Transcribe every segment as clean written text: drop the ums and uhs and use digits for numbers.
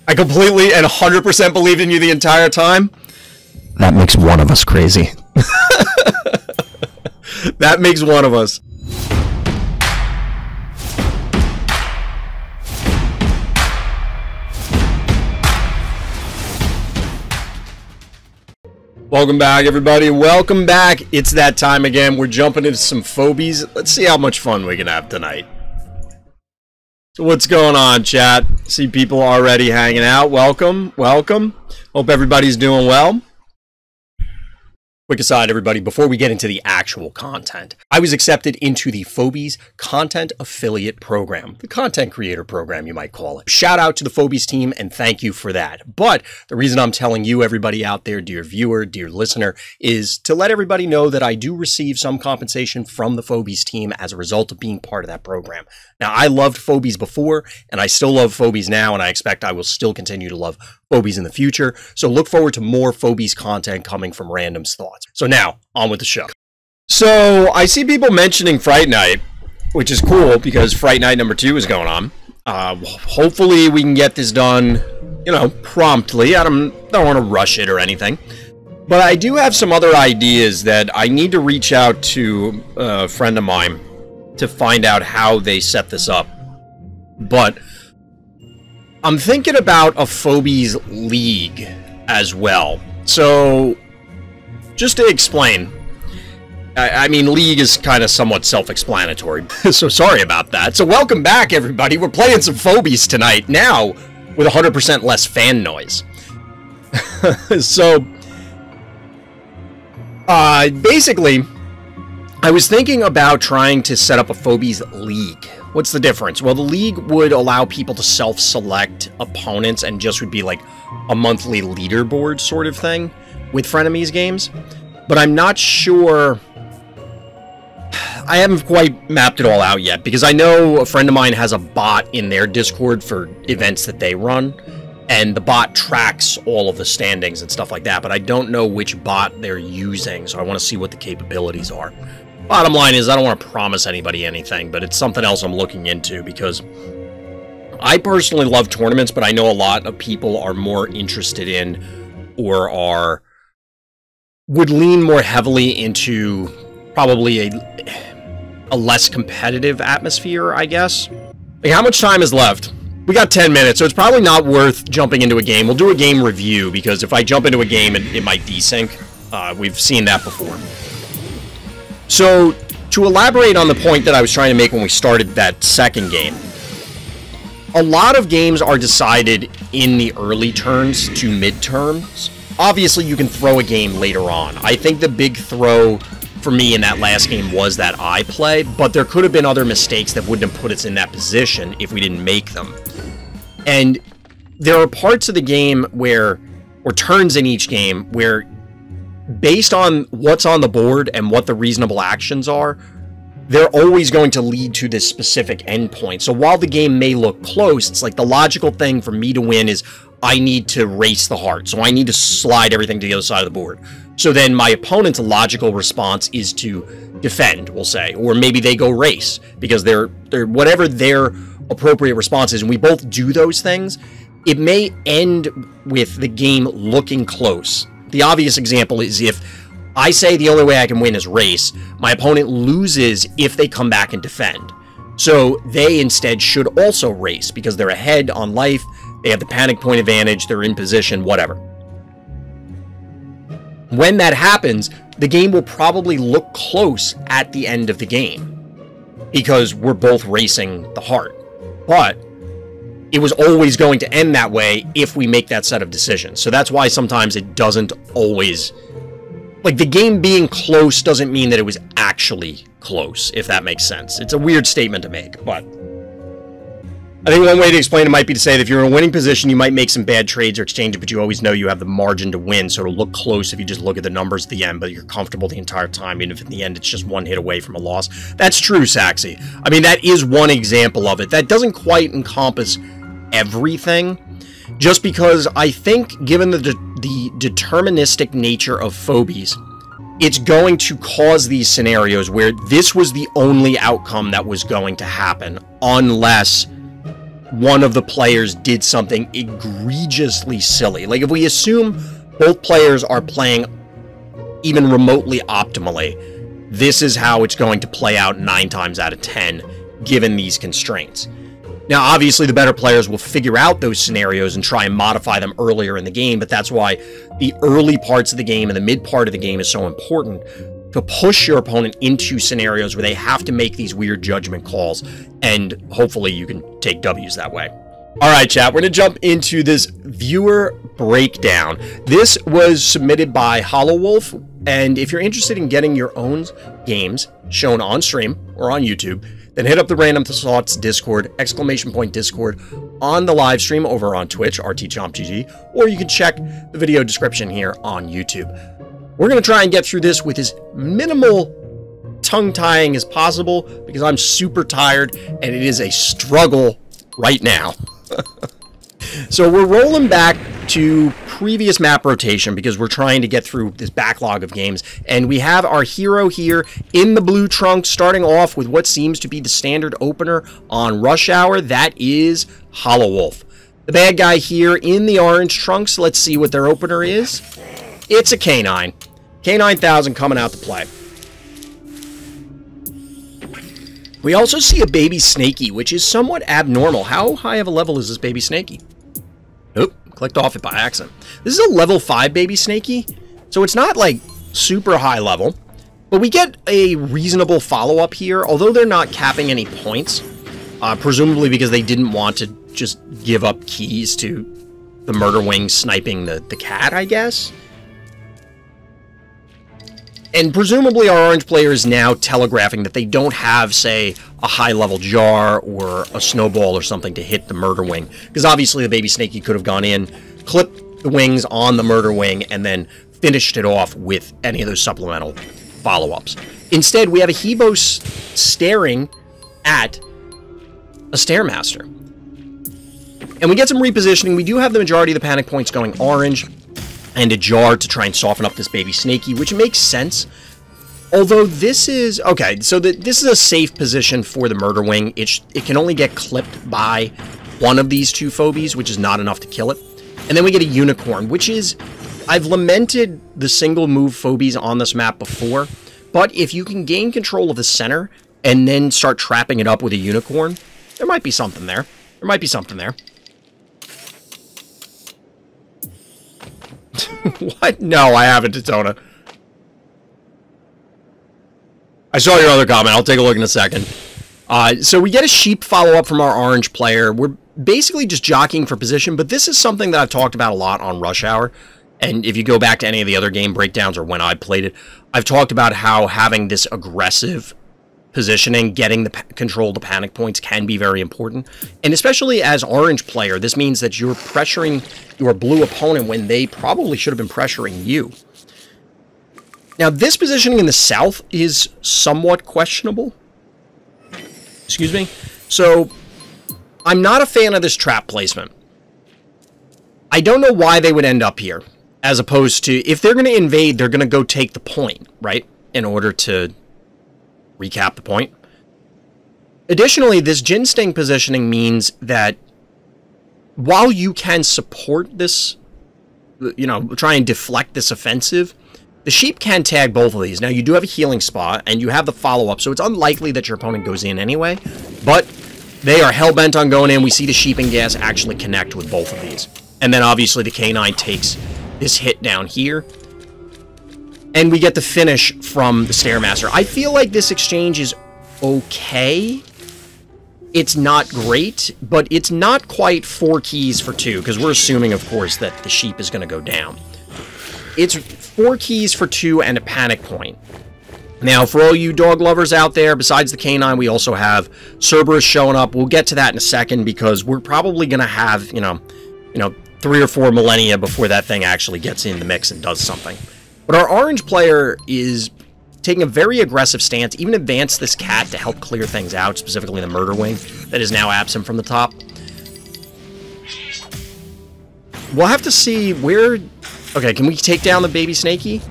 I completely and 100% believed in you the entire time. That makes one of us crazy. That makes one of us. Welcome back, everybody. Welcome back. It's that time again. We're jumping into some Phobies. Let's see how much fun we can have tonight. So what's going on, chat? See people already hanging out. Welcome. Welcome. Hope everybody's doing well. Quick aside, everybody, before we get into the actual content, I was accepted into the Phobies Content Affiliate Program, the content creator program, you might call it. Shout out to the Phobies team, and thank you for that. But the reason I'm telling you, everybody out there, dear viewer, dear listener, is to let everybody know that I do receive some compensation from the Phobies team as a result of being part of that program. Now, I loved Phobies before, and I still love Phobies now, and I expect I will still continue to love Phobies in the future. So look forward to more Phobies content coming from Random's Thoughts. So now, on with the show. So I see people mentioning Fright Night, which is cool because Fright Night number 2 is going on. Hopefully we can get this done, you know, promptly. I don't want to rush it or anything. But I do have some other ideas that I need to reach out to a friend of mine to find out how they set this up. But I'm thinking about a Phobies League as well. So, just to explain, I mean, League is kind of somewhat self-explanatory, so sorry about that. So welcome back, everybody. We're playing some Phobies tonight, now with 100% less fan noise. So, basically, I was thinking about trying to set up a Phobies League. What's the difference? Well, the League would allow people to self-select opponents and just would be like a monthly leaderboard sort of thing with Frenemies games. But I'm not sure... I haven't quite mapped it all out yet, because I know a friend of mine has a bot in their Discord for events that they run, and the bot tracks all of the standings and stuff like that, but I don't know which bot they're using, so I want to see what the capabilities are. Bottom line is, I don't want to promise anybody anything, but it's something else I'm looking into, because I personally love tournaments, but I know a lot of people are more interested in, or would lean more heavily into probably a less competitive atmosphere, I guess. Like, how much time is left? We got 10 minutes, so it's probably not worth jumping into a game. We'll do a game review, because if I jump into a game, it might desync. We've seen that before. So, to elaborate on the point that I was trying to make when we started that second game, a lot of games are decided in the early turns to mid-terms. Obviously, you can throw a game later on. I think the big throw for me in that last game was that I play, but there could have been other mistakes that wouldn't have put us in that position if we didn't make them. And there are parts of the game where, or turns in each game, where based on what's on the board and what the reasonable actions are, they're always going to lead to this specific endpoint. So while the game may look close, it's like the logical thing for me to win is I need to race the heart. So I need to slide everything to the other side of the board. So then my opponent's logical response is to defend, we'll say. Or maybe they go race, because they're whatever their appropriate response is, and we both do those things, it may end with the game looking close. The obvious example is if I say the only way I can win is race, my opponent loses if they come back and defend. So they instead should also race, because they're ahead on life, they have the panic point advantage, they're in position, whatever. When that happens, the game will probably look close at the end of the game, because we're both racing the heart. But it was always going to end that way if we make that set of decisions. So that's why sometimes it doesn't always... Like, the game being close doesn't mean that it was actually close, if that makes sense. It's a weird statement to make, but... I think one way to explain it might be to say that if you're in a winning position, you might make some bad trades or exchanges, but you always know you have the margin to win, so it'll look close if you just look at the numbers at the end, but you're comfortable the entire time, even if in the end it's just one hit away from a loss. That's true, Saxy. I mean, that is one example of it. That doesn't quite encompass everything, just because I think, given the deterministic nature of Phobies, it's going to cause these scenarios where this was the only outcome that was going to happen, unless one of the players did something egregiously silly. Like, if we assume both players are playing even remotely optimally, this is how it's going to play out 9 times out of 10, given these constraints. Now, obviously, the better players will figure out those scenarios and try and modify them earlier in the game, but that's why the early parts of the game and the mid part of the game is so important, to push your opponent into scenarios where they have to make these weird judgment calls, and hopefully you can take W's that way. All right, chat, we're going to jump into this viewer breakdown. This was submitted by hollw, and if you're interested in getting your own games shown on stream or on YouTube, then hit up the Random Thoughts Discord, !Discord, on the live stream over on Twitch, RTChompGG, or you can check the video description here on YouTube. We're going to try and get through this with as minimal tongue-tying as possible, because I'm super tired, and it is a struggle right now. So we're rolling back to previous map rotation because we're trying to get through this backlog of games, and we have our hero here in the blue trunks, starting off with what seems to be the standard opener on Rush Hour. That is hollw. The bad guy here in the orange trunks, let's see what their opener is. It's a K9. K9000 coming out to play. We also see a baby Snakey, which is somewhat abnormal. How high of a level is this baby Snakey? Oop, clicked off it by accident. This is a level 5 baby Snakey, so it's not like super high level, but we get a reasonable follow-up here, although they're not capping any points, presumably because they didn't want to just give up keys to the murder wing sniping the cat, I guess. And presumably our orange player is now telegraphing that they don't have, say, a high-level jar or a snowball or something to hit the murder wing. Because obviously the baby Snakey could have gone in, clipped the wings on the murder wing, and then finished it off with any of those supplemental follow-ups. Instead, we have a Hebo staring at a Stairmaster. And we get some repositioning. We do have the majority of the panic points going orange, and a jar to try and soften up this baby Snakey, which makes sense. Although this is... Okay, so this is a safe position for the murder wing. It can only get clipped by one of these two phobies, which is not enough to kill it. And then we get a unicorn, which is... I've lamented the single move phobies on this map before, but if you can gain control of the center and then start trapping it up with a unicorn, there might be something there. There might be something there. What? No, I haven't, Tatona. I saw your other comment. I'll take a look in a second. So we get a sheep follow-up from our orange player. We're basically just jockeying for position, but this is something that I've talked about a lot on Rush Hour. And if you go back to any of the other game breakdowns or when I played it, I've talked about how having this aggressive positioning, getting the control of the panic points can be very important. And especially as orange player, this means that you're pressuring your blue opponent when they probably should have been pressuring you. Now, this positioning in the south is somewhat questionable. Excuse me. So, I'm not a fan of this trap placement. I don't know why they would end up here, as opposed to, if they're going to invade, they're going to go take the point, right? In order to recap the point. Additionally, this Jin Sting positioning means that while you can support this, you know, try and deflect this offensive, the sheep can tag both of these. Now, you do have a healing spot, and you have the follow-up, so it's unlikely that your opponent goes in anyway, but they are hell-bent on going in. We see the sheep and gas actually connect with both of these. And then, obviously, the K9 takes this hit down here, and we get the finish from the Stairmaster. I feel like this exchange is okay. It's not great, but it's not quite 4 keys for 2, because we're assuming, of course, that the sheep is going to go down. It's 4 keys for 2 and a panic point. Now, for all you dog lovers out there, besides the K9, we also have Cerberus showing up. We'll get to that in a second, because we're probably going to have, you know, 3 or 4 millennia before that thing actually gets in the mix and does something. But our orange player is taking a very aggressive stance, even advanced this cat to help clear things out, specifically the murder wing that is now absent from the top. We'll have to see where... Okay, can we take down the baby Snakey?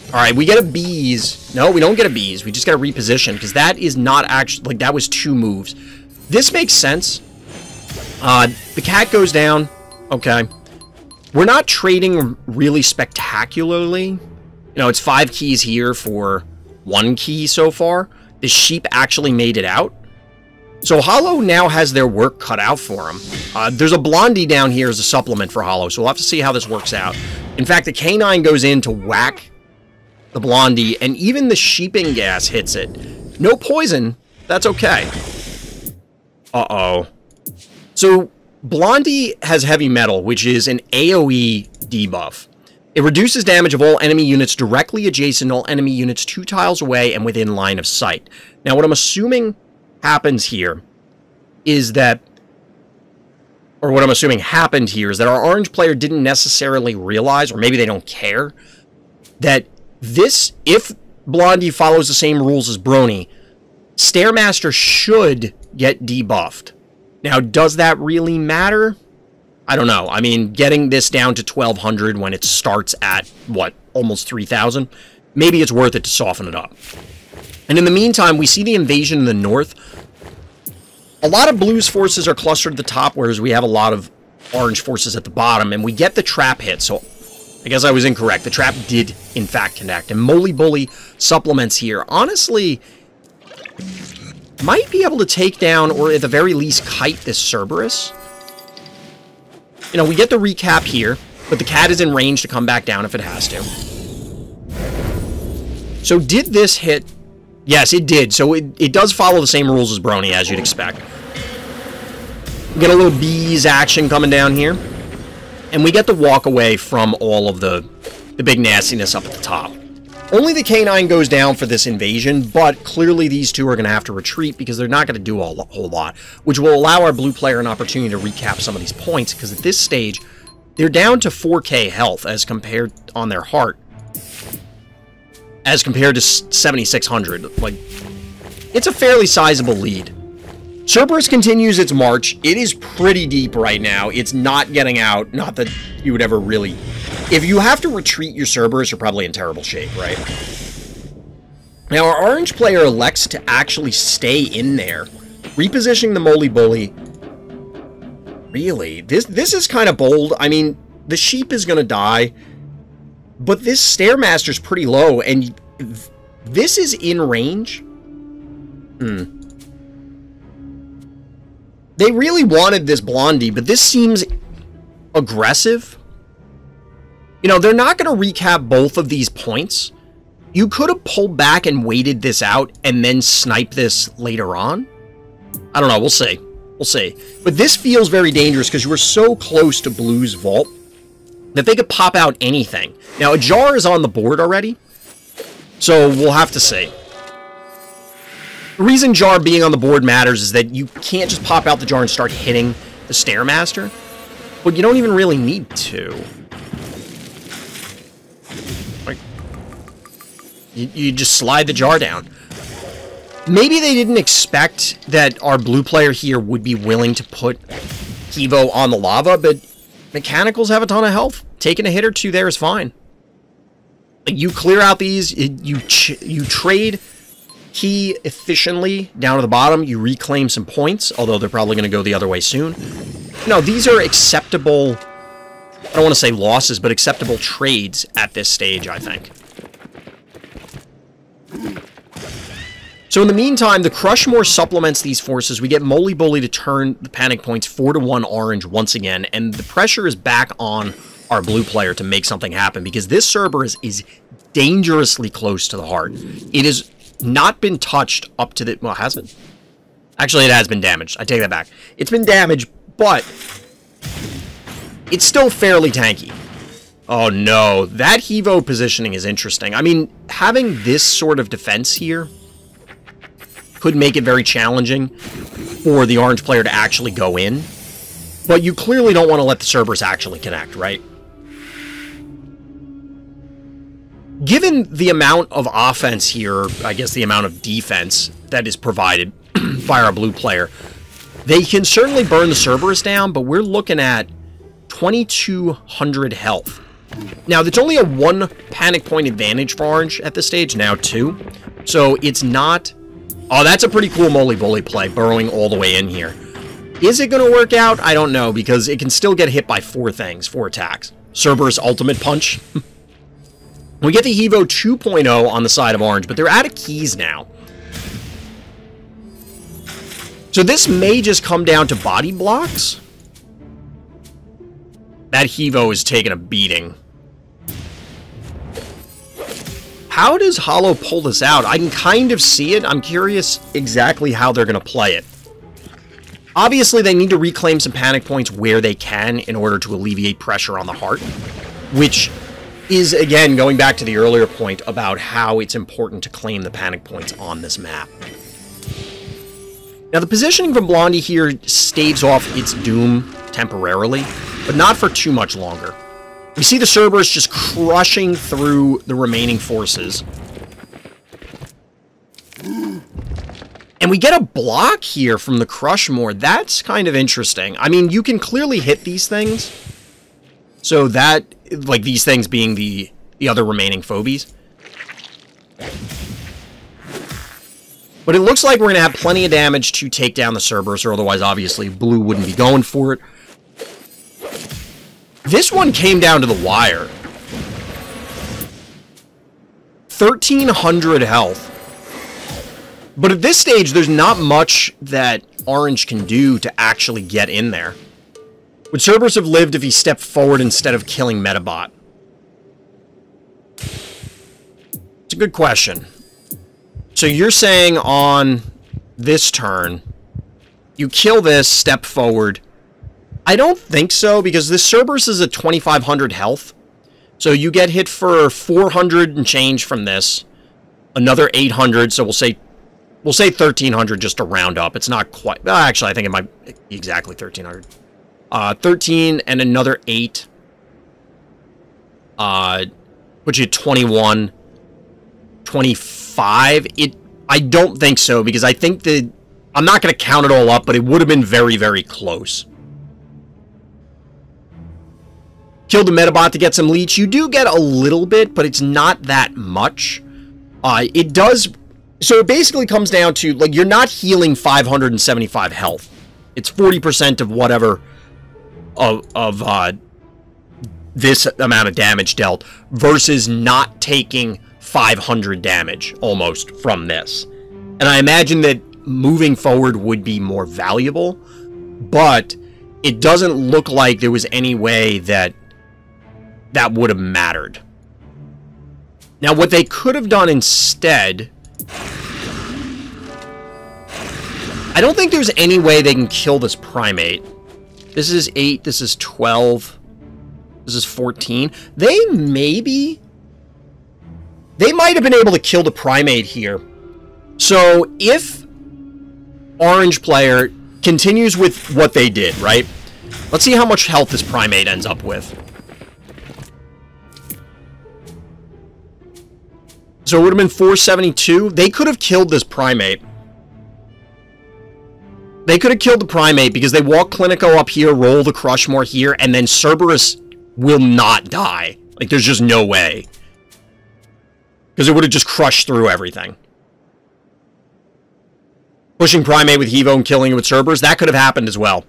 Alright, we get a bees. No, we don't get a bees. We just get a reposition, because that is not actually... Like, that was 2 moves. This makes sense, The cat goes down. Okay. We're not trading really spectacularly. You know, it's 5 keys here for 1 key so far. The sheep actually made it out. So hollw now has their work cut out for them. There's a blondie down here as a supplement for hollw, so we'll have to see how this works out. In fact, the canine goes in to whack the blondie, and even the sheeping gas hits it. No poison. That's okay. Uh-oh. So blondie has heavy metal, which is an AoE debuff. It reduces damage of all enemy units directly adjacent to all enemy units 2 tiles away and within line of sight. Now, what I'm assuming happens here is that, or what I'm assuming happened here is that our orange player didn't necessarily realize, or maybe they don't care, that this, if Blondie follows the same rules as Brony, Stairmaster should get debuffed. Now, does that really matter? I don't know. I mean, getting this down to 1200 when it starts at, what, almost 3000? Maybe it's worth it to soften it up. And in the meantime, we see the invasion in the north. A lot of blue's forces are clustered at the top, whereas we have a lot of orange forces at the bottom, and we get the trap hit, so I guess I was incorrect. The trap did, in fact, connect, and Moly Bully supplements here. Honestly, might be able to take down, or at the very least, kite this Cerberus. You know, we get the recap here, but the cat is in range to come back down if it has to. So did this hit? Yes, it did. So it does follow the same rules as Brony, as you'd expect. We get a little bees action coming down here. And we get to walk away from all of the big nastiness up at the top. Only the canine goes down for this invasion, but clearly these two are going to have to retreat because they're not going to do a whole lot, which will allow our blue player an opportunity to recap some of these points, because at this stage, they're down to 4k health as compared on their heart, as compared to 7,600. Like, it's a fairly sizable lead. Cerberus continues its march. It is pretty deep right now. It's not getting out. Not that you would ever really... If you have to retreat your Cerberus, you're probably in terrible shape, right? Now, our orange player elects to actually stay in there, repositioning the Moly Bully. Really? This is kind of bold. I mean, the sheep is going to die, but this Stairmaster's pretty low, and this is in range? They really wanted this Blondie, but this seems aggressive. You know, they're not going to recap both of these points. You could have pulled back and waited this out and then snipe this later on. I don't know. We'll see. We'll see. But this feels very dangerous because you were so close to Blue's vault that they could pop out anything. Now, a jar is on the board already, so we'll have to see. The reason jar being on the board matters is that you can't just pop out the jar and start hitting the Stairmaster, but you don't even really need to. Like, you just slide the jar down. Maybe they didn't expect that our blue player here would be willing to put Kivo on the lava, but mechanicals have a ton of health. Taking a hit or two there is fine. Like, you clear out these, you trade key efficiently down to the bottom, you reclaim some points, although they're probably going to go the other way soon. No, these are acceptable, I don't want to say losses, but acceptable trades at this stage, I think. So in the meantime, the Crushmore supplements these forces. We get Moly Bully to turn the panic points 4-1 orange once again, and the pressure is back on our blue player to make something happen, because this Cerberus is dangerously close to the heart. It has not been touched up to the... Well, has it? Actually, it has been damaged. I take that back. It's been damaged, but it's still fairly tanky. Oh, no. That Hevo positioning is interesting. I mean, having this sort of defense here could make it very challenging for the orange player to actually go in. But you clearly don't want to let the Cerberus actually connect, right? Given the amount of offense here, I guess the amount of defense that is provided by our blue player, they can certainly burn the Cerberus down, but we're looking at 2,200 health. Now, it's only a 1 panic point advantage for orange at this stage, now 2. So it's not... Oh, that's a pretty cool Moly Bully play, burrowing all the way in here. Is it going to work out? I don't know, because it can still get hit by 4 attacks. Cerberus Ultimate Punch. We get the Evo 2.0 on the side of orange, but they're out of keys now. So this may just come down to body blocks. That Evo is taking a beating. How does hollw pull this out? I can kind of see it. I'm curious exactly how they're going to play it. Obviously, they need to reclaim some panic points where they can in order to alleviate pressure on the heart, which is, again, going back to the earlier point about how it's important to claim the panic points on this map. Now, the positioning from Blondie here staves off its doom temporarily, but not for too much longer. We see the Cerberus just crushing through the remaining forces. And we get a block here from the Crushmore. That's kind of interesting. I mean, you can clearly hit these things. So that, like these things being the other remaining Phobies. But it looks like we're going to have plenty of damage to take down the Cerberus, or otherwise, obviously, blue wouldn't be going for it. This one came down to the wire. 1,300 health. But at this stage, there's not much that orange can do to actually get in there. Would Cerberus have lived if he stepped forward instead of killing Metabot? It's a good question. So you're saying on this turn, you kill this, step forward. I don't think so, because this Cerberus is at 2,500 health. So you get hit for 400 and change from this. Another 800, so we'll say 1,300 just to round up. It's not quite... actually, I think it might be exactly 1,300. 13 and another 8. Puts you at 21. 25. I don't think so, because I think that... I'm not going to count it all up, but it would have been very, very close. Killed the Metabot to get some leech. You do get a little bit, but it's not that much. It does... So it basically comes down to, like, you're not healing 575 health. It's 40% of whatever of this amount of damage dealt versus not taking 500 damage almost from this. And I imagine that moving forward would be more valuable, but it doesn't look like there was any way that that would have mattered. Now, what they could have done instead... I don't think there's any way they can kill this primate. This is 8, this is 12, this is 14. They might have been able to kill the primate here. So if orange player continues with what they did, right? Let's see how much health this primate ends up with. So it would have been 472. They could have killed this primate. They could have killed the primate because they walk Clinico up here, roll the Crushmore here, and then Cerberus will not die. Like, there's just no way. Because it would have just crushed through everything. Pushing primate with Hevo and killing it with Cerberus, that could have happened as well.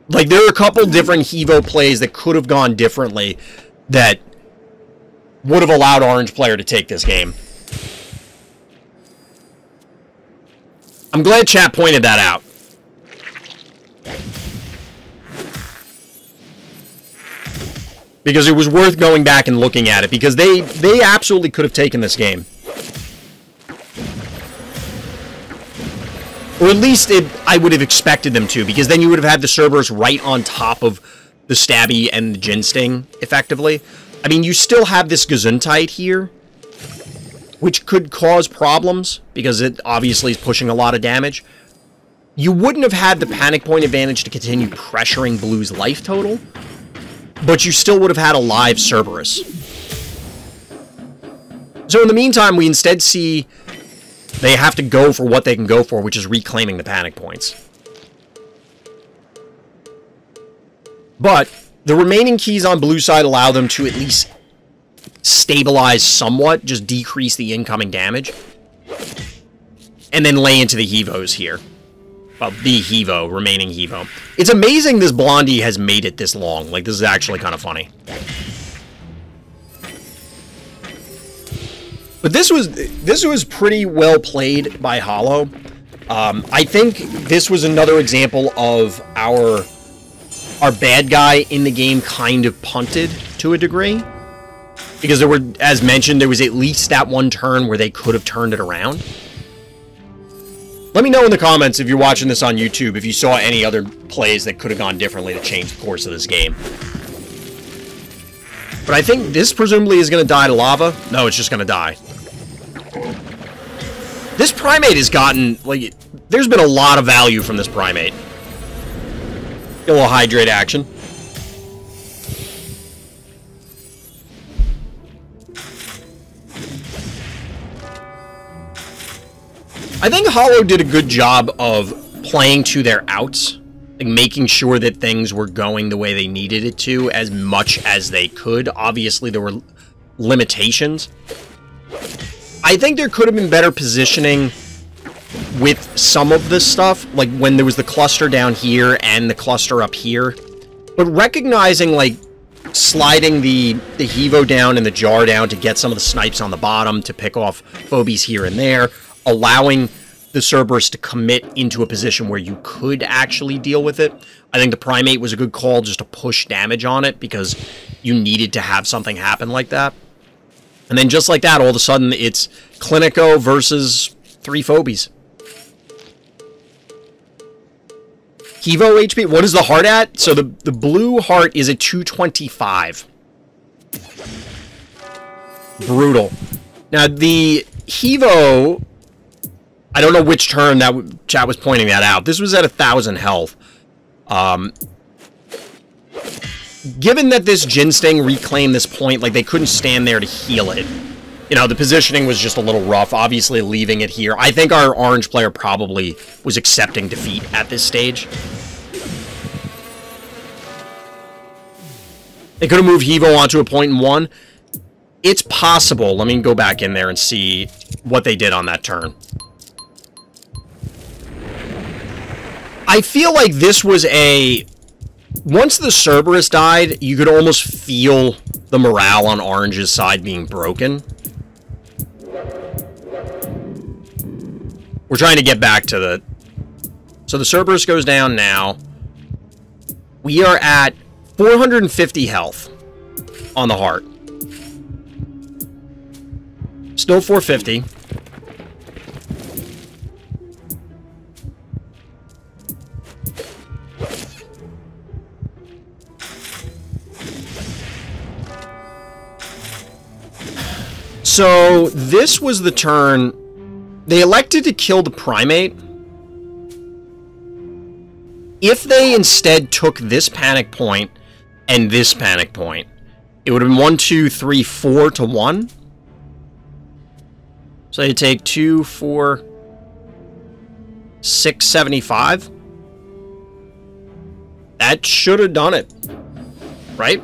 Like, there are a couple different Hevo plays that could have gone differently that would have allowed orange player to take this game. I'm glad chat pointed that out. Because it was worth going back and looking at it, because they absolutely could have taken this game. Or at least I would have expected them to, because then you would have had the Cerberus right on top of the Stabby and the Ginsting, effectively. I mean, you still have this Gesundheit here, which could cause problems, because it obviously is pushing a lot of damage. You wouldn't have had the panic point advantage to continue pressuring blue's life total, but you still would have had a live Cerberus. So in the meantime, we instead see they have to go for what they can go for, which is reclaiming the panic points. But the remaining keys on blue side allow them to at least stabilize somewhat, just decrease the incoming damage, and then lay into the Hevos here. Well, the Hevo, remaining Hevo. It's amazing this Blondie has made it this long. Like, this is actually kind of funny. But this was pretty well played by hollw. I think this was another example of our bad guy in the game kind of punted to a degree. Because there were, as mentioned, there was at least that one turn where they could have turned it around. Let me know in the comments if you're watching this on YouTube, if you saw any other plays that could have gone differently to change the course of this game. But I think this presumably is going to die to lava. No, it's just going to die. This primate has gotten, like, there's been a lot of value from this primate. Get a little hydrate action. I think hollw did a good job of playing to their outs, like making sure that things were going the way they needed it to as much as they could. Obviously, there were limitations. I think there could have been better positioning with some of this stuff, like when there was the cluster down here and the cluster up here. But recognizing, like, sliding the Hevo down and the jar down to get some of the snipes on the bottom to pick off phobies here and there, allowing the Cerberus to commit into a position where you could actually deal with it. I think the primate was a good call just to push damage on it because you needed to have something happen like that. And then just like that, all of a sudden, it's Clinico versus 3 phobies. Hevo HP, what is the heart at? So the blue heart is at 225. Brutal. Now, the Hevo, I don't know which turn that chat was pointing that out. This was at 1,000 health. Given that this Jin Sting reclaimed this point, like, they couldn't stand there to heal it. You know, the positioning was just a little rough, obviously leaving it here. I think our orange player probably was accepting defeat at this stage. They could have moved Hevo onto a point in 1. It's possible. Let me go back in there and see what they did on that turn. I feel like this was a... Once the Cerberus died, you could almost feel the morale on Orange's side being broken. We're trying to get back to the... So the Cerberus goes down now. We are at 450 health on the heart. Still 450. So, this was the turn... They elected to kill the primate. If they instead took this panic point and this panic point, it would have been 1, 2, 3, 4 to 1. So you take 2, 4, 675. That should have done it. Right?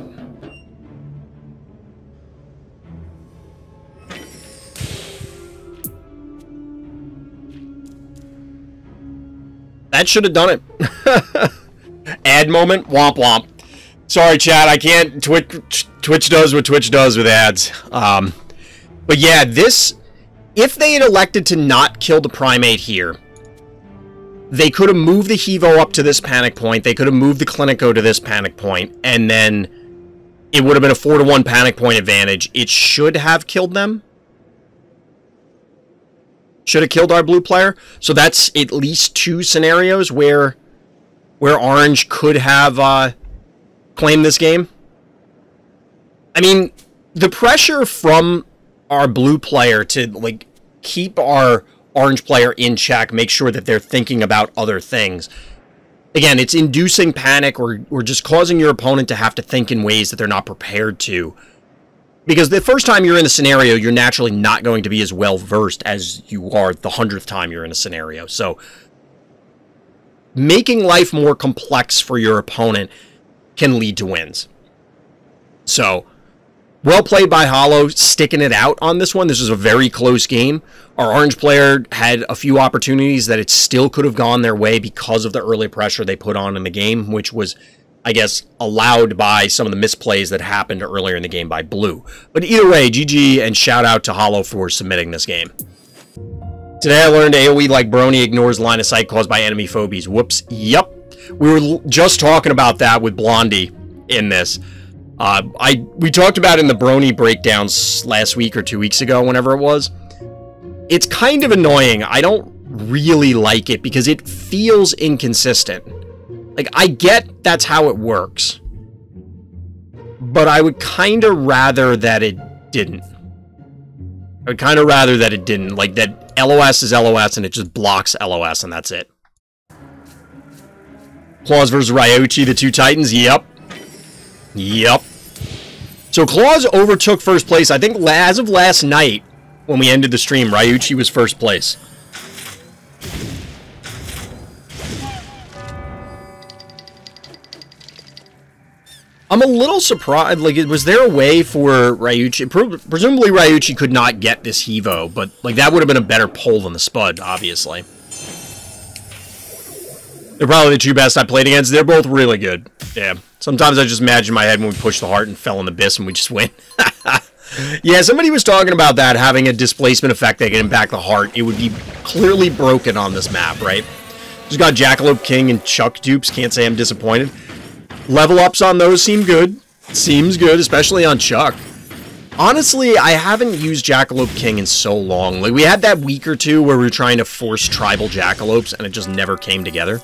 That should have done it. Ad moment, womp womp. Sorry, chat, I can't. Twitch does what Twitch does with ads. But yeah, this... If they had elected to not kill the primate here, they could have moved the Hevo up to this panic point, they could have moved the Clinico to this panic point, and then it would have been a 4 to 1 panic point advantage. It should have killed them. Should have killed our blue player. So that's at least 2 scenarios where Orange could have claimed this game. I mean, the pressure from our blue player to, like, keep our orange player in check, make sure that they're thinking about other things. Again, it's inducing panic or just causing your opponent to have to think in ways that they're not prepared to. Because the first time you're in a scenario, you're naturally not going to be as well-versed as you are the 100th time you're in a scenario. So, making life more complex for your opponent can lead to wins. So, Well played by hollw, sticking it out on this one. This was a very close game. Our orange player had a few opportunities that it still could have gone their way because of the early pressure they put on in the game, which was, I guess, allowed by some of the misplays that happened earlier in the game by blue. But either way, GG and shout out to hollw for submitting this game. Today I learned AoE like Brony ignores line of sight caused by enemy phobies. Whoops. Yup. We were just talking about that with Blondie in this. We talked about it in the Brony breakdowns last week or 2 weeks ago, whenever it was. It's kind of annoying. I don't really like it because it feels inconsistent. Like, I get that's how it works, but I would kind of rather that it didn't. I would kind of rather that it didn't. Like, that LOS is LOS and it just blocks LOS and that's it. Claus versus Ryuchi, the two titans. Yep. Yep. So Claus overtook first place. I think as of last night, when we ended the stream, Ryuchi was first place. I'm a little surprised. Like, was there a way for Ryuchi? Presumably Ryuchi could not get this Hevo, but like that would have been a better pull than the Spud, obviously. They're probably the two best I played against. They're both really good. Yeah. Sometimes I just imagine in my head when we pushed the heart and fell in the abyss and we just win. Yeah, somebody was talking about that, having a displacement effect that can impact the heart. It would be clearly broken on this map, right? Just got Jackalope King and Chuck dupes. Can't say I'm disappointed. Level ups on those seem good. Seems good, especially on Chuck. Honestly, I haven't used Jackalope King in so long. Like, we had that week or two where we were trying to force tribal Jackalopes and it just never came together.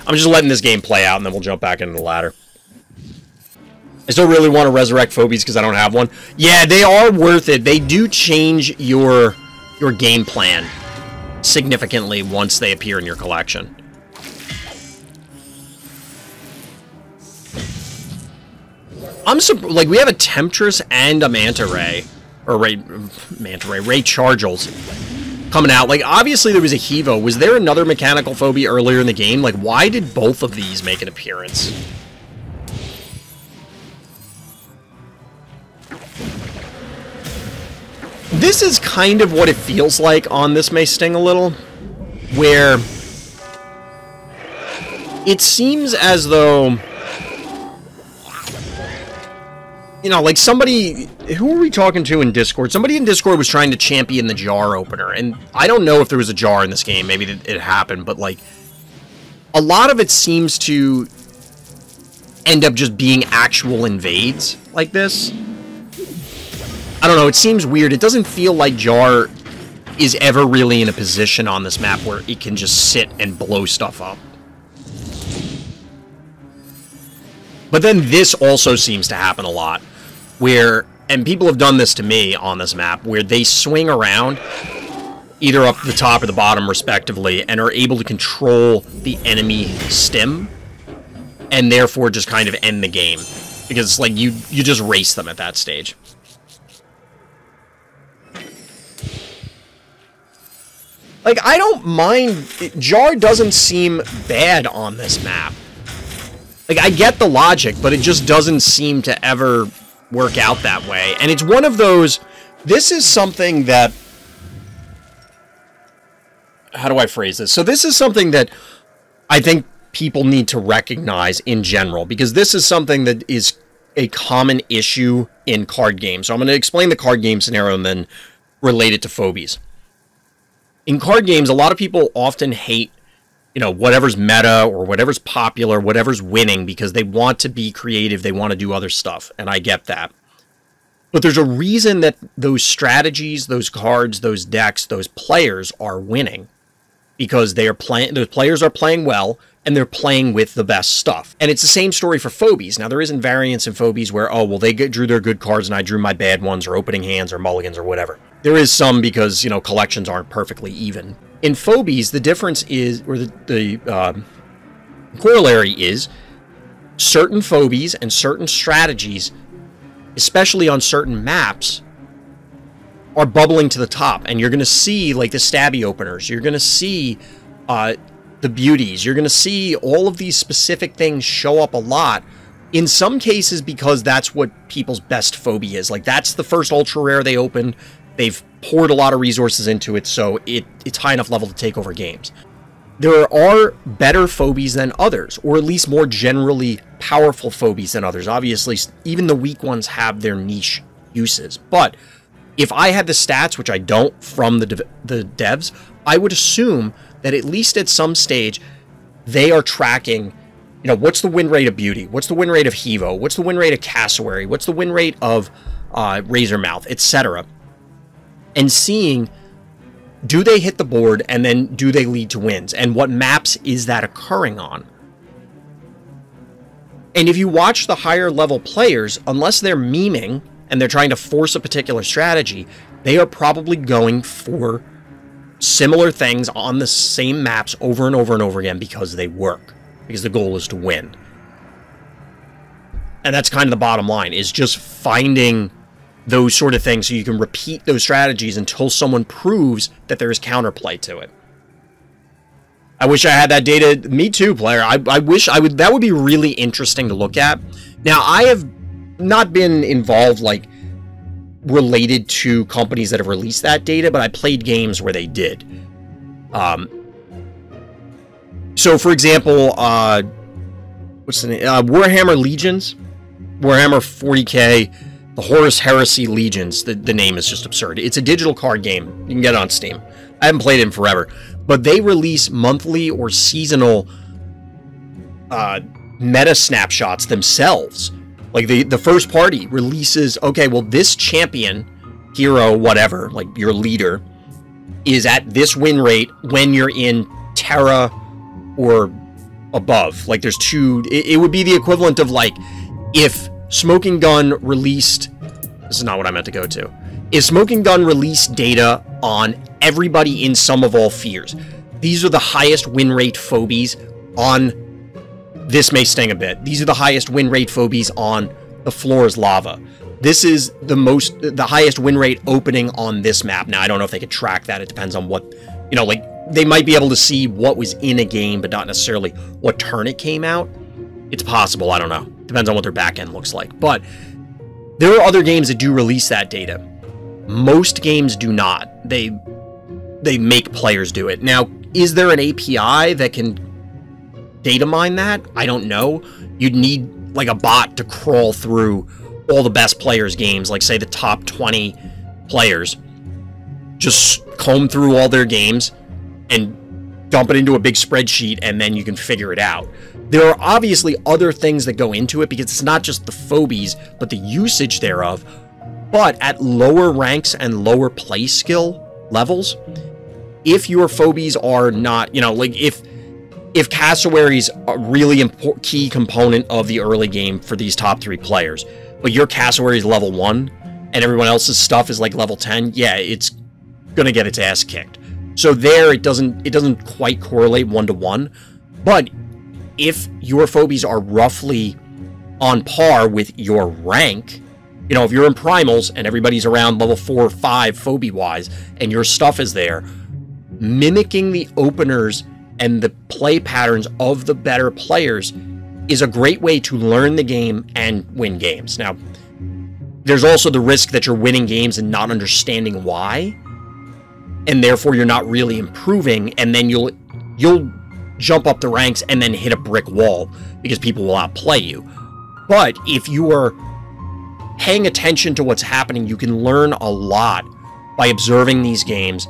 I'm just letting this game play out and then we'll jump back into the ladder. I still really want to resurrect Phobies because I don't have one. Yeah, they are worth it. They do change your game plan significantly once they appear in your collection. Like, we have a Temptress and a Manta Ray. Or Ray Chargels coming out. Like, obviously there was a Hevo. Was there another mechanical phobia earlier in the game? Like, why did both of these make an appearance? This is kind of what it feels like on This May Sting a Little, where it seems as though, you know, like somebody, who were we talking to in Discord? Somebody in Discord was trying to champion the jar opener, and I don't know if there was a jar in this game, maybe it happened, but like, a lot of it seems to end up just being actual invades like this. I don't know, it seems weird. It doesn't feel like jar is ever really in a position on this map where it can just sit and blow stuff up. But then this also seems to happen a lot, where, and people have done this to me on this map, where they swing around, either up the top or the bottom respectively, and are able to control the enemy stim, and therefore just kind of end the game. Because, like, you just race them at that stage. Like, I don't mind, jar doesn't seem bad on this map. Like, I get the logic, but it just doesn't seem to ever work out that way. And it's one of those, this is something that, how do I phrase this? So this is something that I think people need to recognize in general, because this is something that is a common issue in card games. So I'm going to explain the card game scenario and then relate it to phobies. In card games, a lot of people often hate, you know, whatever's meta or whatever's popular, whatever's winning, because they want to be creative, they want to do other stuff, and I get that. But there's a reason that those strategies, those cards, those decks, those players are winning. Because they are playing, the players are playing well, and they're playing with the best stuff. And it's the same story for phobies. Now, there isn't variance in phobies where, oh, well, they drew their good cards and I drew my bad ones, or opening hands, or mulligans, or whatever. There is some because, you know, collections aren't perfectly even. In phobies, the difference is, or the corollary is, certain phobies and certain strategies, especially on certain maps, are bubbling to the top. And you're going to see, like, the stabby openers. You're going to see the beauties. You're going to see all of these specific things show up a lot In some cases, because that's what people's best phobia is. Like, that's the first ultra rare they opened. They've poured a lot of resources into it, so it's high enough level to take over games. There are better phobies than others, or at least more generally powerful phobies than others. Obviously, even the weak ones have their niche uses. But if I had the stats, which I don't, from the devs, I would assume that at least at some stage, they are tracking, you know, what's the win rate of Beauty? What's the win rate of Hevo? What's the win rate of Cassowary? What's the win rate of Razormouth, etc.? And seeing, do they hit the board, and then do they lead to wins? And what maps is that occurring on? And if you watch the higher level players, unless they're memeing and they're trying to force a particular strategy, they are probably going for similar things on the same maps over and over and over again because they work. Because the goal is to win. And that's kind of the bottom line, is just finding those sort of things so you can repeat those strategies until someone proves that there is counterplay to it. I wish I had that data. Me too, player. I wish I would. That would be really interesting to look at. Now, I have not been involved, like, related to companies that have released that data, but I played games where they did. So, for example, what's the name? Warhammer Legions, Warhammer 40k, the Horus Heresy Legions. The name is just absurd. It's a digital card game. You can get it on Steam. I haven't played it in forever, but they release monthly or seasonal meta snapshots themselves. Like, the first party releases, okay, well, this champion, hero, whatever, like your leader, is at this win rate when you're in Terra or above. Like, there's two, it would be the equivalent of, like, if Smoking Gun released, this is not what I meant to go to, if Smoking Gun released data on everybody in Sum of All Fears. These are the highest win rate phobies on, this may sting a bit, these are the highest win rate phobies on The Floor is Lava. This is the highest win rate opening on this map. Now, I don't know if they could track that. It depends on what, you know, like, they might be able to see what was in a game, but not necessarily what turn it came out. It's possible, I don't know. Depends on what their back end looks like. But there are other games that do release that data. Most games do not. They make players do it. Now, is there an API that can data mine that? I don't know. You'd need, like, a bot to crawl through all the best players' games, like, say, the top 20 players. Just comb through all their games and dump it into a big spreadsheet, and then you can figure it out. There are obviously other things that go into it, because it's not just the phobies, but the usage thereof. But at lower ranks and lower play skill levels, if your phobies are not, you know, like, if Cassowary's a really key component of the early game for these top 3 players, but your Cassowary's level 1, and everyone else's stuff is, like, level 10, yeah, it's gonna get its ass kicked. So there, it doesn't quite correlate 1-to-1, but if your phobies are roughly on par with your rank, you know, if you're in primals and everybody's around level 4 or 5 phobie-wise, and your stuff is there, mimicking the openers and the play patterns of the better players is a great way to learn the game and win games. Now, there's also the risk that you're winning games and not understanding why, and therefore you're not really improving, and then you'll jump up the ranks and then hit a brick wall because people will outplay you. But if you are paying attention to what's happening, you can learn a lot by observing these games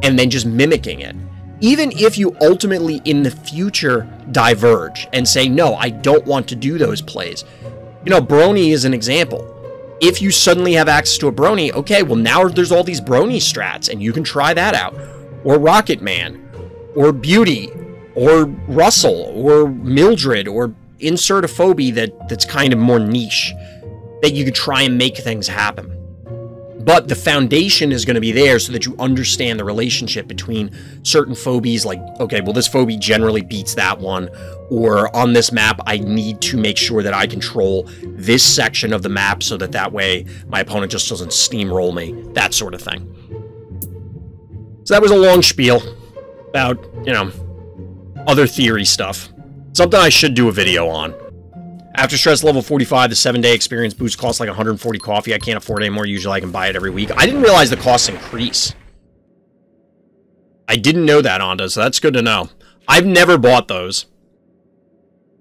and then just mimicking it. Even if you ultimately in the future diverge and say, no, I don't want to do those plays. You know, Brony is an example. If you suddenly have access to a Brony, okay, well, now there's all these Brony strats, and you can try that out. Or Rocket Man, or Beauty, or Russell, or Mildred, or insert a phobie that's kind of more niche, that you could try and make things happen. But the foundation is going to be there so that you understand the relationship between certain phobies, like, okay, well, this phobie generally beats that one, or on this map, I need to make sure that I control this section of the map so that way my opponent just doesn't steamroll me, that sort of thing. So that was a long spiel about, you know, other theory stuff. Something I should do a video on. After stress level 45, the 7-day experience boost costs like 140 coffee. I can't afford it anymore. Usually I can buy it every week. I didn't realize the costs increase. I didn't know that, Onda, so that's good to know. I've never bought those.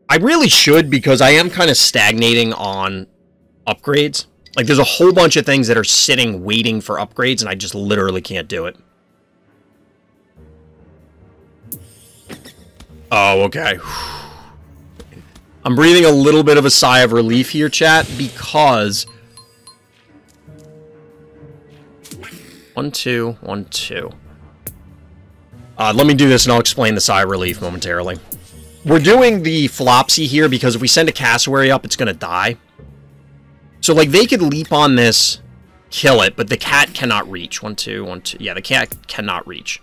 I really should, because I am kind of stagnating on upgrades. Like, there's a whole bunch of things that are sitting waiting for upgrades, and I just literally can't do it. Oh, okay. I'm breathing a little bit of a sigh of relief here, chat, because... 1, 2, 1, 2. Let me do this, and I'll explain the sigh of relief momentarily. We're doing the Flopsy here, because if we send a cassowary up, it's going to die. So, like, they could leap on this, kill it, but the cat cannot reach. 1, 2, 1, 2. Yeah, the cat cannot reach.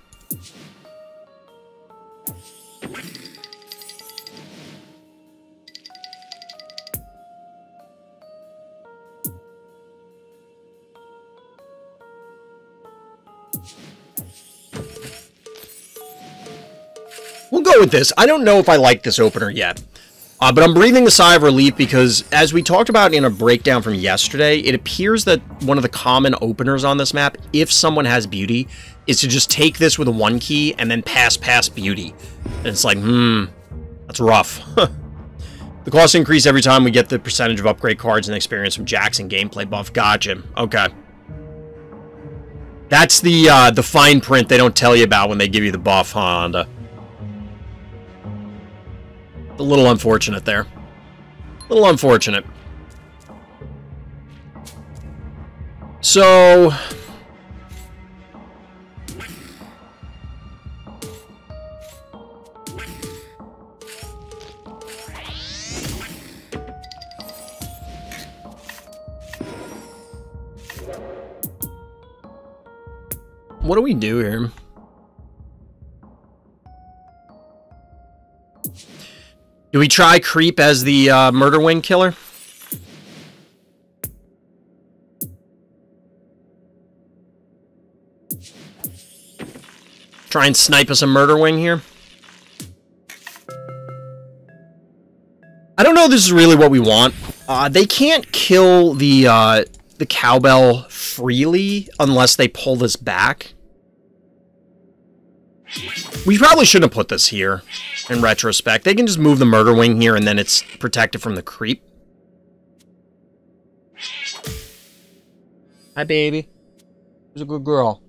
We'll go with this. I don't know if I like this opener yet. But I'm breathing a sigh of relief because, as we talked about in a breakdown from yesterday, it appears that one of the common openers on this map, if someone has beauty, is to just take this with a 1 key and then pass beauty. And it's like, that's rough. The costs increase every time we get the percentage of upgrade cards and experience from Jackson gameplay buff. Gotcha. Okay. That's the fine print they don't tell you about when they give you the buff, huh, Honda? A little unfortunate there. A little unfortunate. So... what do we do here? Do we try Creep as the Murder Wing killer? Try and snipe us a Murder Wing here? I don't know if this is really what we want. They can't kill the cowbell freely unless they pull this back. We probably shouldn't have put this here, in retrospect. They can just move the Murder Wing here, and then it's protected from the creep. Hi, baby. Who's a good girl?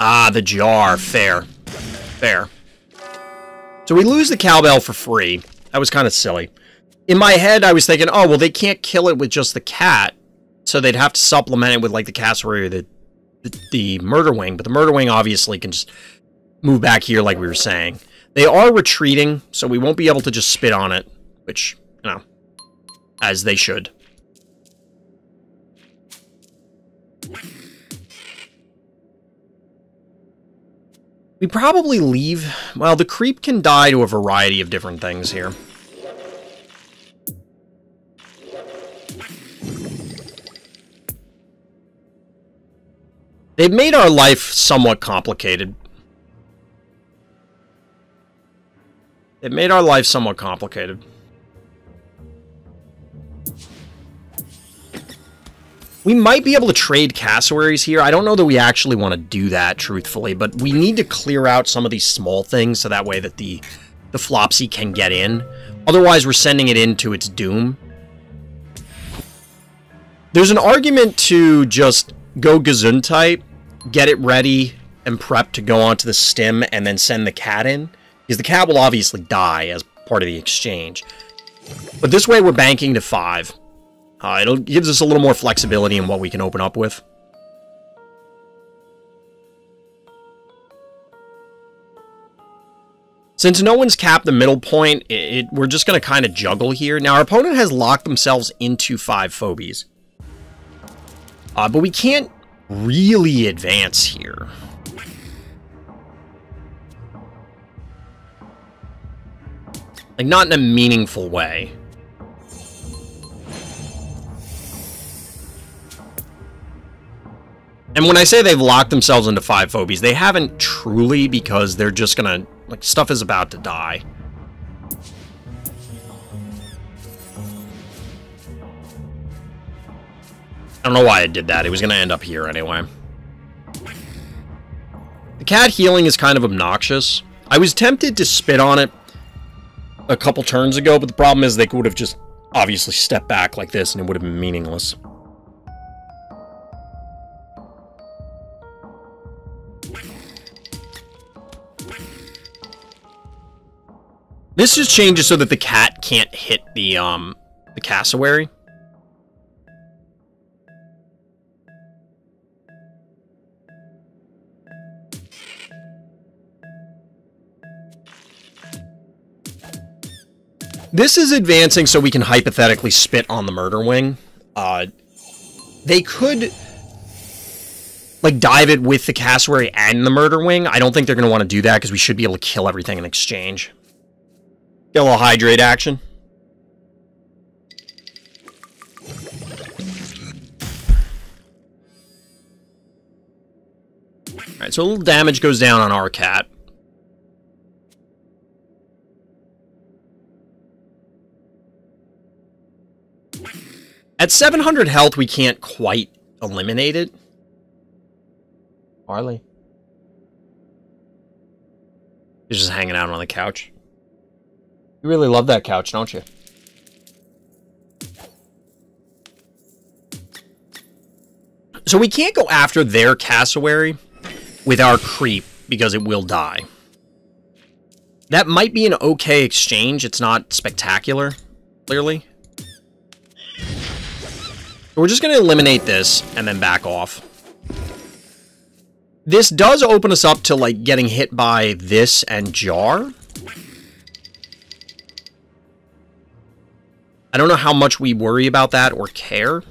Ah, the jar. Fair. Fair. So we lose the cowbell for free. That was kind of silly. In my head, I was thinking, oh, well, they can't kill it with just the cat, so they'd have to supplement it with, like, the cassowary or the Murder Wing, but the Murder Wing obviously can just move back here like we were saying. They are retreating, so we won't be able to just spit on it, which, you know, as they should. We probably leave... well, the creep can die to a variety of different things here. They've made our life somewhat complicated. They've made our life somewhat complicated. We might be able to trade cassowaries here. I don't know that we actually want to do that, truthfully, but we need to clear out some of these small things so that way that the Flopsy can get in. Otherwise, we're sending it into its doom. There's an argument to just go Gesundheit, get it ready and prep to go onto the stim, and then send the cat in. Because the cat will obviously die as part of the exchange. But this way we're banking to 5. It gives us a little more flexibility in what we can open up with. Since no one's capped the middle point, we're just going to kind of juggle here. Now, our opponent has locked themselves into 5 phobies. But we can't really advance here. Like, not in a meaningful way. And when I say they've locked themselves into 5 phobies, they haven't truly, because they're just gonna... like, stuff is about to die. I don't know why I did that. It was going to end up here anyway. The cat healing is kind of obnoxious. I was tempted to spit on it a couple turns ago, but the problem is they would have just obviously stepped back like this and it would have been meaningless. This just changes so that the cat can't hit the cassowary. This is advancing so we can hypothetically spit on the murder wing. They could, like, dive it with the cassowary and the murder wing. I don't think they're going to want to do that because we should be able to kill everything in exchange. Get a little hydrate action. Alright, so a little damage goes down on our cat. At 700 health, we can't quite eliminate it. Harley. He's just hanging out on the couch. You really love that couch, don't you? So we can't go after their cassowary with our creep because it will die. That might be an okay exchange. It's not spectacular, clearly. We're just going to eliminate this and then back off. This does open us up to, like, getting hit by this and jar. I don't know how much we worry about that or care.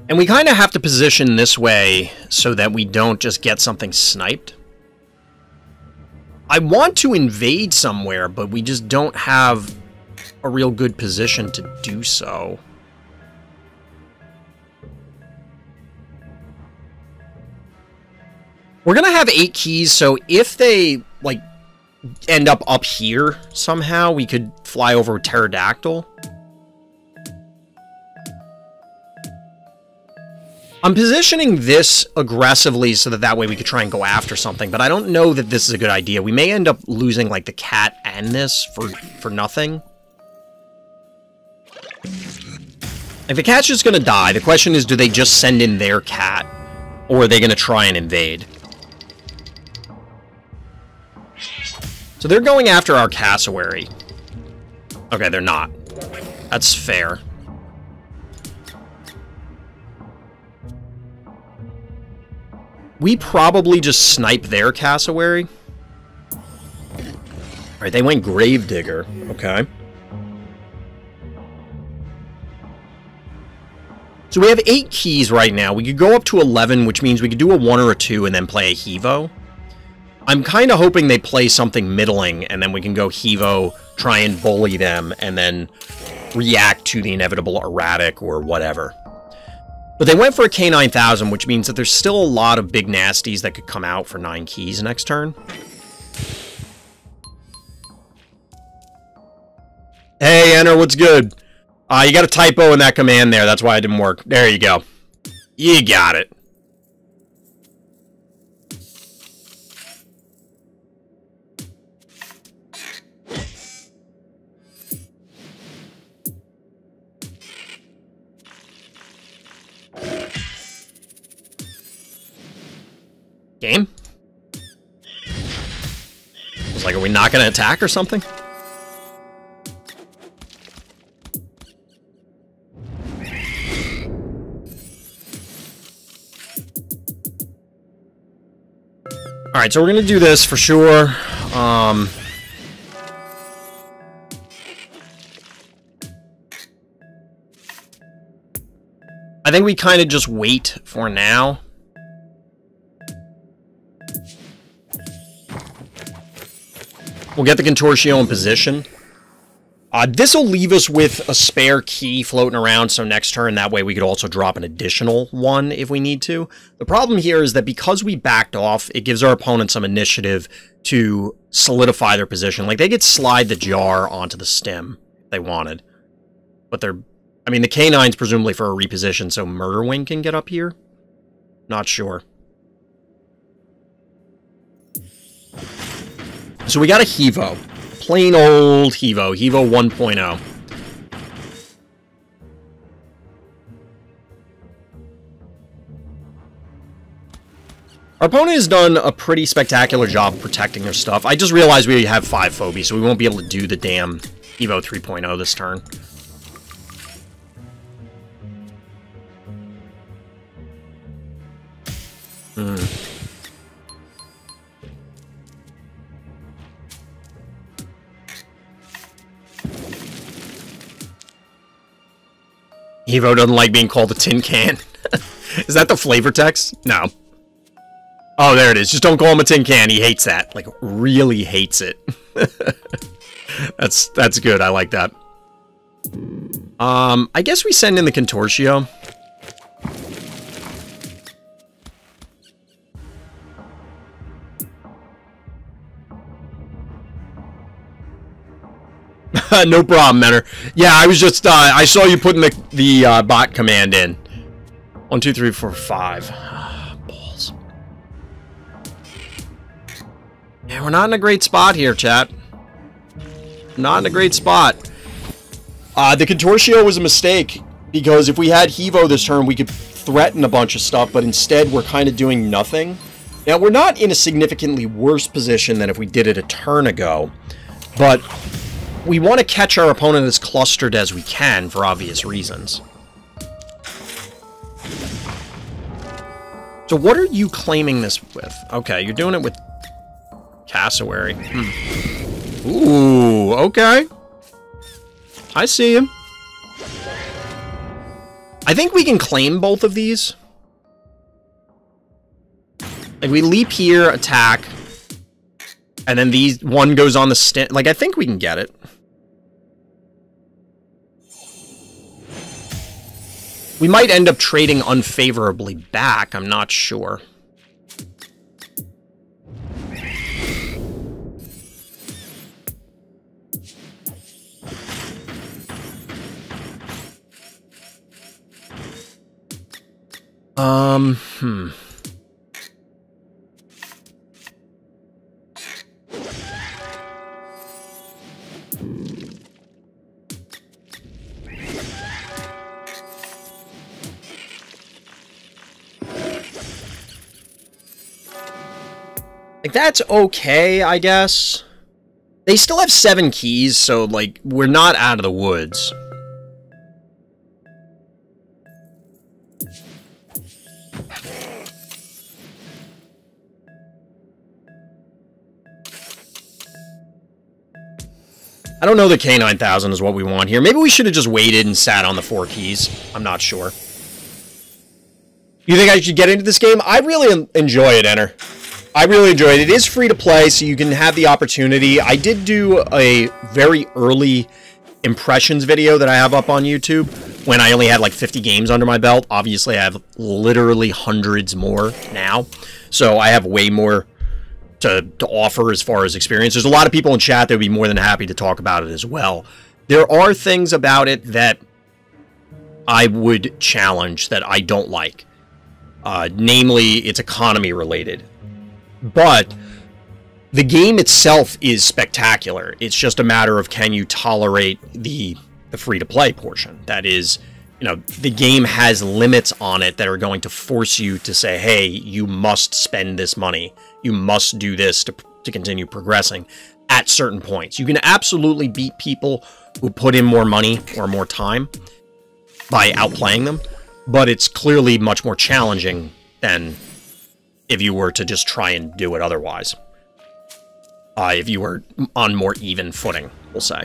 And we kind of have to position this way so that we don't just get something sniped. I want to invade somewhere, but we just don't have a real good position to do so. We're going to have 8 keys, so if they, like, end up here somehow, we could fly over a pterodactyl. I'm positioning this aggressively so that way we could try and go after something, but I don't know that this is a good idea. We may end up losing, like, the cat and this for nothing. Like, the cat's just going to die. The question is, do they just send in their cat, or are they going to try and invade? So they're going after our cassowary. Okay, they're not. That's fair. We probably just snipe their cassowary. Alright, they went Gravedigger. Okay. So we have 8 keys right now. We could go up to 11, which means we could do a 1 or a 2 and then play a Hevo. I'm kind of hoping they play something middling, and then we can go Hevo, try and bully them, and then react to the inevitable erratic or whatever. But they went for a K9000, which means that there's still a lot of big nasties that could come out for 9 keys next turn. Hey, Enter, what's good? You got a typo in that command there. That's why it didn't work. There you go. You got it. Game? It's like, are we not going to attack or something? Alright, so we're going to do this for sure. I think we kind of just wait for now. We'll get the Contortio in position. This will leave us with a spare key floating around, so next turn, that way we could also drop an additional one if we need to. The problem here is that because we backed off, it gives our opponent some initiative to solidify their position. Like, they could slide the jar onto the stem if they wanted. But they're... I mean, the K9's presumably for a reposition, so Murder Wing can get up here? Not sure. So we got a Hevo. Plain old Hevo. Hevo 1.0. Our opponent has done a pretty spectacular job of protecting their stuff. I just realized we have 5 phobies, so we won't be able to do the damn Hevo 3.0 this turn. Evo doesn't like being called a tin can. Is that the flavor text? No. Oh, there it is. Just don't call him a tin can. He hates that. Like, really hates it. That's good. I like that. I guess we send in the Contortio. No problem, Menor. Yeah, I was just, I saw you putting the bot command in. 1, 2, 3, 4, 5. Balls. Yeah, we're not in a great spot here, chat. Not in a great spot. The Contortio was a mistake, because if we had Hevo this turn, we could threaten a bunch of stuff, but instead we're kind of doing nothing. Now, we're not in a significantly worse position than if we did it a turn ago, but we want to catch our opponent as clustered as we can for obvious reasons. So what are you claiming this with? Okay, you're doing it with Cassowary. Ooh, okay. I see him. I think we can claim both of these. Like, we leap here, attack, and then one goes on the stand. Like, I think we can get it. We might end up trading unfavorably back, I'm not sure. Like, that's okay, I guess. They still have 7 keys, so, like, we're not out of the woods. I don't know the K9000 is what we want here. Maybe we should have just waited and sat on the 4 keys. I'm not sure. You think I should get into this game? I really enjoy it, Enter. I really enjoy it. It is free to play, so you can have the opportunity. I did do a very early impressions video that I have up on YouTube when I only had like 50 games under my belt. Obviously, I have literally hundreds more now, so I have way more to offer as far as experience. There's a lot of people in chat that would be more than happy to talk about it as well. There are things about it that I would challenge that I don't like. Namely, it's economy related. But the game itself is spectacular. It's just a matter of, can you tolerate the free-to-play portion? That is, you know, the game has limits on it that are going to force you to say, hey, you must spend this money. You must do this to continue progressing at certain points. You can absolutely beat people who put in more money or more time by outplaying them, but it's clearly much more challenging than if you were to just try and do it otherwise. If you were on more even footing, we'll say.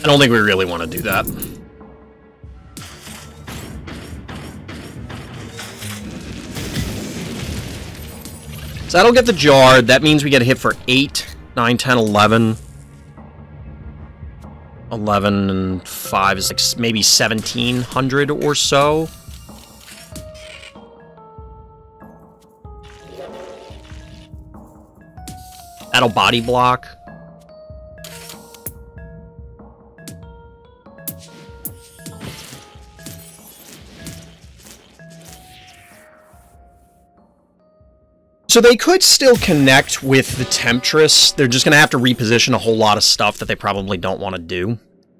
I don't think we really want to do that. So that'll get the Jarred. That means we get a hit for 8, 9, 10, 11. 11 and 5 is like maybe 1,700 or so. That'll body block. So they could still connect with the Temptress. They're just going to have to reposition a whole lot of stuff that they probably don't want to do.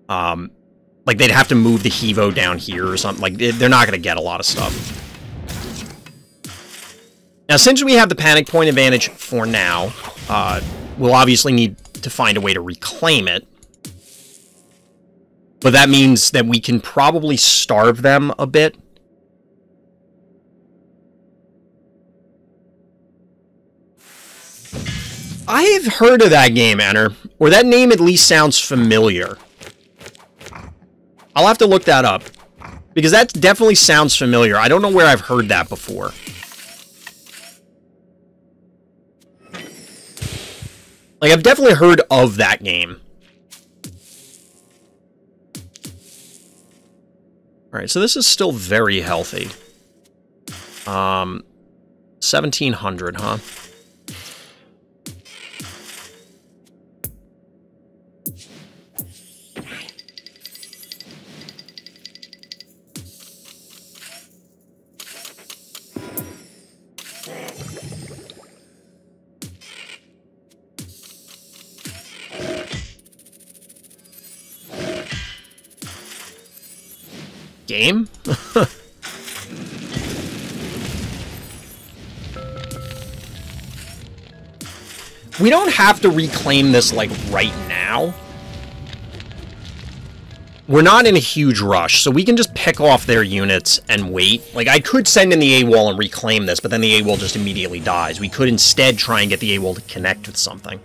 Like, they'd have to move the Hevo down here or something. Like, they're not going to get a lot of stuff. Now, since we have the Panic Point advantage for now, we'll obviously need to find a way to reclaim it. But that means that we can probably starve them a bit. I've heard of that game, Enter. Or that name at least sounds familiar. I'll have to look that up. Because that definitely sounds familiar. I don't know where I've heard that before. Like, I've definitely heard of that game. Alright, so this is still very healthy. 1,700, huh? Game? We don't have to reclaim this, like, right now. We're not in a huge rush, so we can just pick off their units and wait. Like, I could send in the AWOL and reclaim this, but then the AWOL just immediately dies. We could instead try and get the AWOL to connect with something.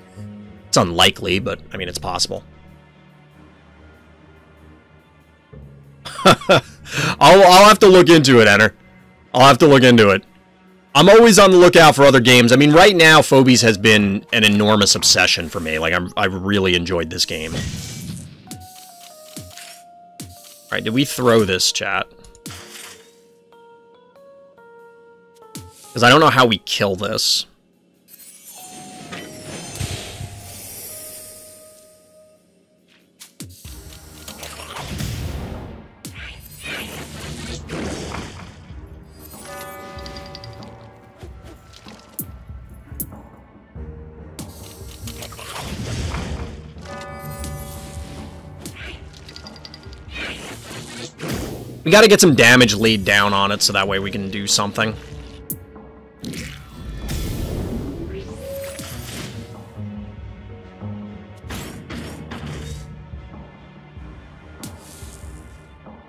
It's unlikely, but, I mean, it's possible. I'll have to look into it, Enter. I'll have to look into it. I'm always on the lookout for other games. I mean, right now, Phobies has been an enormous obsession for me. Like, I've really enjoyed this game. Alright, did we throw this, chat? Because I don't know how we kill this. We gotta get some damage laid down on it so that way we can do something.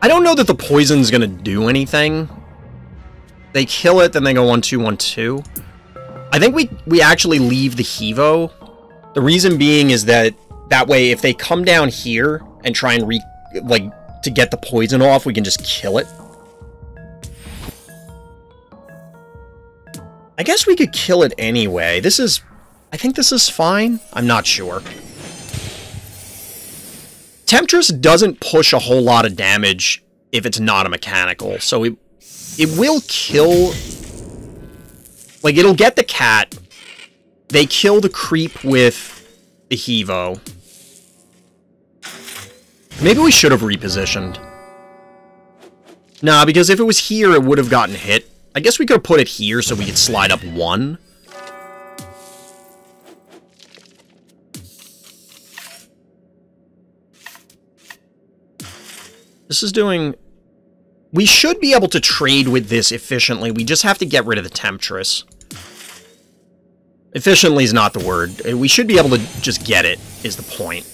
I don't know that the poison's gonna do anything. They kill it, then they go 1-2, 1-2. I think we actually leave the Hevo. The reason being is that way if they come down here and try and to get the poison off, we can just kill it. I guess we could kill it anyway. I think this is fine. I'm not sure. Temptress doesn't push a whole lot of damage if it's not a mechanical, so it will kill... Like, it'll get the cat. They kill the creep with the Hevo. Maybe we should have repositioned. Nah, because if it was here, it would have gotten hit. I guess we could have put it here so we could slide up 1. This is doing... We should be able to trade with this efficiently. We just have to get rid of the Temptress. Efficiently is not the word. We should be able to just get it, is the point.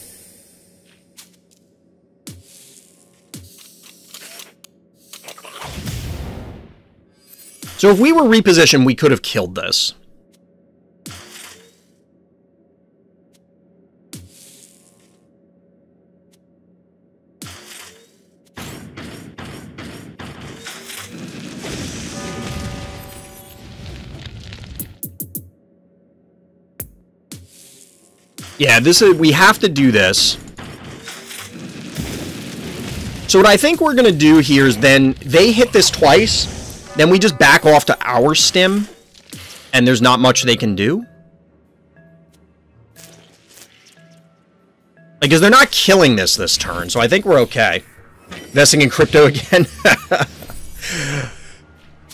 So if we were repositioned, we could have killed this. Yeah, we have to do this. So what I think we're going to do here is then they hit this twice, then we just back off to our stim, and there's not much they can do. Because they're not killing this turn, so I think we're okay. Investing in crypto again.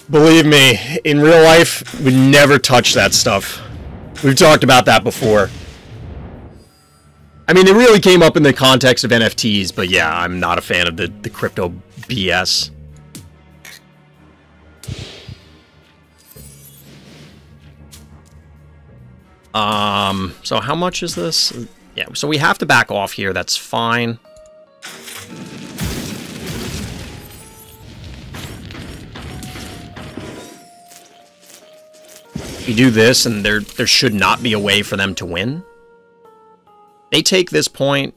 Believe me, in real life, we never touch that stuff. We've talked about that before. I mean, it really came up in the context of NFTs, but yeah, I'm not a fan of the crypto BS. So how much is this? Yeah, so we have to back off here, that's fine. We do this, and there should not be a way for them to win. They take this point.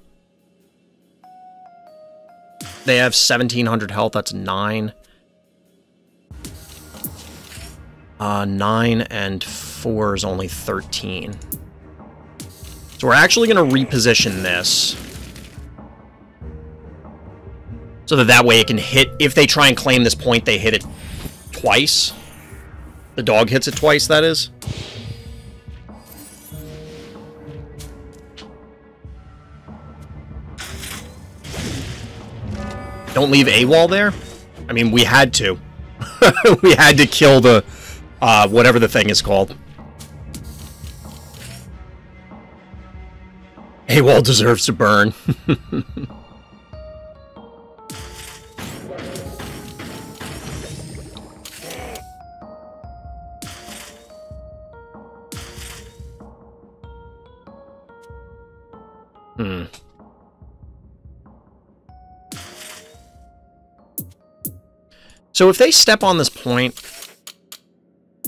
They have 1,700 health, that's 9. 9 and 4 is only 13. So we're actually going to reposition this. So that way it can hit, if they try and claim this point, they hit it twice. The dog hits it twice, that is. Don't leave AWOL there? I mean, we had to. We had to kill the, whatever the thing is called. AWOL deserves to burn. So if they step on this point,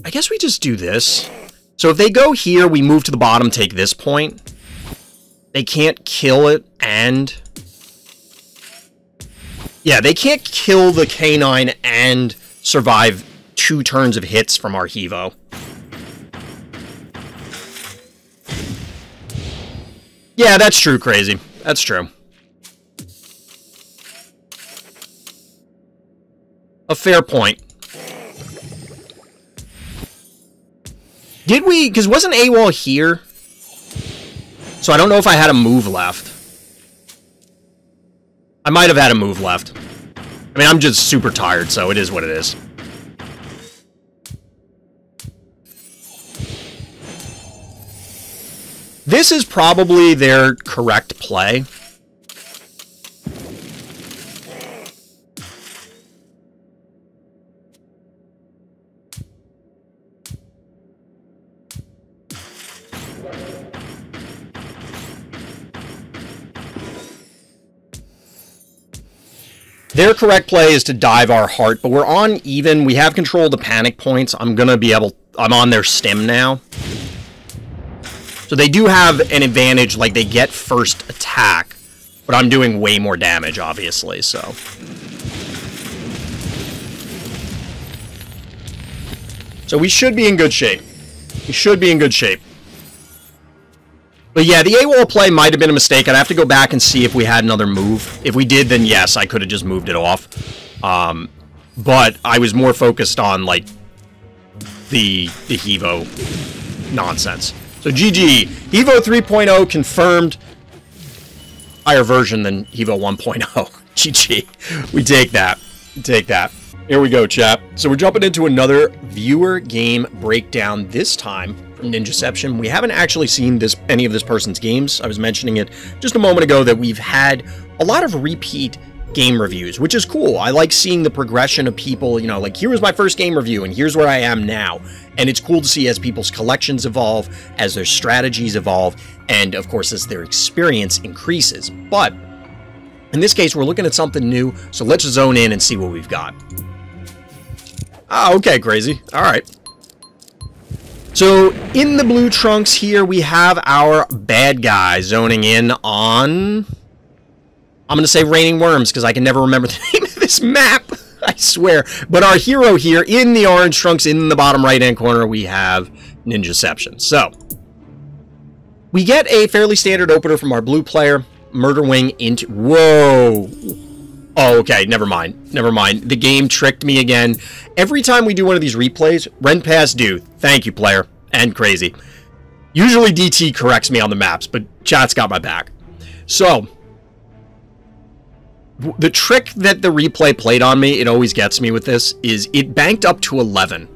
I guess we just do this. So if they go here, we move to the bottom, take this point. They can't kill it, and... yeah, they can't kill the canine and survive 2 turns of hits from our Hevo. Yeah, that's true, Crazy. That's true. A fair point. Did we... because wasn't AWOL here? So I don't know if I had a move left. I might have had a move left. I mean, I'm just super tired, so it is what it is. This is probably their correct play. Their correct play is to dive our heart, but we're on even. We have control of the panic points. I'm on their stim now. So they do have an advantage, like they get first attack, but I'm doing way more damage, obviously, so. So we should be in good shape. We should be in good shape. But yeah, the AWOL play might have been a mistake. I'd have to go back and see if we had another move. If we did, then yes, I could have just moved it off. But I was more focused on, like, the Hevo nonsense. So GG. Hevo 3.0 confirmed. Higher version than Hevo 1.0. GG. We take that. We take that. Here we go, chat. So we're jumping into another viewer game breakdown, this time from ninjception. We haven't actually seen any of this person's games. I was mentioning it just a moment ago that we've had a lot of repeat game reviews, which is cool. I like seeing the progression of people, you know, like, here was my first game review and here's where I am now. And it's cool to see as people's collections evolve, as their strategies evolve, and of course as their experience increases. But in this case, we're looking at something new, so let's zone in and see what we've got. Ah, okay, Crazy. All right. So in the blue trunks here, we have our bad guy zoning in on... I'm going to say Raining Worms, because I can never remember the name of this map. I swear. But our hero here, in the orange trunks, in the bottom right-hand corner, we have ninjception. So, We get a fairly standard opener from our blue player. Murder Wing into... Whoa! Oh, okay, never mind. Never mind. The game tricked me again. Every time we do one of these replays, rent pass due. Thank you, player. And crazy. Usually DT corrects me on the maps, but chat's got my back. So, the trick that the replay played on me, it always gets me with this, is it banked up to 11.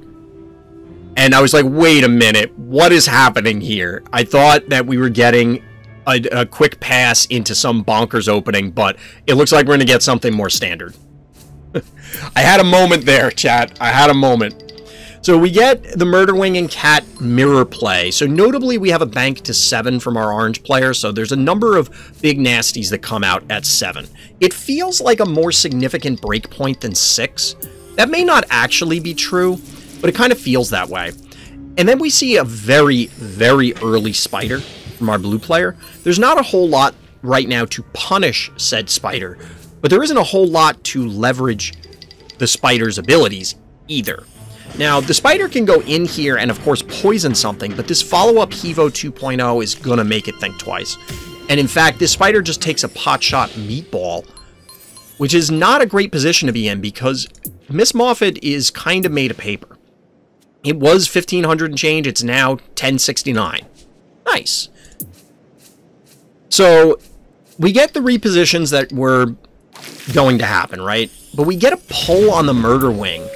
And I was like, wait a minute, what is happening here? I thought that we were getting a quick pass into some bonkers opening, but it looks like we're going to get something more standard. I had a moment there, chat. I had a moment. So we get the Murder Wing and Cat mirror play. So notably, we have a bank to 7 from our orange player, so there's a number of big nasties that come out at 7. It feels like a more significant break point than 6. That may not actually be true, but it kind of feels that way. And then we see a very, very early spider from our blue player. There's not a whole lot right now to punish said spider, but there isn't a whole lot to leverage the spider's abilities either. Now, the spider can go in here and, of course, poison something, but this follow-up Hevo 2.0 is going to make it think twice. And, in fact, this spider just takes a potshot meatball, which is not a great position to be in because Miss Moffat is kind of made of paper. It was 1,500 and change. It's now 1,069. Nice. So, we get the repositions that were going to happen, right? But we get a pull on the Murder Wing.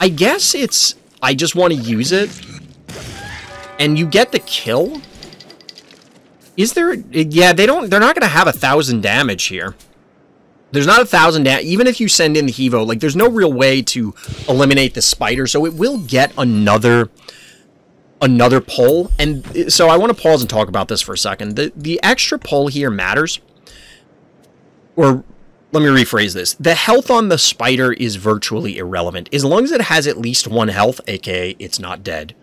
I guess it's, I just want to use it. And you get the kill? Is there, yeah, they're not going to have 1,000 damage here. There's not 1,000 damage, even if you send in the Hevo, like, there's no real way to eliminate the spider, so it will get another pull. And so I want to pause and talk about this for a second. The extra pull here matters. Or, let me rephrase this. The health on the spider is virtually irrelevant. As long as it has at least 1 health, aka it's not dead,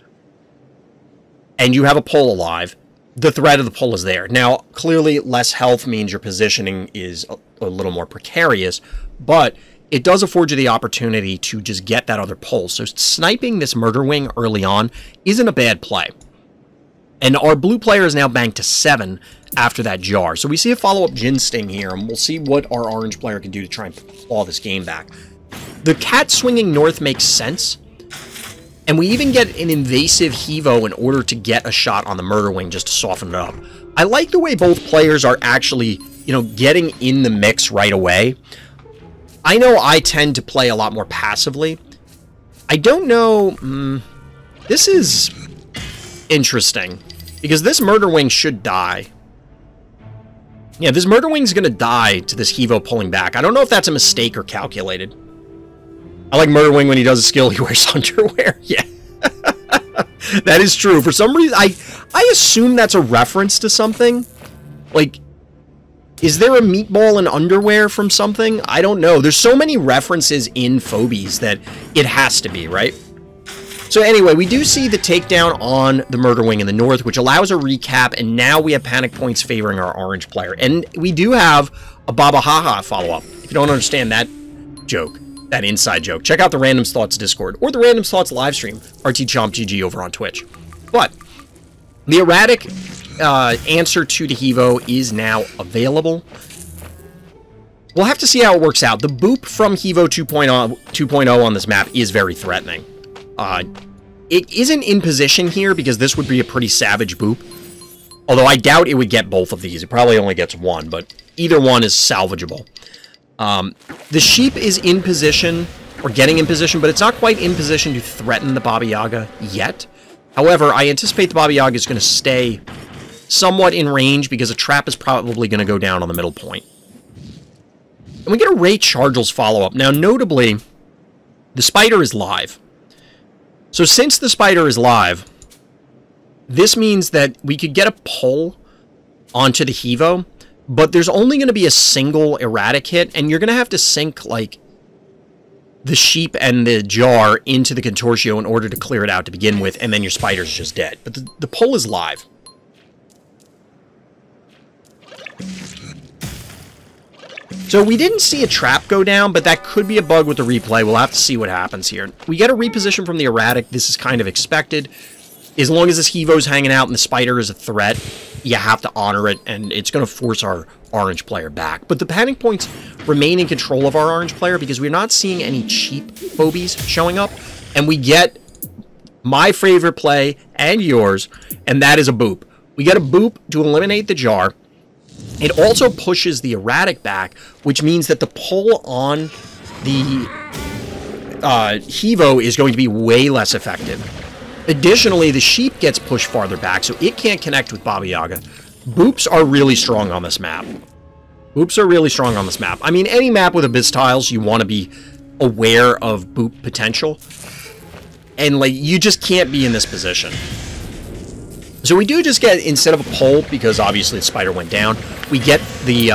and you have a pull alive, the threat of the pull is there. Now, clearly, less health means your positioning is a little more precarious, but it does afford you the opportunity to just get that other pull. So sniping this Murder Wing early on isn't a bad play. And our blue player is now banked to 7 after that jar. So we see a follow-up Jin Sting here, and we'll see what our orange player can do to try and claw this game back. The cat swinging north makes sense, and we even get an invasive Hevo in order to get a shot on the Murder Wing just to soften it up. I like the way both players are actually, you know, getting in the mix right away. I know I tend to play a lot more passively. I don't know... this is interesting, because this Murder Wing should die. Yeah, this Murder Wing's gonna die to this Hevo pulling back. I don't know if that's a mistake or calculated. I like Murder Wing when he does a skill, he wears underwear. Yeah. That is true. For some reason, I assume that's a reference to something. Like, is there a meatball in underwear from something? I don't know. There's so many references in Phobies that it has to be, right? So anyway, we do see the takedown on the Murder Wing in the north, which allows a recap, and now we have panic points favoring our orange player. And we do have a Baba Haha follow-up. If you don't understand that joke, that inside joke, check out the Random Thoughts Discord, or the Random Thoughts live stream, RTChompGG over on Twitch. But the erratic answer to the Hevo is now available. We'll have to see how it works out. The boop from Hevo 2.0 on this map is very threatening. It isn't in position here because this would be a pretty savage boop. Although I doubt it would get both of these. It probably only gets one, but either one is salvageable. The sheep is in position, or getting in position, but it's not quite in position to threaten the Baba Yaga yet. However, I anticipate the Baba Yaga is going to stay somewhat in range because a trap is probably going to go down on the middle point. And we get a Ray Chargels follow-up. Now, notably, the spider is live. So since the spider is live, this means that we could get a pull onto the Hevo, but there's only going to be a single erratic hit, and you're going to have to sink, like, the sheep and the jar into the Contortio in order to clear it out to begin with, and then your spider's just dead. But the pull is live. So we didn't see a trap go down, but that could be a bug with the replay. We'll have to see what happens here. We get a reposition from the erratic. This is kind of expected. As long as this Hevo's hanging out and the spider is a threat, you have to honor it, and it's going to force our orange player back. But the panic points remain in control of our orange player because we're not seeing any cheap phobies showing up, and we get my favorite play and yours, and that is a boop. We get a boop to eliminate the jar. It also pushes the erratic back, which means that the pull on the Hevo is going to be way less effective. Additionally, the sheep gets pushed farther back, so it can't connect with Baba Yaga. Boops are really strong on this map. Boops are really strong on this map. I mean, any map with abyss tiles, you want to be aware of boop potential. And, like, you just can't be in this position. So we do just get, instead of a pull, because obviously the spider went down, we get the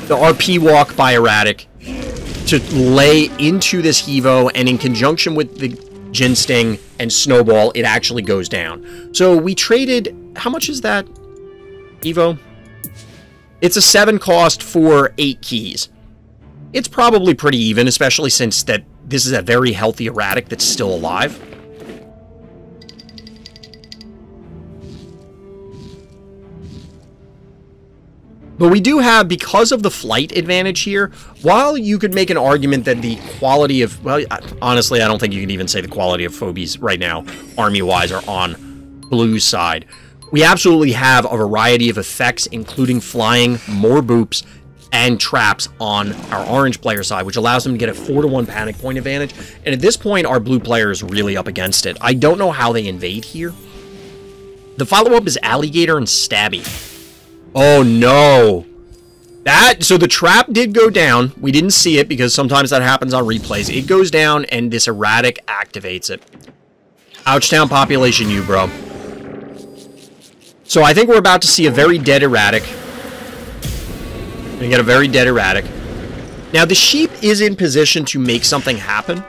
RP walk by erratic to lay into this Hevo, and in conjunction with the Jin Sting and Snowball, it actually goes down. So we traded, how much is that, Evo? It's a 7 cost for 8 keys. It's probably pretty even, especially since that this is a very healthy erratic that's still alive. But we do have, because of the flight advantage here, while you could make an argument that the quality of, well, honestly, I don't think you can even say the quality of Phobies right now, army-wise, are on Blue's side. We absolutely have a variety of effects, including flying, more boops, and traps on our orange player side, which allows them to get a 4-to-1 panic point advantage. And at this point, our blue player is really up against it. I don't know how they invade here. The follow-up is Alligator and Stabby. Oh, no. So the trap did go down. We didn't see it because sometimes that happens on replays. It goes down, and this erratic activates it. Ouchtown population you, bro. So I think we're about to see a very dead erratic. We get a very dead erratic. Now, the sheep is in position to make something happen.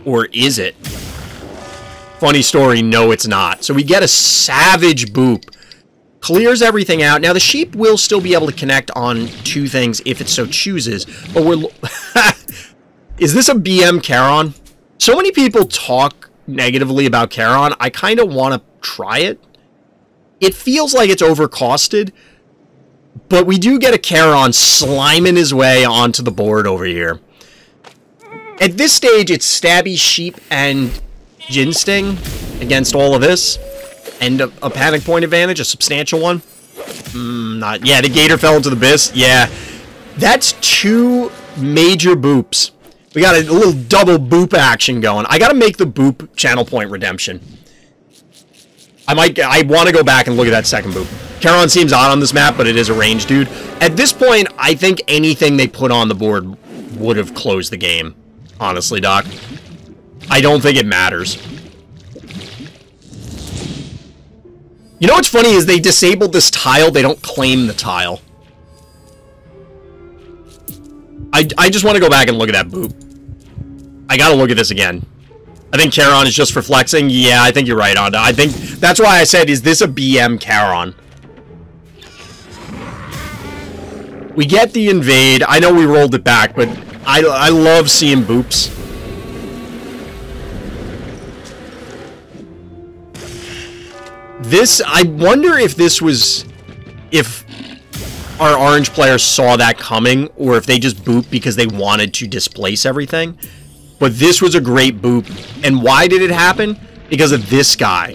Or is it? Funny story, no, it's not. So we get a savage boop. Clears everything out. Now, the sheep will still be able to connect on 2 things if it so chooses. But we're... Is this a BM Charon? So many people talk negatively about Charon. I kind of want to try it. It feels like it's overcosted. But we do get a Charon sliming his way onto the board over here. At this stage, it's Stabby, Sheep, and Jin Sting against all of this. And a panic point advantage, a substantial one. Not. Yeah, the Gator fell into the abyss. Yeah. That's 2 major boops. We got a little double boop action going. I gotta make the boop channel point redemption. I want to go back and look at that second boop. Charon seems odd on this map, but it is a range dude. At this point, I think anything they put on the board would have closed the game. Honestly, Doc. I don't think it matters. You know what's funny is they disabled this tile. They don't claim the tile. I just want to go back and look at that boop. I gotta look at this again. I think Charon is just for flexing. Yeah, I think you're right, Honda. I think that's why I said, is this a BM Charon? We get the invade. I know we rolled it back, but I love seeing boops. This, I wonder if this was, if our orange players saw that coming, or if they just booped because they wanted to displace everything. But this was a great boop. And why did it happen? Because of this guy.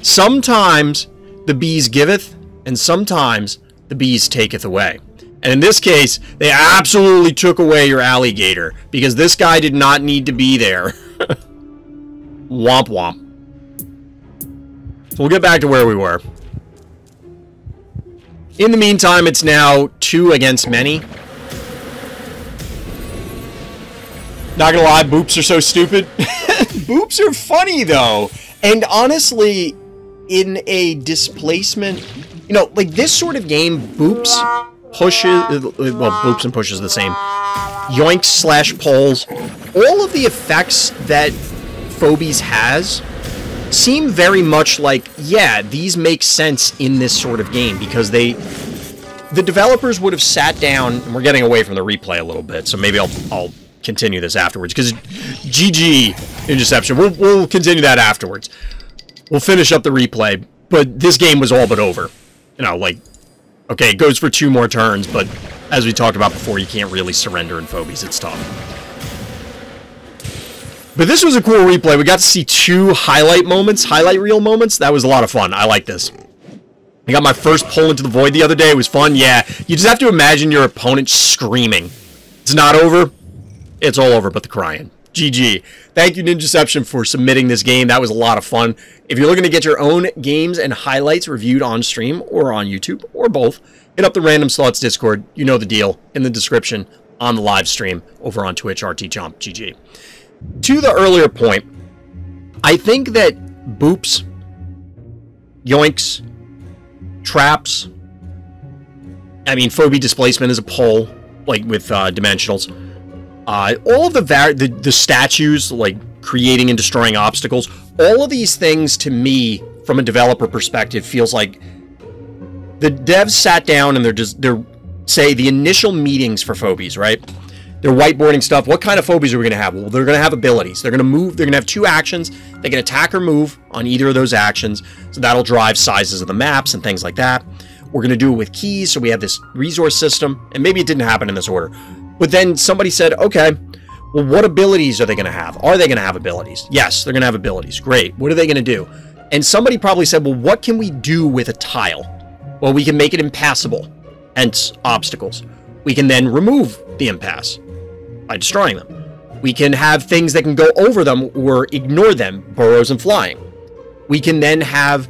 Sometimes the bees giveth, and sometimes the bees taketh away. And in this case, they absolutely took away your alligator, because this guy did not need to be there. Womp womp. So we'll get back to where we were. In the meantime, it's now 2 against many. Not gonna lie, boops are so stupid. Boops are funny, though. And honestly, in a displacement... You know, like this sort of game, boops, pushes... Well, boops and pushes the same. Yoinks slash pulls. All of the effects that Phobies has seem very much like, yeah, these make sense in this sort of game, because the developers would have sat down, and we're getting away from the replay a little bit, so maybe I'll continue this afterwards, because GG ninjception, we'll continue that afterwards. We'll finish up the replay. But this game was all but over. You know, like, okay, it goes for 2 more turns, but as we talked about before, you can't really surrender in Phobies. It's tough. But this was a cool replay. We got to see 2 highlight reel moments. That was a lot of fun. I like this. I got my first pull into the void the other day. It was fun. Yeah, you just have to imagine your opponent screaming. It's not over. It's all over but the crying. GG. Thank you, ninjception, for submitting this game. That was a lot of fun. If you're looking to get your own games and highlights reviewed on stream or on YouTube or both, hit up the Random Slots Discord. You know the deal. In the description on the live stream over on Twitch, RTChomp. GG. To the earlier point, I think that boops, yoinks, traps, I mean, phobia displacement is a pull, like with dimensionals. All of the statues, like creating and destroying obstacles, all of these things to me, from a developer perspective, feels like the devs sat down and they're say the initial meetings for phobies, right? They're whiteboarding stuff. What kind of phobies are we going to have? Well, they're going to have abilities. They're going to move. They're going to have 2 actions. They can attack or move on either of those actions. So that'll drive sizes of the maps and things like that. We're going to do it with keys. So we have this resource system. And maybe it didn't happen in this order. But then somebody said, okay, well, what abilities are they going to have? Are they going to have abilities? Yes, they're going to have abilities. Great. What are they going to do? And somebody probably said, well, what can we do with a tile? Well, we can make it impassable, hence obstacles. We can then remove the impasse by destroying them. We can have things that can go over them or ignore them, burrows and flying. We can then have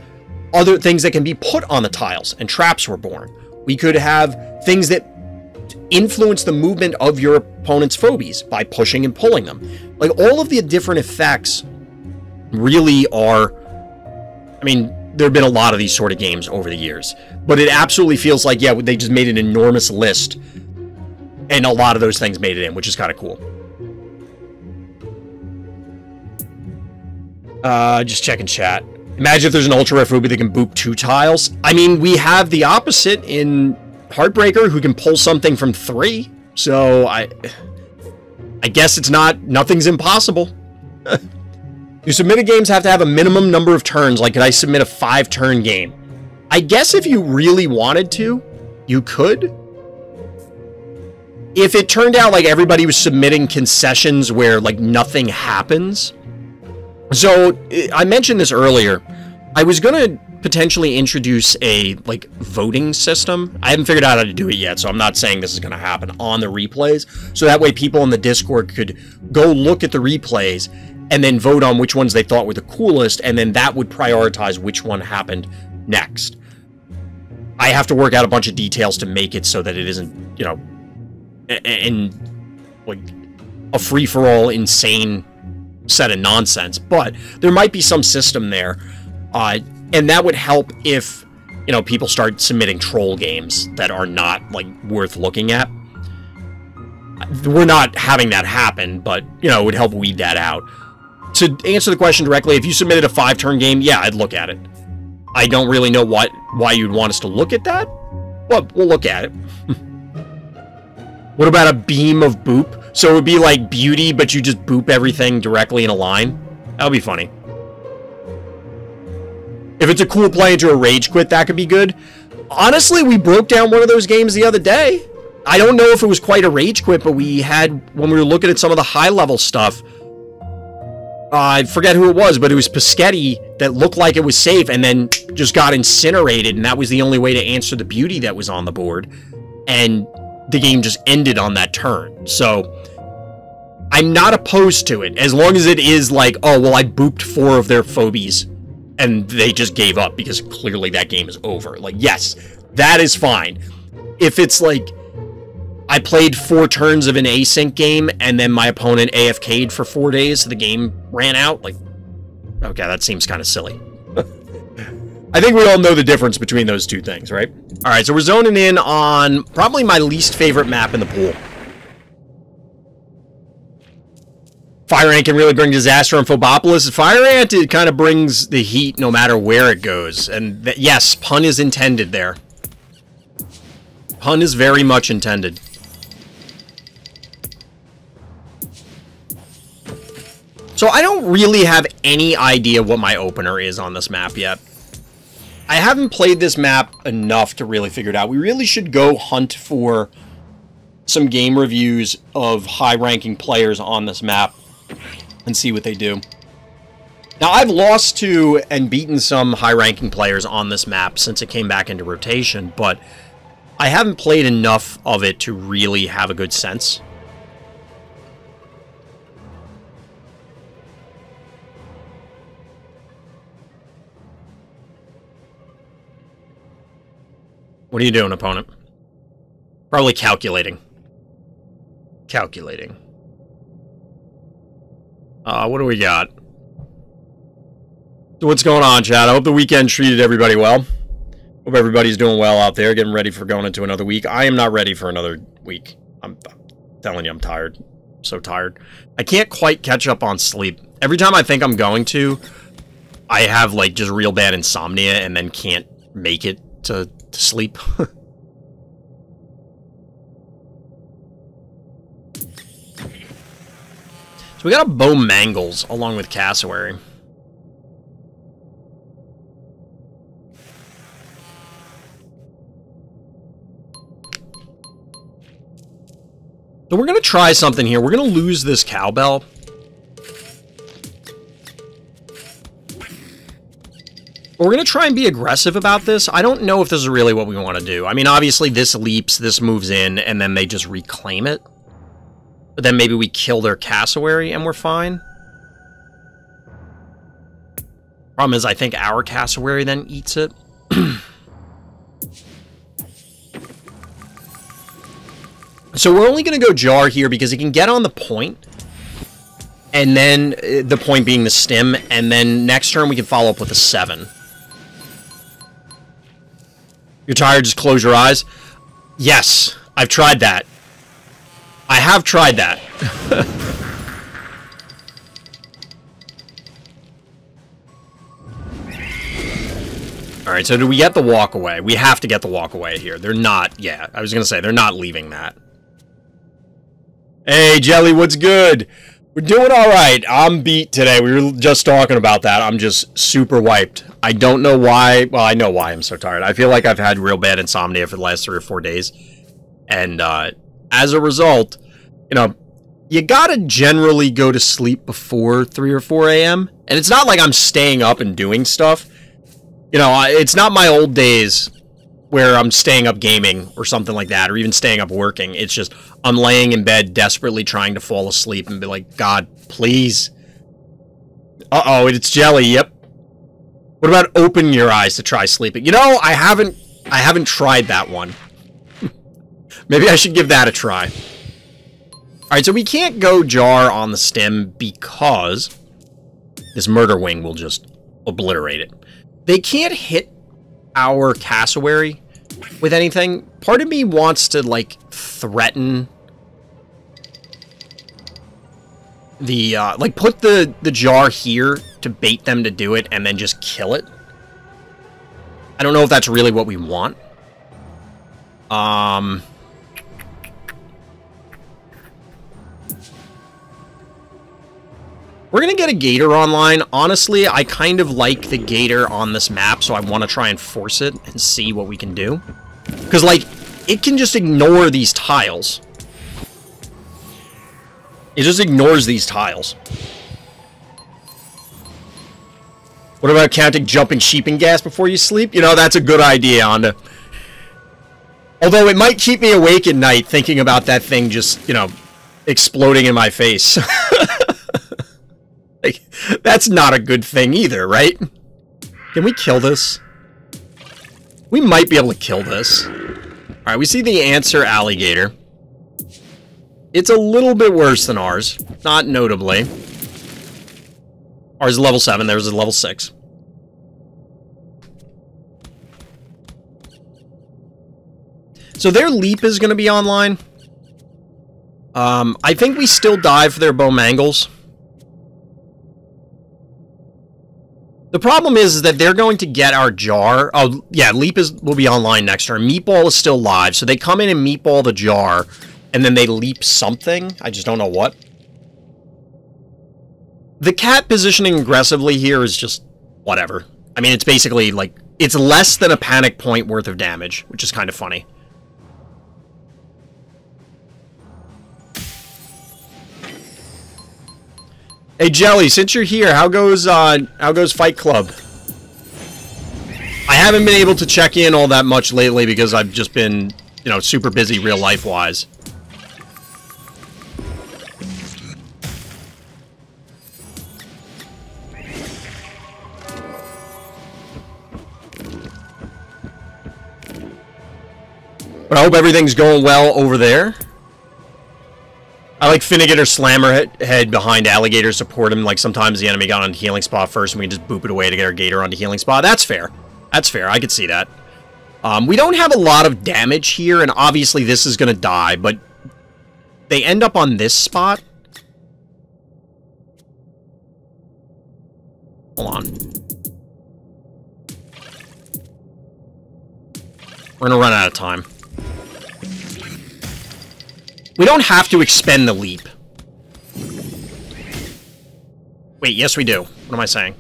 other things that can be put on the tiles, and traps were born. We could have things that influence the movement of your opponent's phobies by pushing and pulling them. Like, all of the different effects really are, I mean, there have been a lot of these sort of games over the years, but it absolutely feels like, yeah, they just made an enormous list, and a lot of those things made it in, which is kind of cool. Just checking chat. Imagine if there's an ultra rare phobia that can boop 2 tiles. I mean, we have the opposite in Heartbreaker, who can pull something from 3. So I guess it's nothing's impossible. Do submitted games have to have a minimum number of turns? Like, could I submit a 5-turn game? I guess if you really wanted to, you could. If it turned out like everybody was submitting concessions where, like, nothing happens. So, I mentioned this earlier. I was going to potentially introduce a, like, voting system. I haven't figured out how to do it yet, so I'm not saying this is going to happen on the replays. So that way people in the Discord could go look at the replays and then vote on which ones they thought were the coolest, and then that would prioritize which one happened next. I have to work out a bunch of details to make it so that it isn't, you know, in like a free-for-all insane set of nonsense, but there might be some system there, and that would help if, you know, people start submitting troll games that are not, like, worth looking at. We're not having that happen, but, you know, it would help weed that out. To answer the question directly, if you submitted a 5-turn game, yeah, I'd look at it. I don't really know why you'd want us to look at that, but we'll look at it. What about a beam of boop? So it would be like Beauty, but you just boop everything directly in a line? That would be funny. If it's a cool play into a rage quit, that could be good. Honestly, we broke down one of those games the other day. I don't know if it was quite a rage quit, but we had, when we were looking at some of the high-level stuff, I forget who it was, but it was Pescetti that looked like it was safe and then just got incinerated, and that was the only way to answer the Beauty that was on the board. And the game just ended on that turn. So I'm not opposed to it, as long as it is like, oh, well, I booped 4 of their phobies and they just gave up because clearly that game is over. Like, yes, that is fine. If it's like, I played 4 turns of an async game and then my opponent AFK'd for 4 days, so the game ran out, like, okay, that seems kind of silly. I think we all know the difference between those two things, right? All right, so we're zoning in on probably my least favorite map in the pool. Fire Ant can really bring disaster on Phobopolis. Fire Ant, it kind of brings the heat no matter where it goes. And yes, pun is intended there. Pun is very much intended. So I don't really have any idea what my opener is on this map yet. I haven't played this map enough to really figure it out. We really should go hunt for some game reviews of high-ranking players on this map and see what they do. Now, I've lost to and beaten some high-ranking players on this map since it came back into rotation, but I haven't played enough of it to really have a good sense. What are you doing, opponent? Probably calculating. Calculating. What do we got? So what's going on, chat? I hope the weekend treated everybody well. Hope everybody's doing well out there, getting ready for going into another week. I am not ready for another week. I'm telling you, I'm tired. I'm so tired. I can't quite catch up on sleep. Every time I think I'm going to, I have, like, just real bad insomnia and then can't make it to sleep. So we got a bow mangles along with cassowary. So we're going to try something here. We're going to lose this cowbell. We're going to try and be aggressive about this. I don't know if this is really what we want to do. I mean, obviously this leaps, this moves in, and then they just reclaim it. But then maybe we kill their cassowary and we're fine. Problem is, I think our cassowary then eats it. So we're only going to go jar here because he can get on the point. And then, the point being the stem. And then next turn we can follow up with a 7. You're tired? Just close your eyes. Yes, I've tried that. I have tried that. Alright, so do we get the walk away? We have to get the walk away here. They're not, yeah, I was going to say, they're not leaving that. Hey, Jelly, what's good? We're doing alright. I'm beat today. We were just talking about that. I'm just super wiped. I don't know why. Well, I know why I'm so tired. I feel like I've had real bad insomnia for the last 3 or 4 days. And as a result, you know, you gotta generally go to sleep before 3 or 4 a.m. And it's not like I'm staying up and doing stuff. You know, it's not my old days where I'm staying up gaming or something like that, or even staying up working. It's just, I'm laying in bed desperately trying to fall asleep and be like, God, please. Uh-oh, it's Jelly, yep. What about open your eyes to try sleeping? You know, I haven't tried that one. Maybe I should give that a try. Alright, so we can't go jar on the stem because this murder wing will just obliterate it. They can't hit our cassowary with anything. Part of me wants to, like, threaten the, like, put the jar here to bait them to do it and then just kill it. I don't know if that's really what we want. We're going to get a gator online. Honestly, I kind of like the gator on this map, so I want to try and force it and see what we can do. Because, like, it can just ignore these tiles. It just ignores these tiles. What about counting jumping sheep and gas before you sleep? You know, that's a good idea, Honda. Although it might keep me awake at night thinking about that thing just, you know, exploding in my face. Like, that's not a good thing either, right? Can we kill this? We might be able to kill this. Alright, we see the answer alligator. It's a little bit worse than ours. Not notably. Ours is level 7, theirs is level 6. So their leap is going to be online. I think we still dive for their bow mangles. The problem is that they're going to get our jar. Oh, yeah, leap will be online next turn. Meatball is still live, so they come in and meatball the jar, and then they leap something. I just don't know what. The cat positioning aggressively here is just whatever. I mean, it's basically, like, it's less than a panic point worth of damage, which is kind of funny. Hey, Jelly, since you're here, how goes Fight Club? I haven't been able to check in all that much lately because I've just been, you know, super busy real life-wise. But I hope everything's going well over there. I like Finnegan or Slammer head behind Alligator, support him. Like, sometimes the enemy got on healing spot first, and we can just boop it away to get our Gator onto healing spot. That's fair. That's fair. I could see that. We don't have a lot of damage here, and obviously this is going to die, but they end up on this spot. Hold on. We're going to run out of time. We don't have to expend the leap. Wait, yes we do. What am I saying?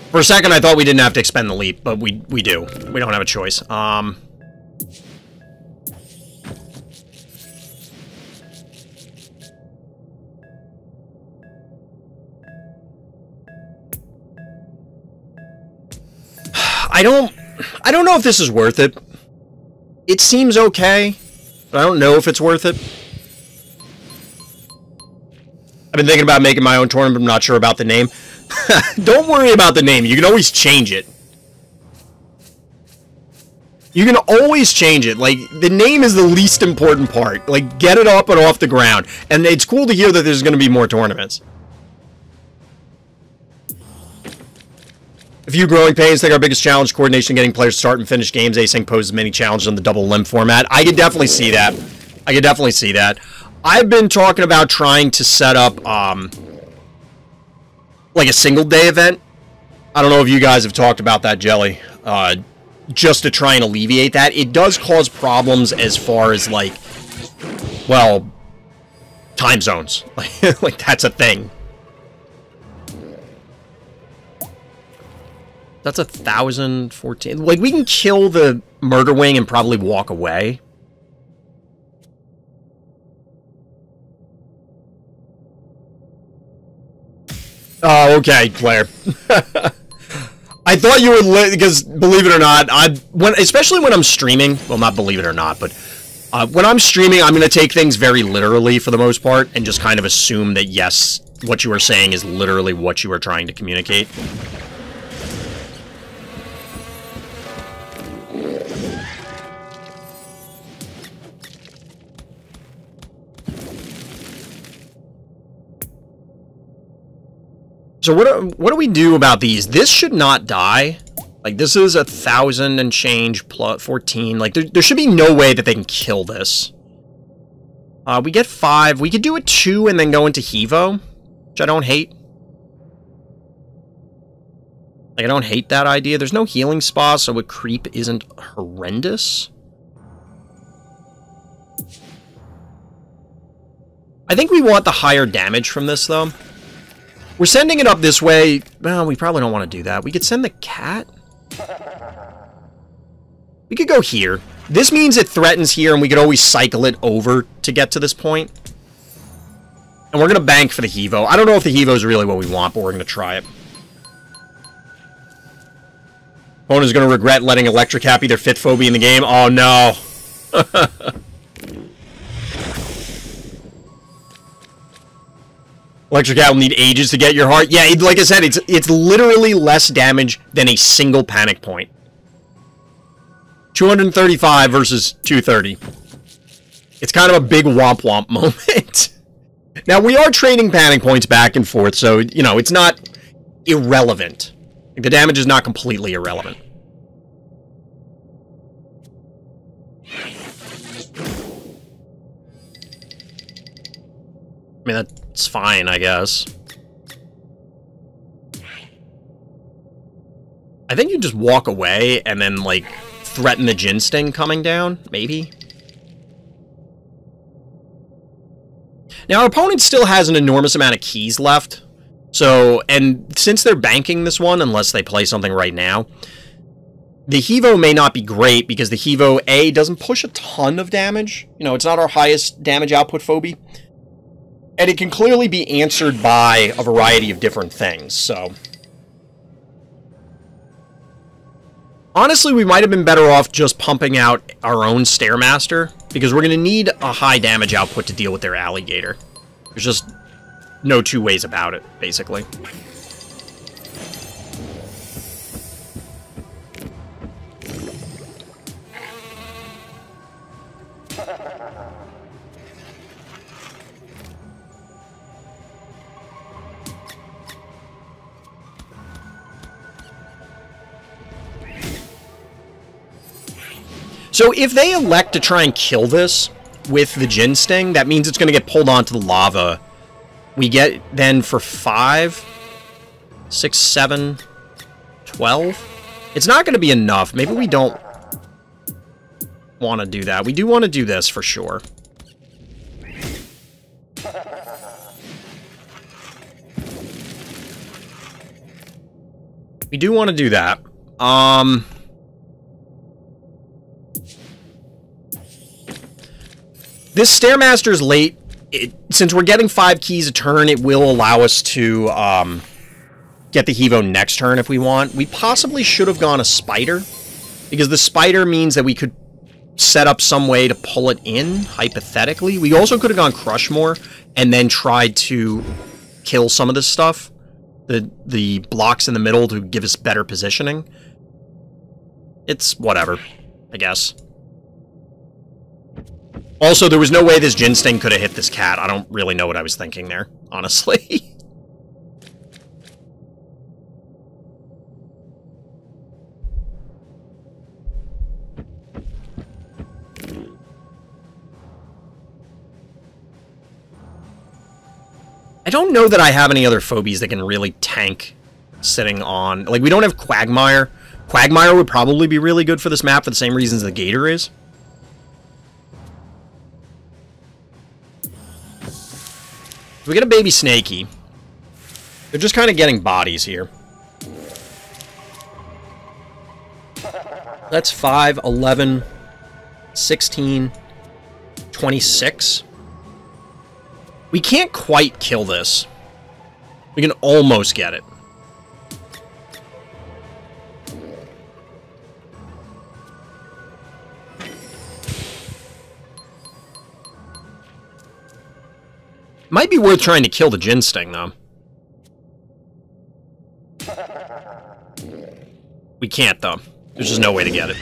For a second, I thought we didn't have to expend the leap, but we do. We don't have a choice. I don't know if this is worth it. It seems okay, but I don't know if it's worth it. I've been thinking about making my own tournament, but I'm not sure about the name. Don't worry about the name. You can always change it. You can always change it. Like, the name is the least important part. Like, get it up and off the ground. And it's cool to hear that there's going to be more tournaments. A few growing pains. I think our biggest challenge, coordination, getting players to start and finish games. Async poses many challenges on the double limb format. I could definitely see that. I could definitely see that. I've been talking about trying to set up, like a single day event. I don't know if you guys have talked about that, Jelly. Just to try and alleviate that. It does cause problems as far as, like, well, time zones. Like, that's a thing. That's 1,014. Like, we can kill the murder wing and probably walk away. Oh, okay, player. I thought you were because, believe it or not, especially when I'm streaming, well, not believe it or not, but when I'm streaming, I'm going to take things very literally for the most part and just kind of assume that, yes, what you are saying is literally what you are trying to communicate. So what do we do about these? This should not die. Like, this is 1,000 and change plus 14. Like, there should be no way that they can kill this. We get 5. We could do a 2 and then go into Hevo, which I don't hate. Like, I don't hate that idea. There's no healing spa, so a creep isn't horrendous. I think we want the higher damage from this, though. We're sending it up this way. Well, we probably don't want to do that. We could send the cat. We could go here. This means it threatens here, and we could always cycle it over to get to this point. And we're going to bank for the Hevo. I don't know if the Hevo is really what we want, but we're going to try it. Opponent's going to regret letting Electric Cat be their fifth phobia in the game. Oh, no. Electric Cat will need ages to get your heart. Yeah, like I said, it's literally less damage than a single panic point. 235 versus 230. It's kind of a big womp-womp moment. Now, we are trading panic points back and forth, so, you know, it's not irrelevant. The damage is not completely irrelevant. I mean, that's fine, I guess. I think you just walk away and then, like, threaten the Jin Sting coming down, maybe? Now, our opponent still has an enormous amount of keys left. So, and since they're banking this one, unless they play something right now, the Hevo may not be great because the Hevo, A, doesn't push a ton of damage. You know, it's not our highest damage output phobie. And it can clearly be answered by a variety of different things, so... Honestly, we might have been better off just pumping out our own Stairmaster, because we're going to need a high damage output to deal with their alligator. There's just no two ways about it, basically. So if they elect to try and kill this with the Gin Sting, that means it's going to get pulled onto the lava. We get then for 5, 6, 7, 12. It's not going to be enough. Maybe we don't want to do that. We do want to do this for sure. We do want to do that. This Stairmaster's late. Since we're getting 5 keys a turn, it will allow us to get the Hevo next turn if we want. We possibly should have gone a Spider, because the Spider means that we could set up some way to pull it in, hypothetically. We also could have gone Crushmore and then tried to kill some of this stuff. The blocks in the middle to give us better positioning. It's whatever, I guess. Also, there was no way this Gin Sting could have hit this cat. I don't really know what I was thinking there, honestly. I don't know that I have any other phobies that can really tank sitting on... Like, we don't have Quagmire. Quagmire would probably be really good for this map for the same reasons the Gator is. We get a baby Snakey. They're just kind of getting bodies here. That's 5, 11, 16, 26. We can't quite kill this. We can almost get it. Might be worth trying to kill the Gin Sting, though. We can't, though. There's just no way to get it.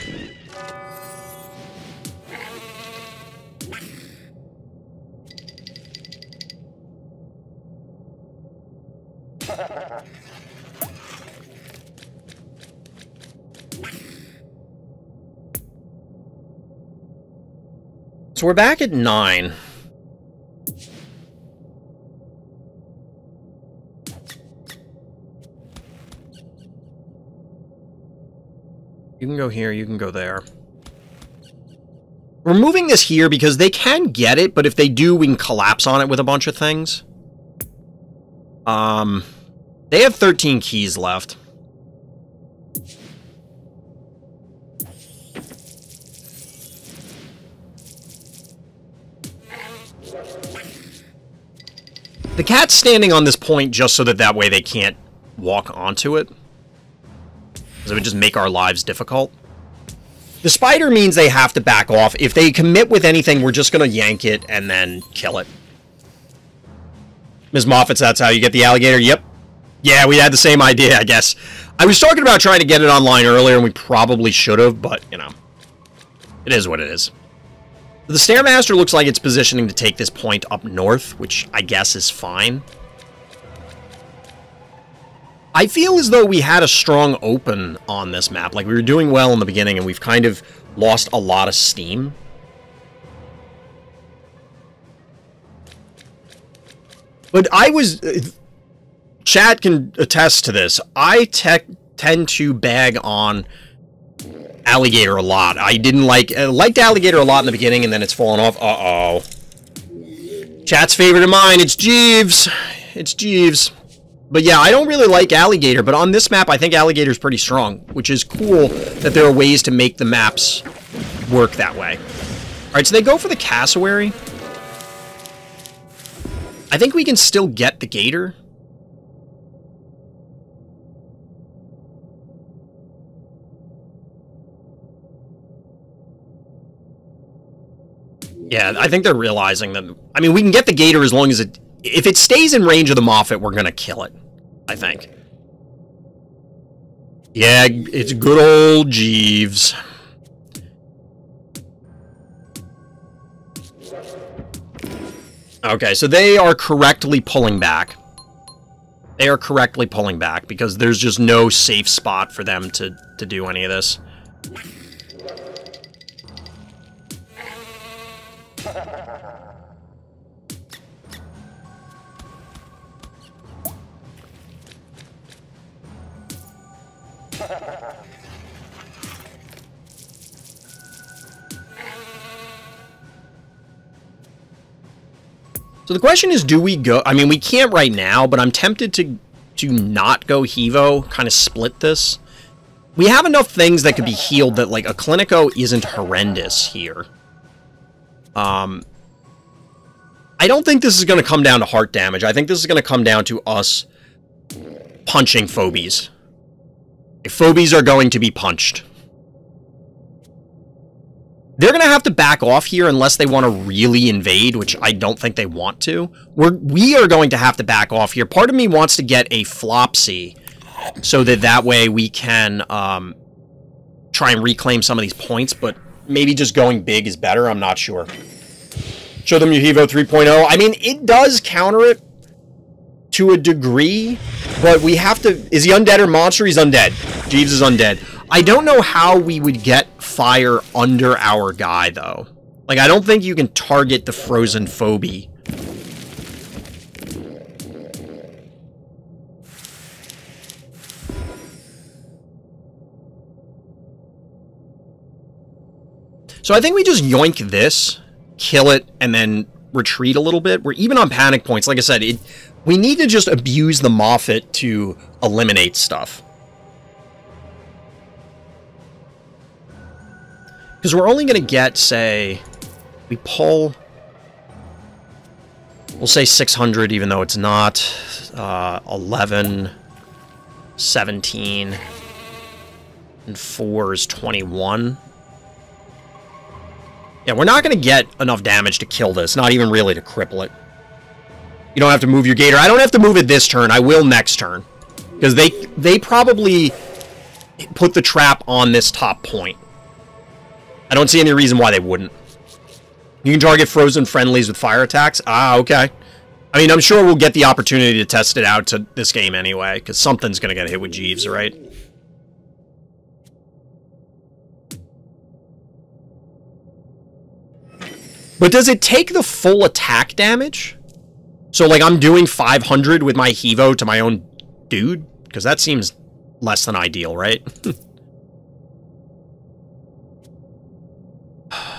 So we're back at 9. You can go here, you can go there. We're moving this here because they can get it, but if they do, we can collapse on it with a bunch of things. They have 13 keys left. The cat's standing on this point just so that way they can't walk onto it. Because it would just make our lives difficult. The Spider means they have to back off. If they commit with anything, we're just going to yank it and then kill it. Ms. Moffat's, that's how you get the alligator? Yep. Yeah, we had the same idea, I guess. I was talking about trying to get it online earlier, and we probably should have, but, you know. It is what it is. The Stairmaster looks like it's positioning to take this point up north, which I guess is fine. I feel as though we had a strong open on this map. Like, we were doing well in the beginning, and we've kind of lost a lot of steam. But I was... Chat can attest to this. I tend to bag on Alligator a lot. I didn't liked Alligator a lot in the beginning, and then it's fallen off. Uh-oh. Chat's favorite of mine, it's Jeeves. It's Jeeves. But yeah, I don't really like Alligator, but on this map, I think Alligator's pretty strong, which is cool that there are ways to make the maps work that way. Alright, so they go for the Cassowary. I think we can still get the Gator. Yeah, I think they're realizing that... I mean, we can get the Gator as long as it... If it stays in range of the Moffat, we're gonna kill it. I think. Yeah, it's good old Jeeves. Okay, so they are correctly pulling back. They are correctly pulling back because there's just no safe spot for them to do any of this. So the question is, do we go... I mean, we can't right now, but I'm tempted to not go Hevo, kind of split this. We have enough things that could be healed that, like, a Clinico isn't horrendous here. I don't think this is going to come down to heart damage. I think this is going to come down to us punching Phobies. Phobies are going to be punched. They're going to have to back off here unless they want to really invade, which I don't think they want to. We are going to have to back off here. Part of me wants to get a Flopsy so that way we can try and reclaim some of these points, but maybe just going big is better. I'm not sure. Show them your Hevo 3.0. I mean, it does counter it to a degree, but we have to... Is he undead or monster? He's undead. Jeeves is undead. I don't know how we would get fire under our guy, though. Like, I don't think you can target the frozen Phobie. So I think we just yoink this, kill it, and then retreat a little bit. We're even on panic points. Like I said, we need to just abuse the Moffat to eliminate stuff. Because we're only going to get, say, we pull, we'll say 600, even though it's not, 11, 17, and 4 is 21. Yeah, we're not going to get enough damage to kill this, not even really to cripple it. You don't have to move your Gator. I don't have to move it this turn. I will next turn. Because they probably put the trap on this top point. I don't see any reason why they wouldn't. You can target frozen friendlies with fire attacks? Ah, okay. I mean, I'm sure we'll get the opportunity to test it out to this game anyway, because something's going to get hit with Jeeves, right? But does it take the full attack damage? So, like, I'm doing 500 with my Hevo to my own dude? Because that seems less than ideal, right?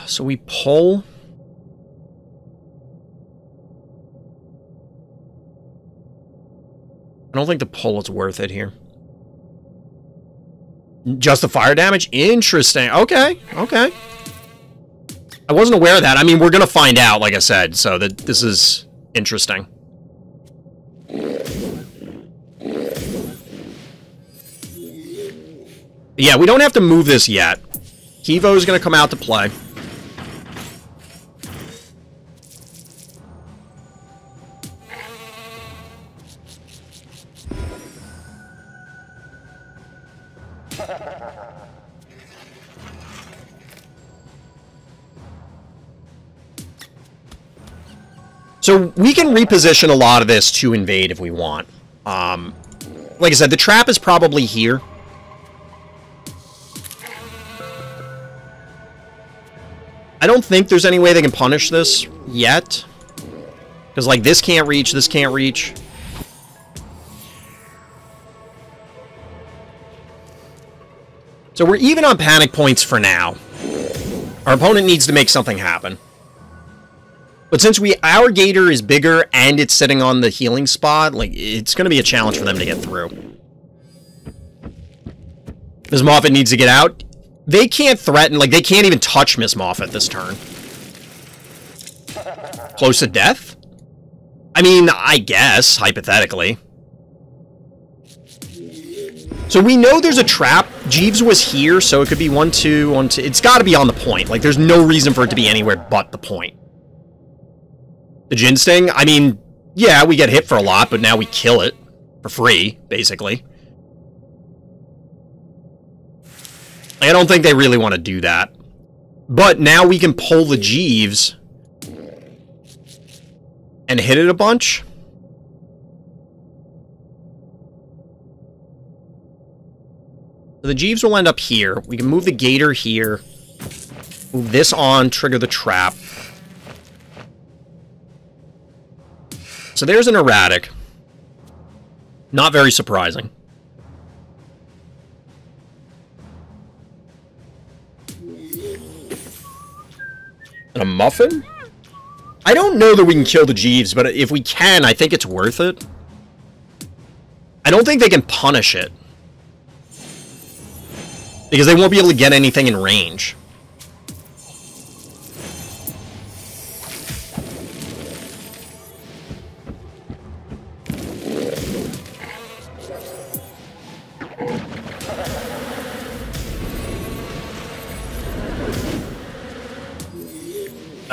So we pull. I don't think the pull is worth it here. Just the fire damage? Interesting. Okay, okay. I wasn't aware of that. I mean, we're going to find out, like I said, so that this is interesting. Yeah, we don't have to move this yet. Hevo is going to come out to play. So we can reposition a lot of this to invade if we want. Like I said, the trap is probably here. I don't think there's any way they can punish this yet. Because, like, this can't reach, this can't reach. So we're even on panic points for now. Our opponent needs to make something happen. But since our gator is bigger and it's sitting on the healing spot, like, it's going to be a challenge for them to get through. Miss Moffat needs to get out. They can't threaten, like, they can't even touch Miss Moffat this turn. Close to death? I mean, I guess, hypothetically. So we know there's a trap. Jeeves was here, so it could be 1-2, 1-2. It's got to be on the point. Like, there's no reason for it to be anywhere but the point. The Jin Sting? I mean, yeah, we get hit for a lot, but now we kill it. For free, basically. I don't think they really want to do that. But now we can pull the Jeeves and hit it a bunch. So the Jeeves will end up here. We can move the gator here. Move this on, trigger the trap. So there's an erratic. Not very surprising. And a muffin? I don't know that we can kill the Jeeves, but if we can, I think it's worth it. I don't think they can punish it. Because they won't be able to get anything in range.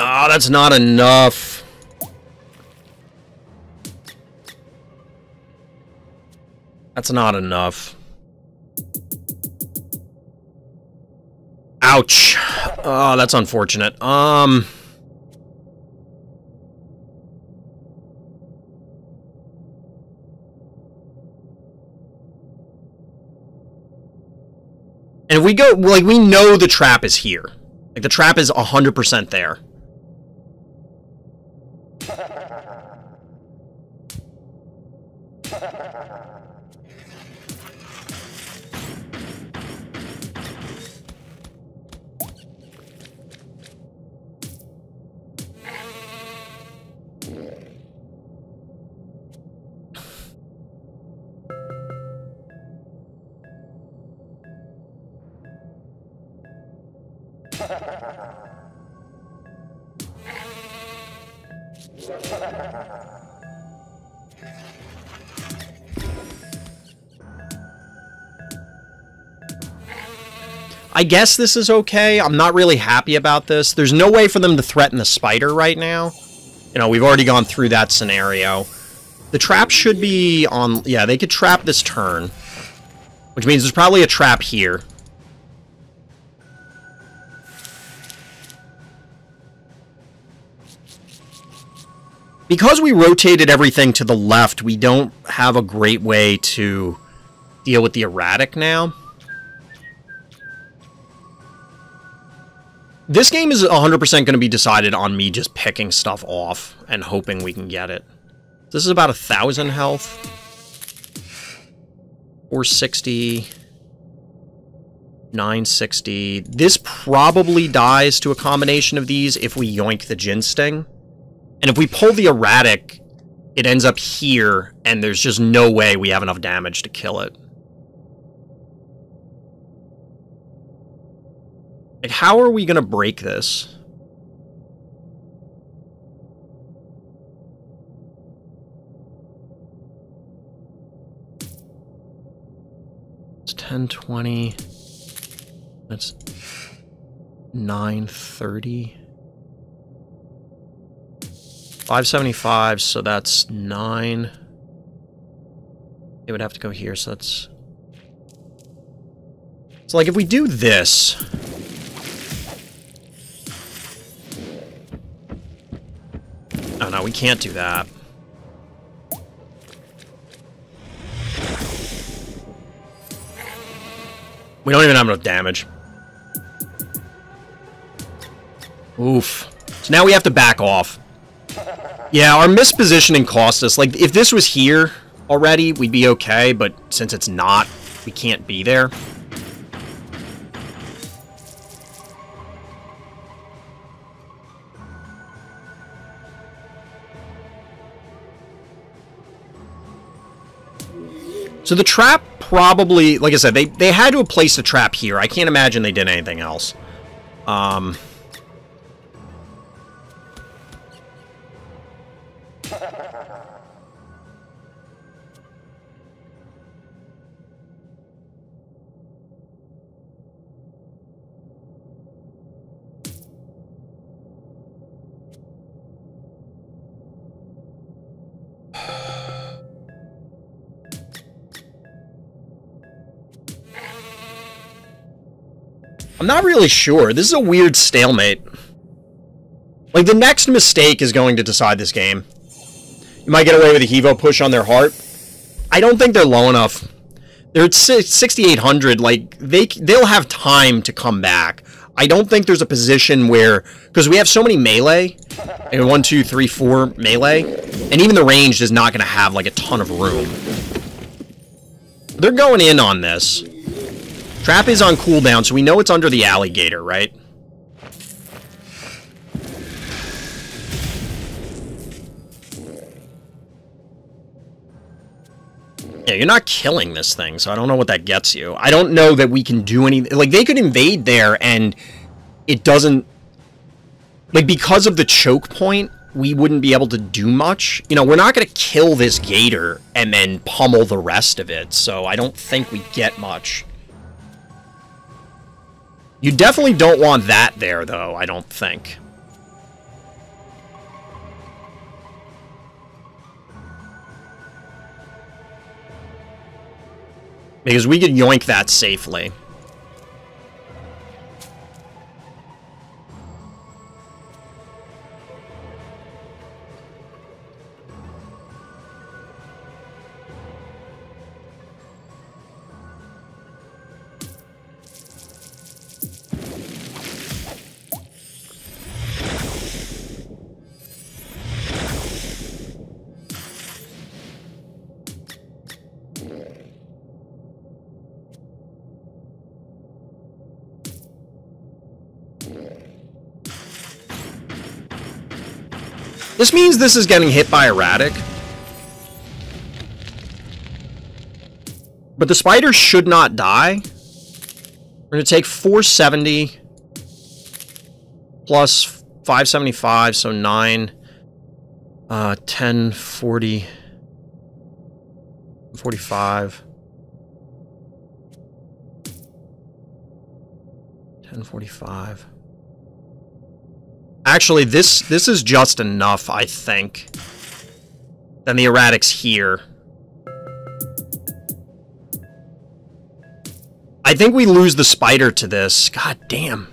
Ah, that's not enough. That's not enough. Ouch. Oh, that's unfortunate. And if we go, like, we know the trap is here. Like, the trap is 100% there. I guess this is okay. I'm not really happy about this. There's no way for them to threaten the spider right now. You know, we've already gone through that scenario. The trap should be on... Yeah, they could trap this turn. Which means there's probably a trap here. Because we rotated everything to the left, we don't have a great way to deal with the erratic now. This game is 100% going to be decided on me just picking stuff off and hoping we can get it. This is about 1,000 health. 460. 960. This probably dies to a combination of these if we yoink the Jin Sting. And if we pull the erratic, it ends up here, and there's just no way we have enough damage to kill it. Like, how are we going to break this? It's 1020. That's 930. 575, so that's 9. It would have to go here, so that's... So, like, if we do this... Oh, no, we can't do that. We don't even have enough damage. Oof. So now we have to back off. Yeah, our mispositioning cost us. Like, if this was here already, we'd be okay, but since it's not, we can't be there. So the trap probably, like I said, they had to have placed a trap here. I can't imagine they did anything else. I'm not really sure. This is a weird stalemate. Like, the next mistake is going to decide this game. You might get away with a Hevo push on their heart. I don't think they're low enough. They're at 6,800. Like, they'll have time to come back. I don't think there's a position where... Because we have so many melee. And 1, 2, 3, 4 melee. And even the ranged is not going to have, like, a ton of room. They're going in on this. Trap is on cooldown, so we know it's under the alligator, right? Yeah, you're not killing this thing, so I don't know what that gets you. I don't know that we can do anything. Like, they could invade there, and it doesn't... Like, because of the choke point, we wouldn't be able to do much. You know, we're not going to kill this gator and then pummel the rest of it, so I don't think we get much. You definitely don't want that there, though, I don't think. Because we could yoink that safely. This means this is getting hit by erratic. But the spider should not die. We're going to take 470 plus 575, so 9, 10, 40, 45, 10, 45. Actually, this is just enough, I think. Then the erratic's here. I think we lose the spider to this. God damn.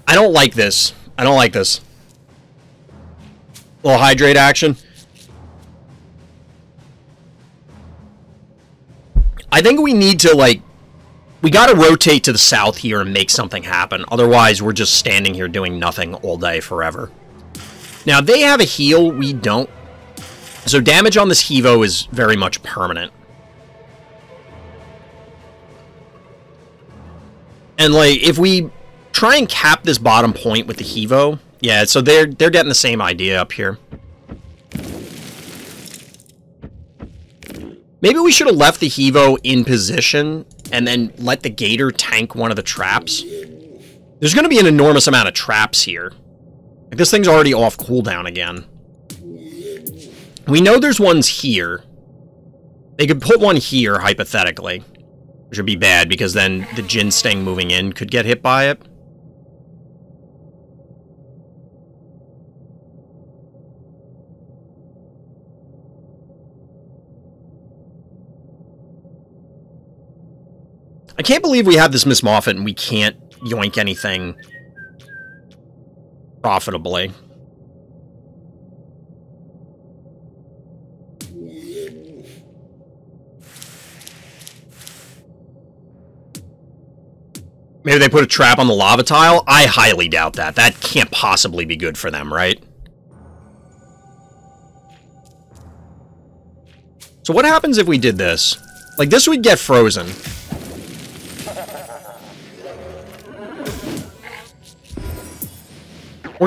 I don't like this. I don't like this. Little hydrate action. I think we need to, like... We gotta rotate to the south here and make something happen. Otherwise, we're just standing here doing nothing all day forever. Now, they have a heal. We don't. So damage on this Hevo is very much permanent. And, like, if we try and cap this bottom point with the Hevo... Yeah, so they're getting the same idea up here. Maybe we should have left the Hevo in position and then let the gator tank one of the traps. There's going to be an enormous amount of traps here. Like, this thing's already off cooldown again. We know there's ones here. They could put one here, hypothetically. Which would be bad, because then the Jin Sting moving in could get hit by it. I can't believe we have this Miss Moffat and we can't yoink anything profitably. Maybe they put a trap on the lava tile? I highly doubt that. That can't possibly be good for them, right? So what happens if we did this? Like, this would get frozen.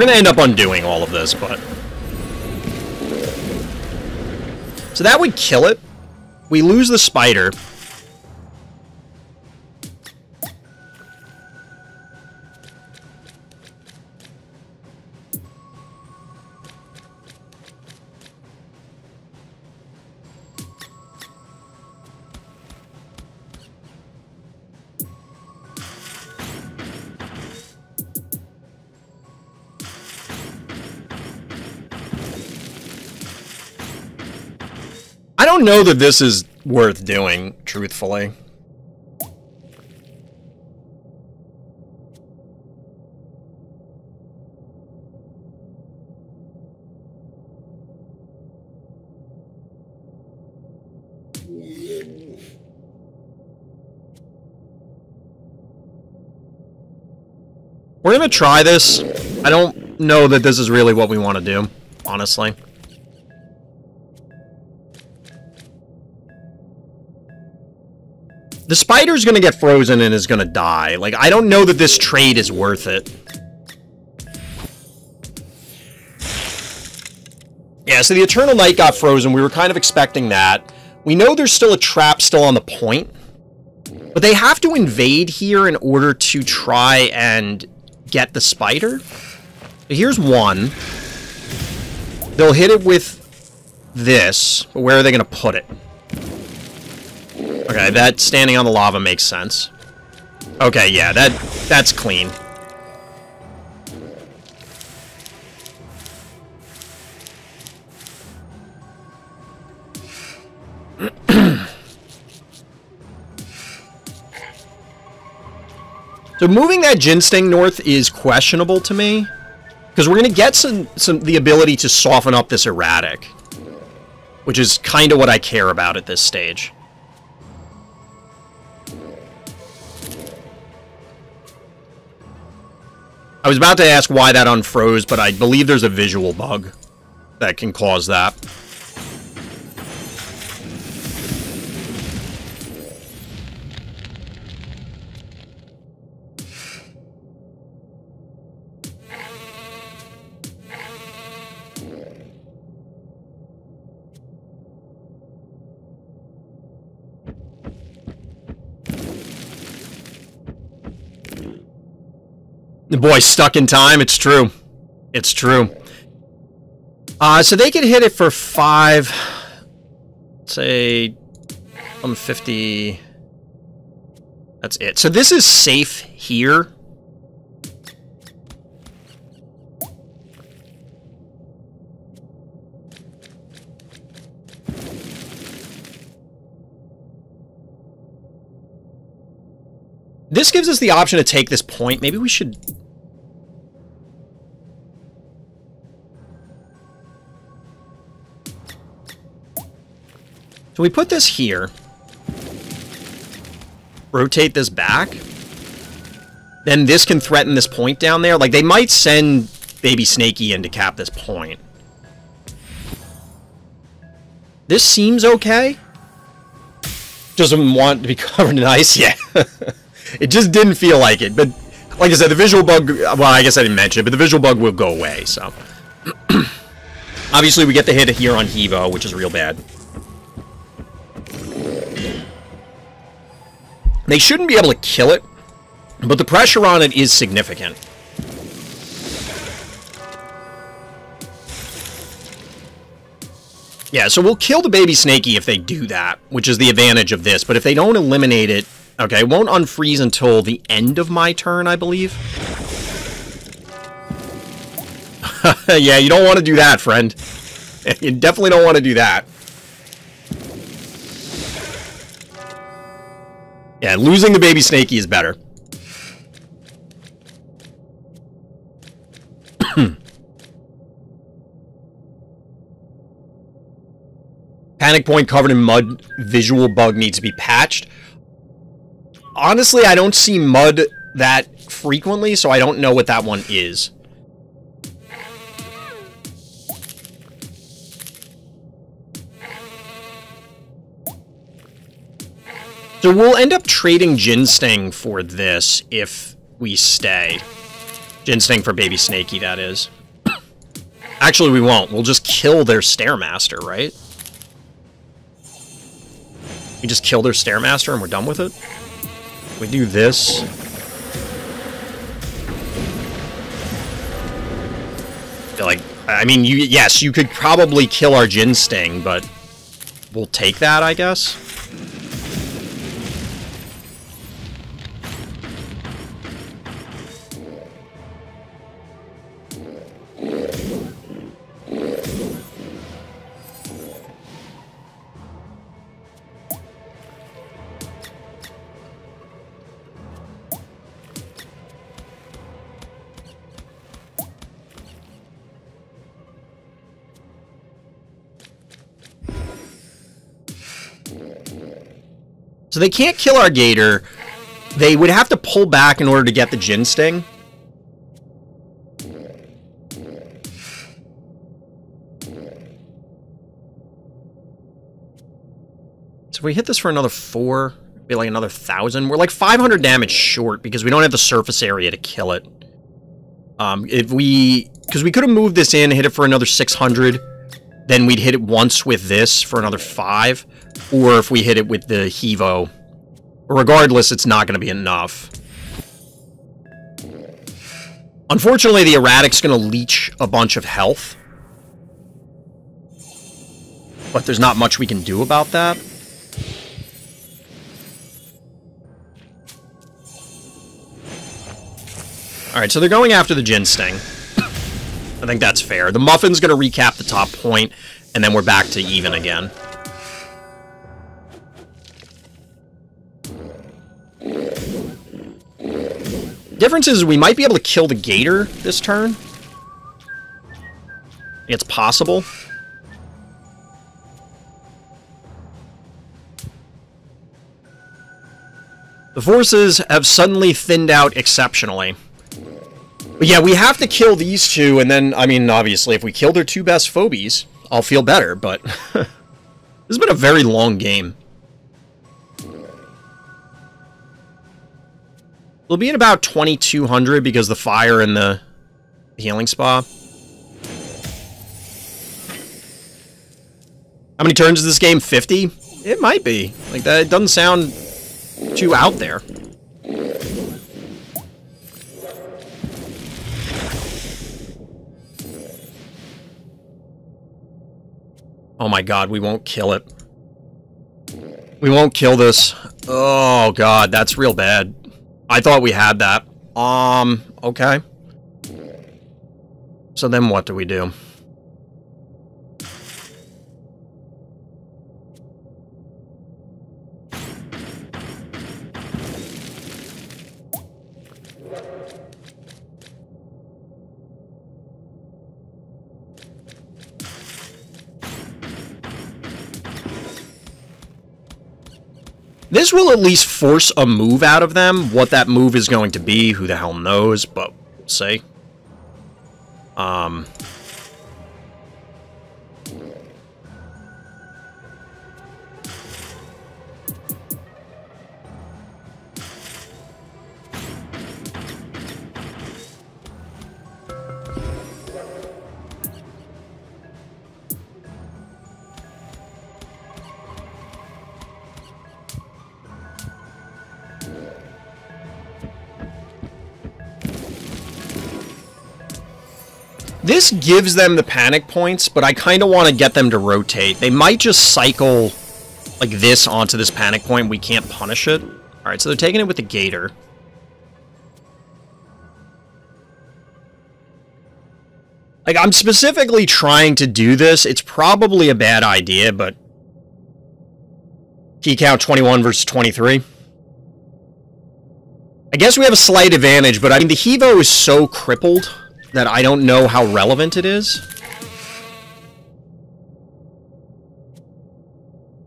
We're gonna end up undoing all of this, but... So that would kill it. We lose the spider. I don't know that this is worth doing, truthfully. We're gonna try this. I don't know that this is really what we want to do, honestly. The spider's gonna get frozen and is gonna die. Like, I don't know that this trade is worth it. Yeah, so the Eternal Night got frozen. We were kind of expecting that. We know there's still a trap still on the point. But they have to invade here in order to try and get the spider. Here's one. They'll hit it with this. But where are they gonna put it? Okay, that standing on the lava makes sense. Okay, yeah, that's clean. So moving that Ginsting north is questionable to me, because we're going to get the ability to soften up this erratic, which is kind of what I care about at this stage. I was about to ask why that unfroze, but I believe there's a visual bug that can cause that. The boy's stuck in time. It's true. It's true. So they could hit it for 5. Say 150. That's it. So this is safe here. This gives us the option to take this point. Maybe we should... So we put this here. Rotate this back. Then this can threaten this point down there. Like, they might send Baby Snakey in to cap this point. This seems okay. Doesn't want to be covered in ice yet. It just didn't feel like it. But, like I said, the visual bug... Well, I guess I didn't mention it, but the visual bug will go away, so... Obviously, we get the hit here on Hevo, which is real bad. They shouldn't be able to kill it, but the pressure on it is significant. Yeah, so we'll kill the Baby Snakey if they do that, which is the advantage of this. But if they don't eliminate it... Okay, it won't unfreeze until the end of my turn, I believe. Yeah, you don't want to do that, friend. You definitely don't want to do that. Yeah, losing the Baby Snakey is better. Panic point covered in mud. Visual bug needs to be patched. Honestly, I don't see mud that frequently, so I don't know what that one is. So we'll end up trading Ginsting for this if we stay. Ginsting for Baby Snakey, that is. Actually, we won't. We'll just kill their Stairmaster, right? We just kill their Stairmaster and we're done with it? We do this. Like, I mean, yes, you could probably kill our Ginsting, but we'll take that, I guess. So they can't kill our Gator. They would have to pull back in order to get the Ginsting. So if we hit this for another 4, it'd be like another 1,000. We're like 500 damage short because we don't have the surface area to kill it. Because we could have moved this in, hit it for another 600. Then we'd hit it once with this for another 5. Or if we hit it with the Hevo. Regardless, it's not going to be enough. Unfortunately, the Erratic's going to leech a bunch of health. But there's not much we can do about that. Alright, so they're going after the Ginsting. I think that's fair. The Muffin's going to recap the top point, and then we're back to even again. Difference is we might be able to kill the Gator this turn. It's possible. The forces have suddenly thinned out exceptionally. But yeah, we have to kill these two, and then, I mean, obviously, if we kill their 2 best Phobies, I'll feel better, but this has been a very long game. It'll be at about 2,200 because the fire and the healing spa. How many turns is this game? 50? It might be. Like, that, it doesn't sound too out there. Oh my god, we won't kill it. We won't kill this. Oh god, that's real bad. I thought we had that. Okay. So then what do we do? This will at least force a move out of them. What that move is going to be, who the hell knows, but we'll see. This gives them the panic points, but I kind of want to get them to rotate. They might just cycle like this onto this panic point. We can't punish it. Alright, so they're taking it with the Gator. Like, I'm specifically trying to do this. It's probably a bad idea, but... Key count 21 versus 23. I guess we have a slight advantage, but I mean, the Hevo is so crippled that I don't know how relevant it is.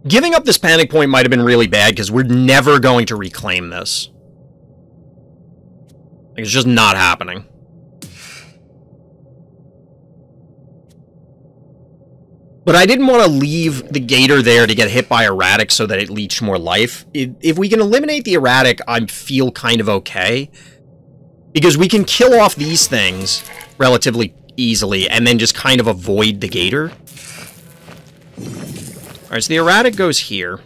Giving up this panic point might have been really bad, because we're never going to reclaim this. Like, it's just not happening. But I didn't want to leave the Gator there to get hit by Erratic so that it leached more life. If we can eliminate the Erratic, I feel kind of okay. Because we can kill off these things relatively easily and then just kind of avoid the gator. Alright, so the erratic goes here.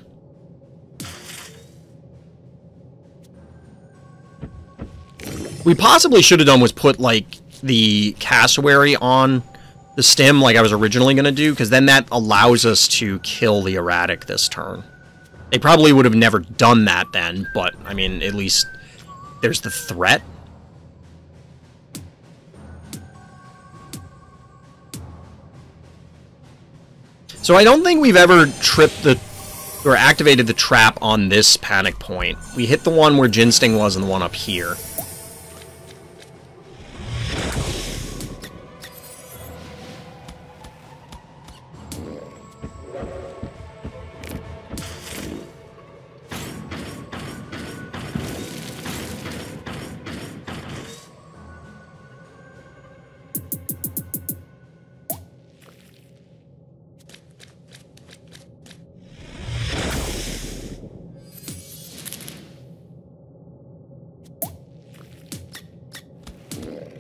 We possibly should have done was put, like, the cassowary on the stem like I was originally going to do, because then that allows us to kill the erratic this turn. They probably would have never done that then, but, I mean, at least there's the threat. So I don't think we've ever tripped the, or activated the trap on this panic point. We hit the one where Ginsting was and the one up here.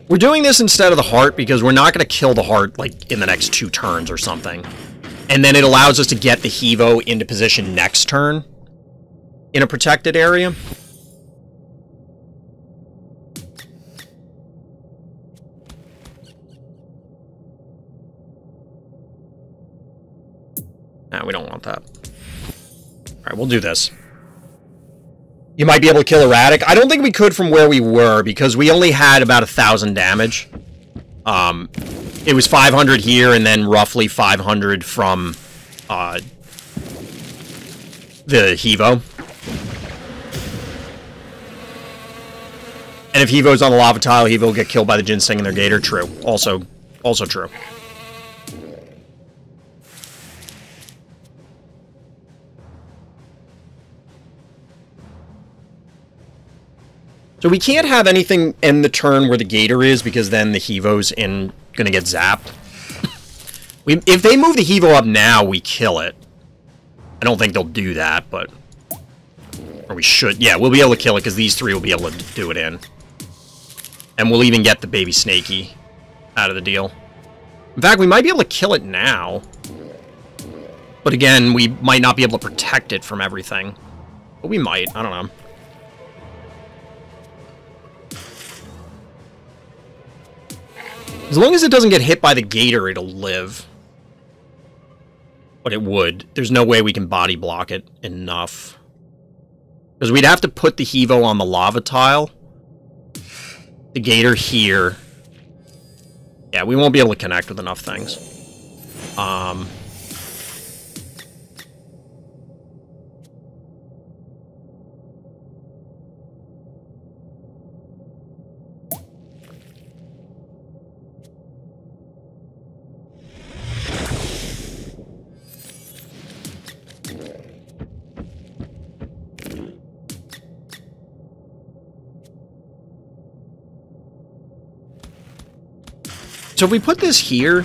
We're doing this instead of the heart because we're not going to kill the heart, like, in the next 2 turns or something. And then it allows us to get the Hevo into position next turn in a protected area. Nah, we don't want that. Alright, we'll do this. You might be able to kill erratic. I don't think we could from where we were, because we only had about 1,000 damage. It was 500 here, and then roughly 500 from the Hevo. And if Hevo's on the lava tile, Hevo will get killed by the Ginseng and their gator. True. Also true. So we can't have anything in the turn where the gator is, because then the Hevo's gonna get zapped. If they move the Hevo up now, we kill it. I don't think they'll do that, but... Or we should. Yeah, we'll be able to kill it, because these 3 will be able to do it in. And we'll even get the baby Snakey out of the deal. In fact, we might be able to kill it now. But again, we might not be able to protect it from everything. But we might. I don't know. As long as it doesn't get hit by the gator, it'll live. But it would. There's no way we can body block it enough. Because we'd have to put the Hevo on the lava tile. The gator here. Yeah, we won't be able to connect with enough things. So if we put this here,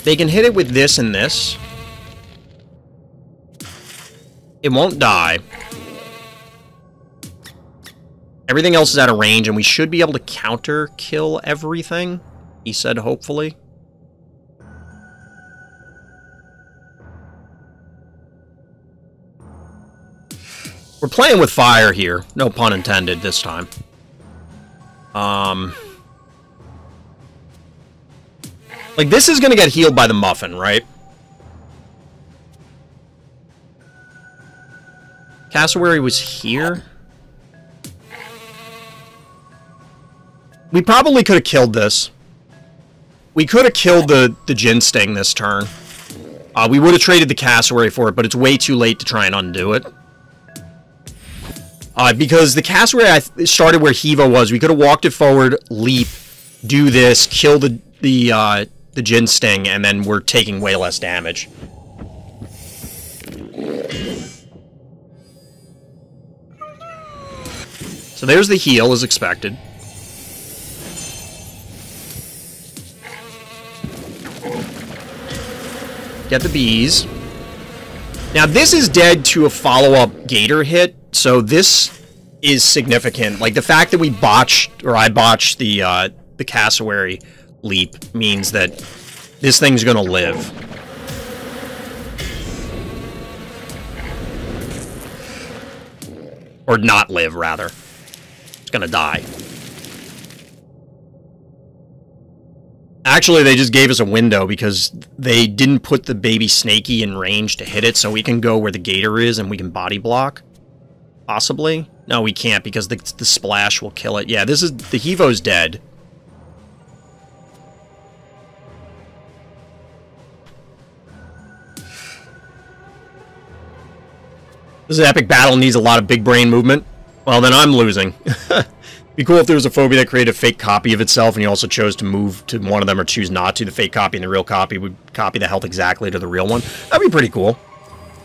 they can hit it with this and this. It won't die. Everything else is out of range, and we should be able to counter kill everything, he said, hopefully. We're playing with fire here, no pun intended this time. Like, this is gonna get healed by the muffin, right? Cassowary was here. We probably could have killed this. We could have killed the Ginsting this turn. We would have traded the Cassowary for it, but it's way too late to try and undo it. Because the Cassowary started where Hevo was. We could have walked it forward, leap, do this, kill the Ginsting, and then we're taking way less damage. So there's the heal, as expected. Get the bees. Now, this is dead to a follow-up gator hit, so this is significant. Like, the fact that we botched, or I botched the cassowary leap means that this thing's gonna live. Or not live, rather. It's gonna die. Actually, they just gave us a window because they didn't put the baby Snakey in range to hit it, so we can go where the gator is and we can body block. Possibly? No, we can't because the splash will kill it. Yeah, this is... the Hevo's dead. This is an epic battle and needs a lot of big brain movement. Well, then I'm losing. Be cool if there was a phobia that created a fake copy of itself and you also chose to move to one of them or choose not to. The fake copy and the real copy would copy the health exactly to the real one. That'd be pretty cool.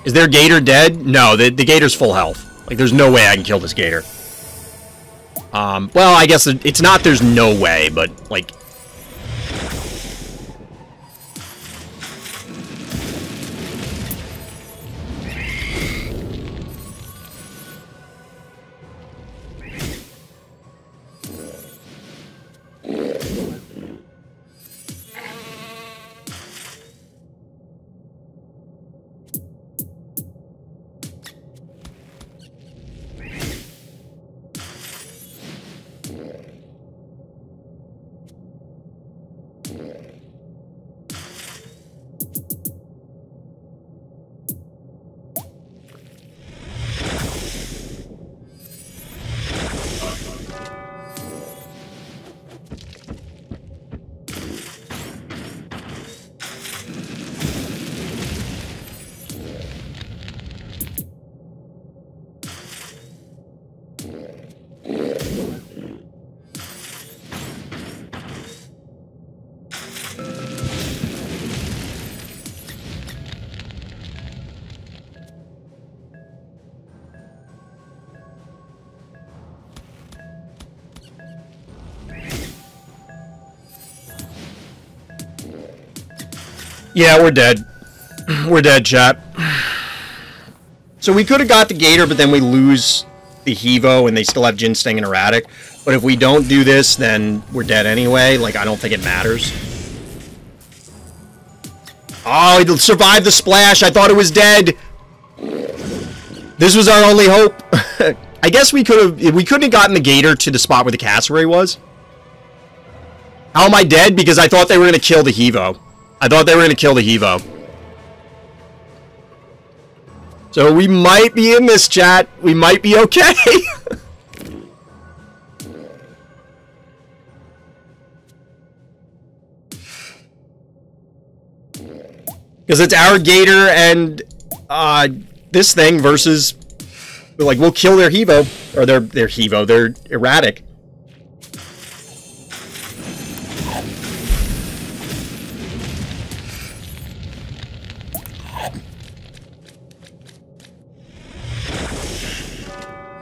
Is their gator dead? No, the gator's full health. Like, there's no way I can kill this gator. Well, I guess it's not there's no way, but, like... Yeah, we're dead. We're dead, chat. So we could have got the gator, but then we lose the Hevo, and they still have Ginseng and Erratic. But if we don't do this, then we're dead anyway. Like, I don't think it matters. Oh, it survived the splash. I thought it was dead. This was our only hope. I guess we could have... we couldn't have gotten the gator to the spot where the cassowary was. How am I dead? Because I thought they were going to kill the Hevo. I thought they were going to kill the Hevo. So we might be in this, chat. We might be okay. Because it's our gator and this thing versus... like, we'll kill their Hevo. Or their Hevo. Their Erratic.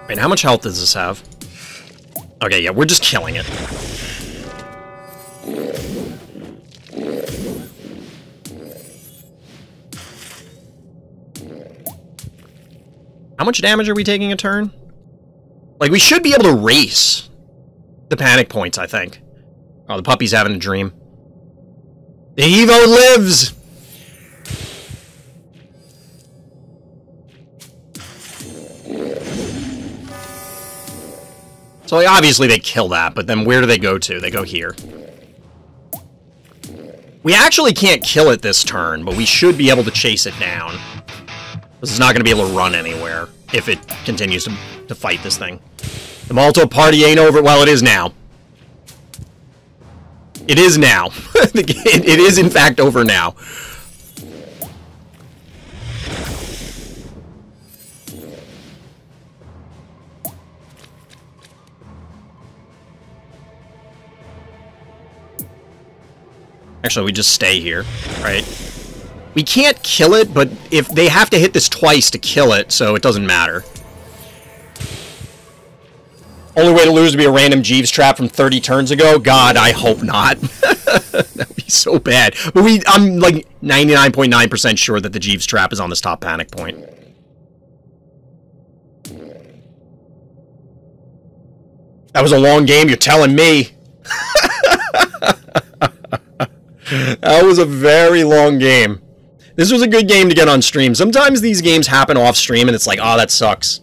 Wait, how much health does this have? Okay, yeah, we're just killing it. How much damage are we taking a turn? Like, we should be able to race the panic points, I think. Oh, the puppy's having a dream. The Evo lives! So, like, obviously they kill that, but then where do they go to? They go here. We actually can't kill it this turn, but we should be able to chase it down. This is not going to be able to run anywhere if it continues to fight this thing. The Molotov party ain't over. Well, it is now. It is now. It is, in fact, over now. Actually, we just stay here, right? We can't kill it, but if they have to hit this twice to kill it, so it doesn't matter. Only way to lose would be a random Jeeves trap from 30 turns ago? God, I hope not. That would be so bad. But I'm like 99.9% sure that the Jeeves trap is on this top panic point. That was a long game, you're telling me. That was a very long game. This was a good game to get on stream. Sometimes these games happen off stream and it's like, oh, that sucks.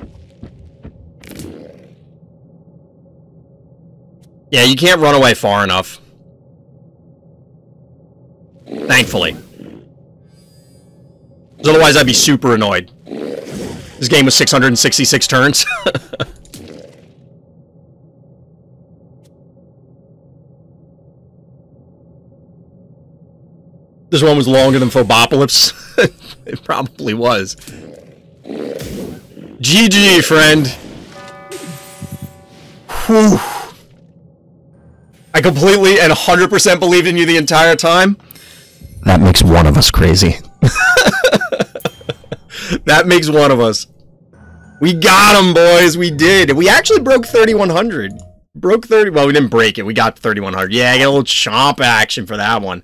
Yeah, you can't run away far enough. Thankfully. Otherwise, I'd be super annoyed. This game was 666 turns. This one was longer than Phobopolis. It probably was. GG, friend. Whew. I completely and 100% believed in you the entire time. That makes one of us crazy. That makes one of us. We got him, boys. We did. We actually broke 3,100. Broke 30. Well, we didn't break it. We got 3,100. Yeah, get a little chomp action for that one.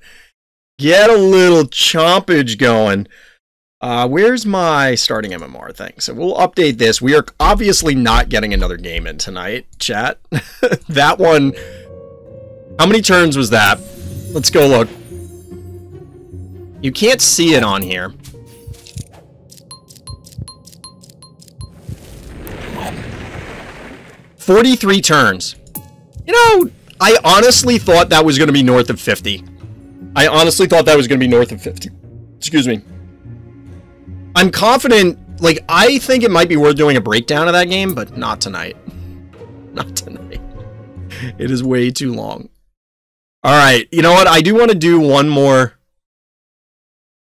Get a little chompage going. Where's my starting MMR thing? So we'll update this. We are obviously not getting another game in tonight, chat. That one... How many turns was that? Let's go look. You can't see it on here. $43 turns. You know, I honestly thought that was going to be north of 50. I honestly thought that was going to be north of 50. Excuse me. I'm confident, like, I think it might be worth doing a breakdown of that game, but not tonight. Not tonight. It is way too long. Alright, you know what? I do want to do one more.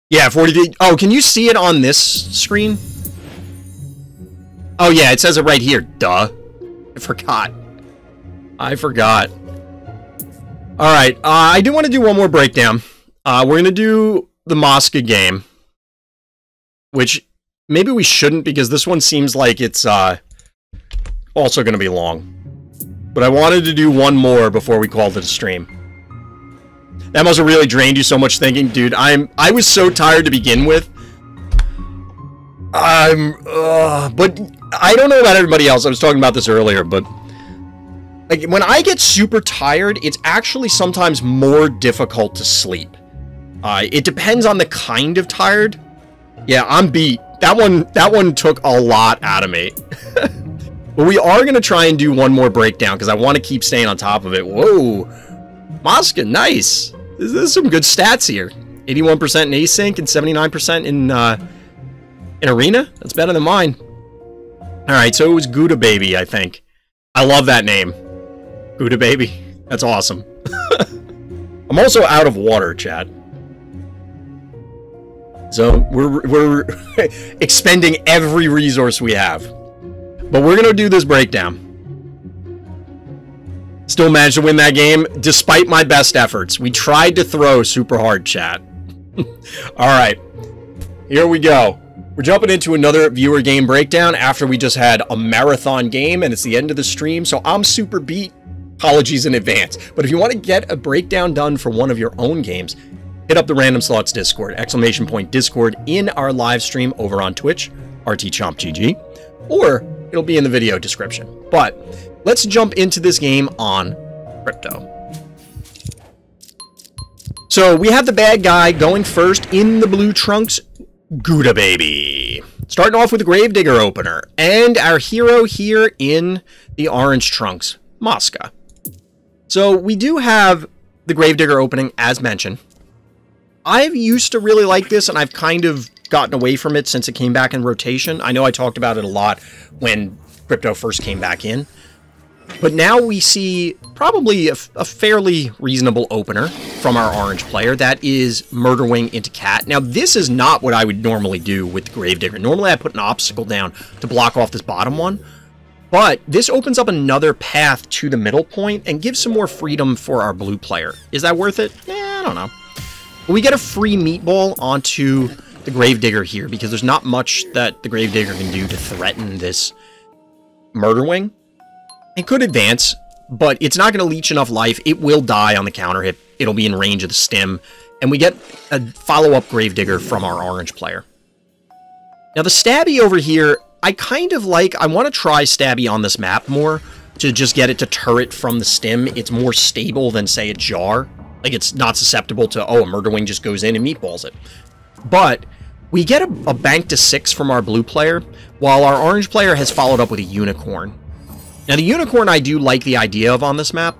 Yeah, 43. Oh, can you see it on this screen? Oh, yeah, it says it right here. Duh. I forgot. I forgot. Alright, I do want to do one more breakdown. We're going to do the Mosca game. Which, maybe we shouldn't, because this one seems like it's also going to be long. But I wanted to do one more before we called it a stream. That must have really drained you so much thinking, dude. I was so tired to begin with. But I don't know about everybody else. I was talking about this earlier, but like when I get super tired, it's actually sometimes more difficult to sleep. It depends on the kind of tired. Yeah, I'm beat. That one took a lot out of me. But we are gonna try and do one more breakdown because I want to keep staying on top of it. Whoa, Mosca, nice. This is some good stats here. 81% in async and 79% in arena. That's better than mine. All right, so it was Gouda Baby, I think. I love that name, Gouda Baby. That's awesome. I'm also out of water, chat. So we're expending every resource we have. But we're gonna do this breakdown. Still managed to win that game, despite my best efforts. We tried to throw super hard, chat. Alright. Here we go. We're jumping into another viewer game breakdown after we just had a marathon game, and it's the end of the stream, so I'm super beat. Apologies in advance. But if you want to get a breakdown done for one of your own games, hit up the Random Slots Discord, !Discord in our live stream over on Twitch, RTChompGG, or it'll be in the video description. But let's jump into this game on Crypto. So we have the bad guy going first in the blue trunks, Gouda Baby. Starting off with the Gravedigger opener, and our hero here in the orange trunks, Mosca. So we do have the Gravedigger opening, as mentioned. I've used to really like this, and I've kind of gotten away from it since it came back in rotation. I know I talked about it a lot when Crypto first came back in. But now we see probably a fairly reasonable opener from our orange player. That is Murderwing into Cat. Now, this is not what I would normally do with the Gravedigger. Normally, I put an obstacle down to block off this bottom one. But this opens up another path to the middle point and gives some more freedom for our blue player. Is that worth it? I don't know. But we get a free meatball onto the Gravedigger here because there's not much that the Gravedigger can do to threaten this Murderwing. It could advance, but it's not going to leech enough life. It will die on the counter hit. It'll be in range of the stim. And we get a follow-up Gravedigger from our orange player. Now, the Stabby over here, I kind of like. I want to try Stabby on this map more, to just get it to turret from the stim. It's more stable than, say, a jar. Like, it's not susceptible to, oh, a murder wing just goes in and meatballs it. But we get a bank to 6 from our blue player, while our orange player has followed up with a unicorn. Now, the unicorn I do like the idea of on this map,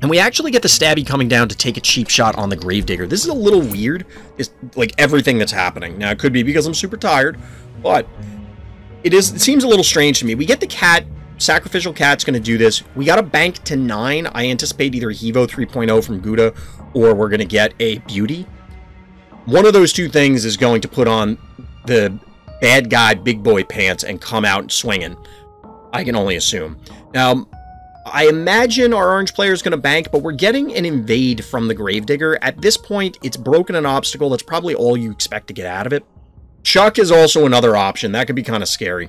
and we actually get the stabby coming down to take a cheap shot on the gravedigger. This is a little weird, it's like everything that's happening. Now, it could be because I'm super tired, but it seems a little strange to me. We get the cat. Sacrificial cat's going to do this. We got a bank to 9. I anticipate either Hevo 3.0 from Gouda, or we're going to get a beauty. One of those two things is going to put on the bad guy big boy pants and come out swinging. I can only assume. Now, I imagine our orange player is going to bank, but we're getting an invade from the gravedigger. At this point, it's broken an obstacle. That's probably all you expect to get out of it. Chuck is also another option. That could be kind of scary.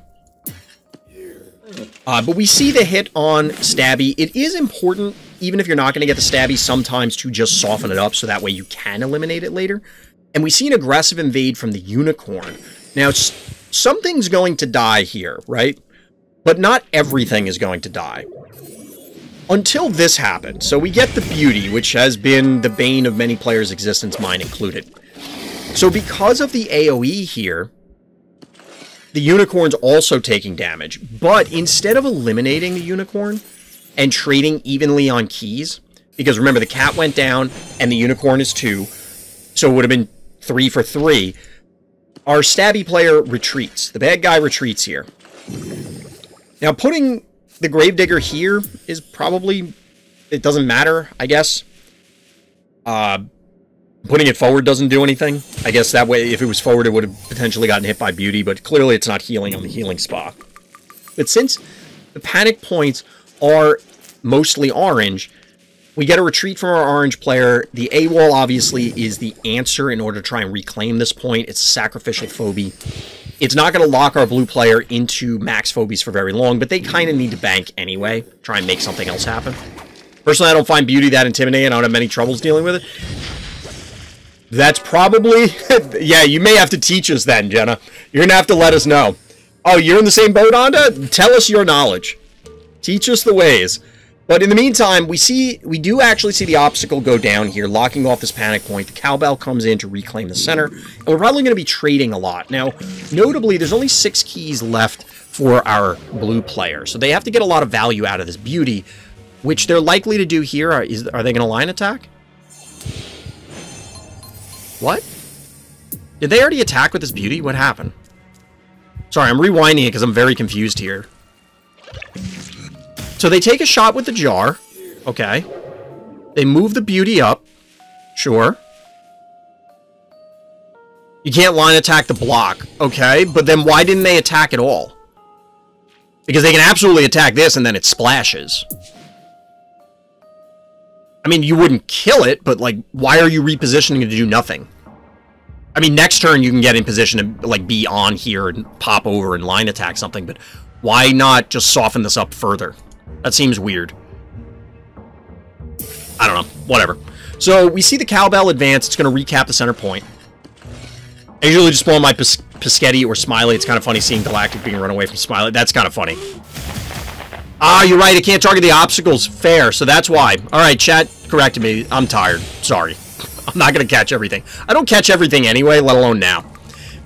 But we see the hit on Stabby. It is important, even if you're not going to get the Stabby, sometimes to just soften it up so that way you can eliminate it later. And we see an aggressive invade from the Unicorn. Now, something's going to die here, right? But not everything is going to die. Until this happens. So we get the Beauty, which has been the bane of many players' existence, mine included. So because of the AoE here, the Unicorn's also taking damage, but instead of eliminating the Unicorn and trading evenly on keys, because remember, the cat went down and the Unicorn is 2, so it would have been 3 for 3, our Stabby player retreats. The bad guy retreats here. Now, putting the Gravedigger here is probably, it doesn't matter, I guess. Putting it forward doesn't do anything. I guess that way, if it was forward, it would have potentially gotten hit by Beauty, but clearly it's not healing on the healing spot. But since the panic points are mostly orange, we get a retreat from our orange player. The AWOL obviously is the answer in order to try and reclaim this point. It's a sacrificial phobie. It's not going to lock our blue player into max phobies for very long, but they kind of need to bank anyway, try and make something else happen. Personally, I don't find Beauty that intimidating. I don't have many troubles dealing with it. That's probably... yeah, you may have to teach us then, Jenna. You're going to have to let us know. Oh, you're in the same boat, Anda? Tell us your knowledge. Teach us the ways. But in the meantime, we do actually see the obstacle go down here, locking off this panic point. The cowbell comes in to reclaim the center, and we're probably going to be trading a lot. Now, notably, there's only 6 keys left for our blue player, so they have to get a lot of value out of this Beauty, which they're likely to do here. Are they going to line attack? What? Did they already attack with this Beauty? What happened? Sorry, I'm rewinding it because I'm very confused here. So they take a shot with the jar. Okay. They move the Beauty up. Sure. You can't line attack the block. Okay, but then why didn't they attack at all? Because they can absolutely attack this and then it splashes. I mean, you wouldn't kill it, but, like, why are you repositioning it to do nothing? I mean, next turn you can get in position to, like, be on here and pop over and line attack something, but why not just soften this up further? That seems weird. I don't know. Whatever. So, we see the cowbell advance. It's going to recap the center point. I usually just spawn my Piscetti or Smiley. It's kind of funny seeing Galactic being run away from Smiley. That's kind of funny. Ah, you're right. I can't target the obstacles. Fair. So that's why. All right, chat corrected me. I'm tired. Sorry. I'm not going to catch everything. I don't catch everything anyway, let alone now.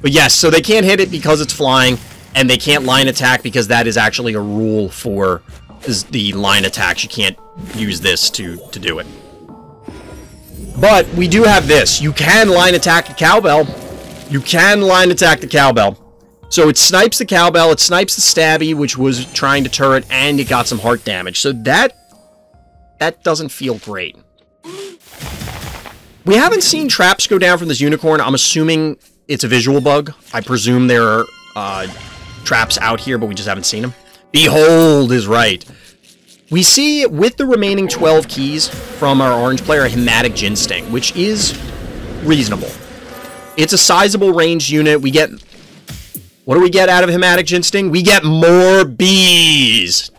But yes, so they can't hit it because it's flying, and they can't line attack because that is actually a rule for the line attacks. You can't use this to do it. But we do have this. You can line attack the cowbell. You can line attack the cowbell. So it snipes the cowbell, it snipes the stabby, which was trying to turret, and it got some heart damage. So that doesn't feel great. We haven't seen traps go down from this unicorn. I'm assuming it's a visual bug. I presume there are traps out here, but we just haven't seen them. Behold is right. We see, with the remaining 12 keys from our orange player, a Hematic Ginsting, which is reasonable. It's a sizable ranged unit. We get... What do we get out of Hematic Ginsting? We get more bees!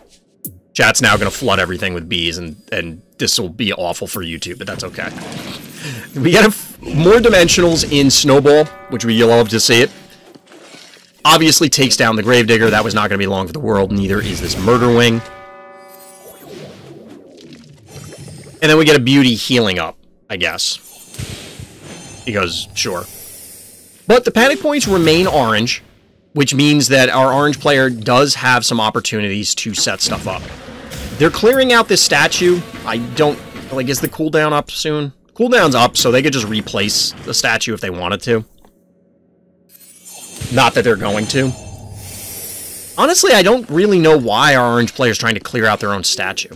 Chat's now going to flood everything with bees, and this will be awful for YouTube, but that's okay. We get more dimensionals in Snowball, which we love to see it. Obviously takes down the Gravedigger. That was not going to be long for the world. Neither is this Murder Wing. And then we get a beauty healing up, I guess. Because, sure. But the panic points remain orange, which means that our orange player does have some opportunities to set stuff up. They're clearing out this statue. I don't... Like, is the cooldown up soon? Cooldown's up, so they could just replace the statue if they wanted to. Not that they're going to. Honestly, I don't really know why our orange player is trying to clear out their own statue.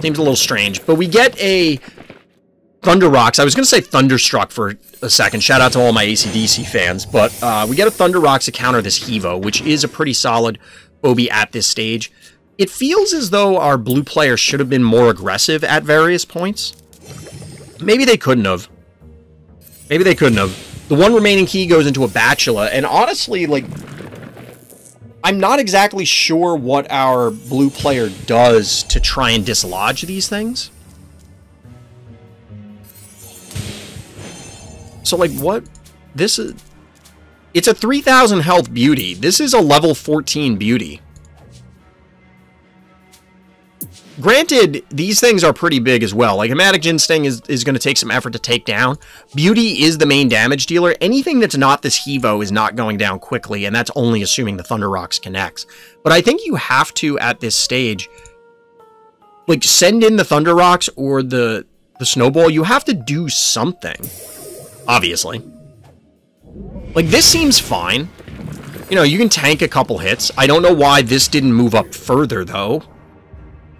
Seems a little strange. But we get a Thunder Rocks. I was going to say Thunderstruck for a second. Shout out to all my AC/DC fans. But we get a Thunder Rocks to counter this Hevo, which is a pretty solid Phobie at this stage. It feels as though our blue player should have been more aggressive at various points. Maybe they couldn't have. Maybe they couldn't have. The one remaining key goes into a Bachelor, and honestly, like, I'm not exactly sure what our blue player does to try and dislodge these things. So, like, what? This is... It's a 3,000 health beauty. This is a level 14 beauty. Granted, these things are pretty big as well. Like, Hematic Instinct is going to take some effort to take down. Beauty is the main damage dealer. Anything that's not this Hevo is not going down quickly, and that's only assuming the Thunder Rocks connects. But I think you have to, at this stage, like, send in the Thunder Rocks or the Snowball. You have to do something, obviously. Like, this seems fine. You know, you can tank a couple hits. I don't know why this didn't move up further, though.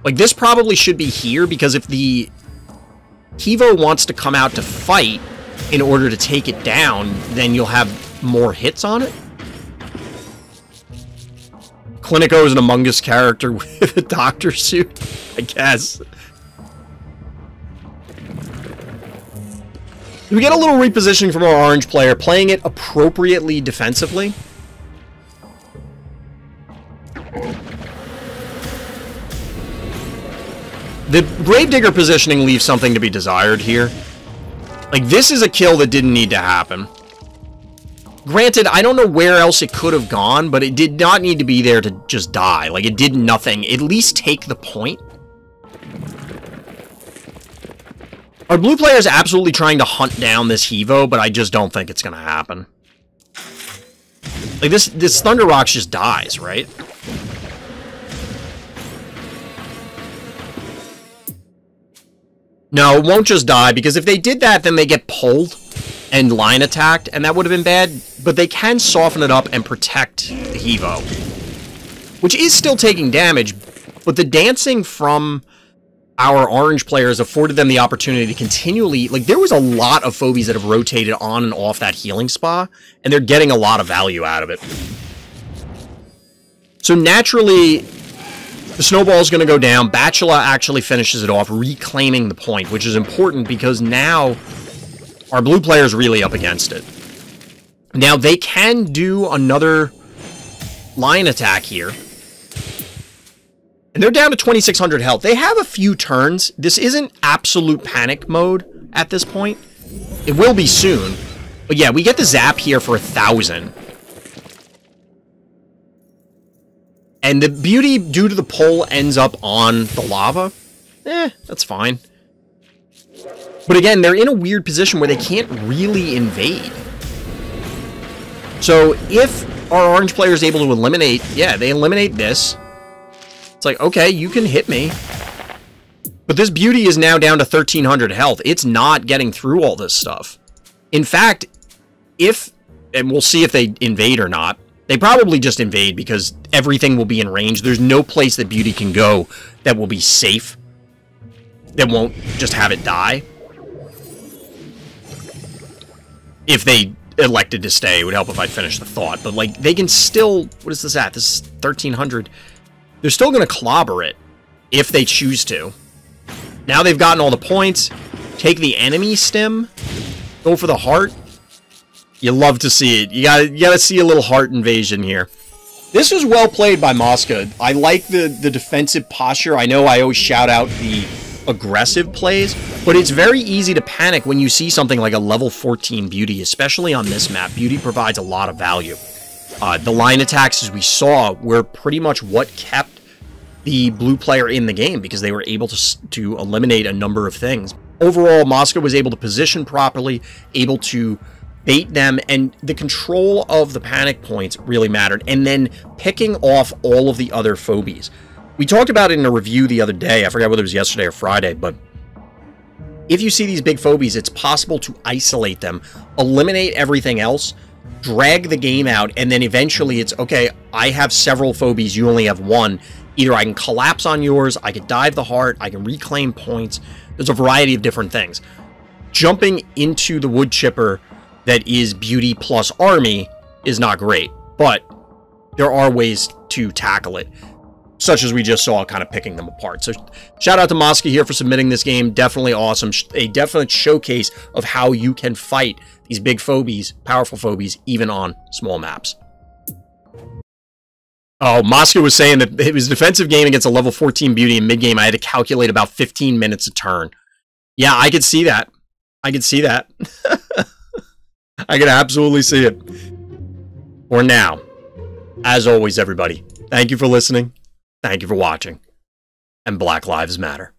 Like, this probably should be here, because if the Hevo wants to come out to fight in order to take it down, then you'll have more hits on it. Clinico is an Among Us character with a doctor suit, I guess. We get a little repositioning from our orange player, playing it appropriately defensively. The Gravedigger positioning leaves something to be desired here. Like, this is a kill that didn't need to happen. Granted, I don't know where else it could have gone, but it did not need to be there to just die. Like, it did nothing. At least take the point. Our blue player is absolutely trying to hunt down this Hevo, but I just don't think it's going to happen. Like, this Thunder Rocks just dies, right? No, it won't just die, because if they did that, then they get pulled and line attacked, and that would have been bad. But they can soften it up and protect the Hevo, which is still taking damage, but the dancing from our orange players afforded them the opportunity to continually... Like, there was a lot of Phobies that have rotated on and off that healing spa, and they're getting a lot of value out of it. So naturally... The Snowball is going to go down. Bachelor actually finishes it off, reclaiming the point, which is important because now our blue player is really up against it. Now, they can do another line attack here. And they're down to 2,600 health. They have a few turns. This isn't absolute panic mode at this point. It will be soon. But yeah, we get the zap here for 1,000. And the beauty, due to the pull, ends up on the lava. That's fine. But again, they're in a weird position where they can't really invade. So if our orange player is able to eliminate... Yeah, they eliminate this. It's like, okay, you can hit me. But this beauty is now down to 1,300 health. It's not getting through all this stuff. In fact, if... And we'll see if they invade or not. They probably just invade because everything will be in range. There's no place that beauty can go that will be safe. That won't just have it die. If they elected to stay, it would help if I finished the thought. But, like, they can still... What is this at? This is 1,300. They're still going to clobber it if they choose to. Now they've gotten all the points. Take the enemy stem. Go for the heart. You love to see it. You gotta see a little heart invasion here. This was well played by Mosca. I like the defensive posture. I know I always shout out the aggressive plays, but it's very easy to panic when you see something like a level 14 beauty, especially on this map. Beauty provides a lot of value. The line attacks, as we saw, were pretty much what kept the blue player in the game because they were able to eliminate a number of things. Overall, Mosca was able to position properly, able to bait them, and the control of the panic points really mattered, and then picking off all of the other phobies. We talked about it in a review the other day. I forgot whether it was yesterday or Friday, but if you see these big phobies, it's possible to isolate them, eliminate everything else, drag the game out, and then eventually it's, okay, I have several phobies, you only have one. Either I can collapse on yours, I can dive the heart, I can reclaim points. There's a variety of different things. Jumping into the wood chipper that is beauty plus army is not great, but there are ways to tackle it, such as we just saw, kind of picking them apart. So shout out to Mosca here for submitting this game. Definitely awesome. A definite showcase of how you can fight these big phobies, powerful phobies, even on small maps. Oh, Mosca was saying that it was defensive game against a level 14 beauty in mid-game. I had to calculate about 15 minutes a turn. Yeah, I could see that. I could see that. I could absolutely see it. For now, as always, everybody, thank you for listening. Thank you for watching. And Black Lives Matter.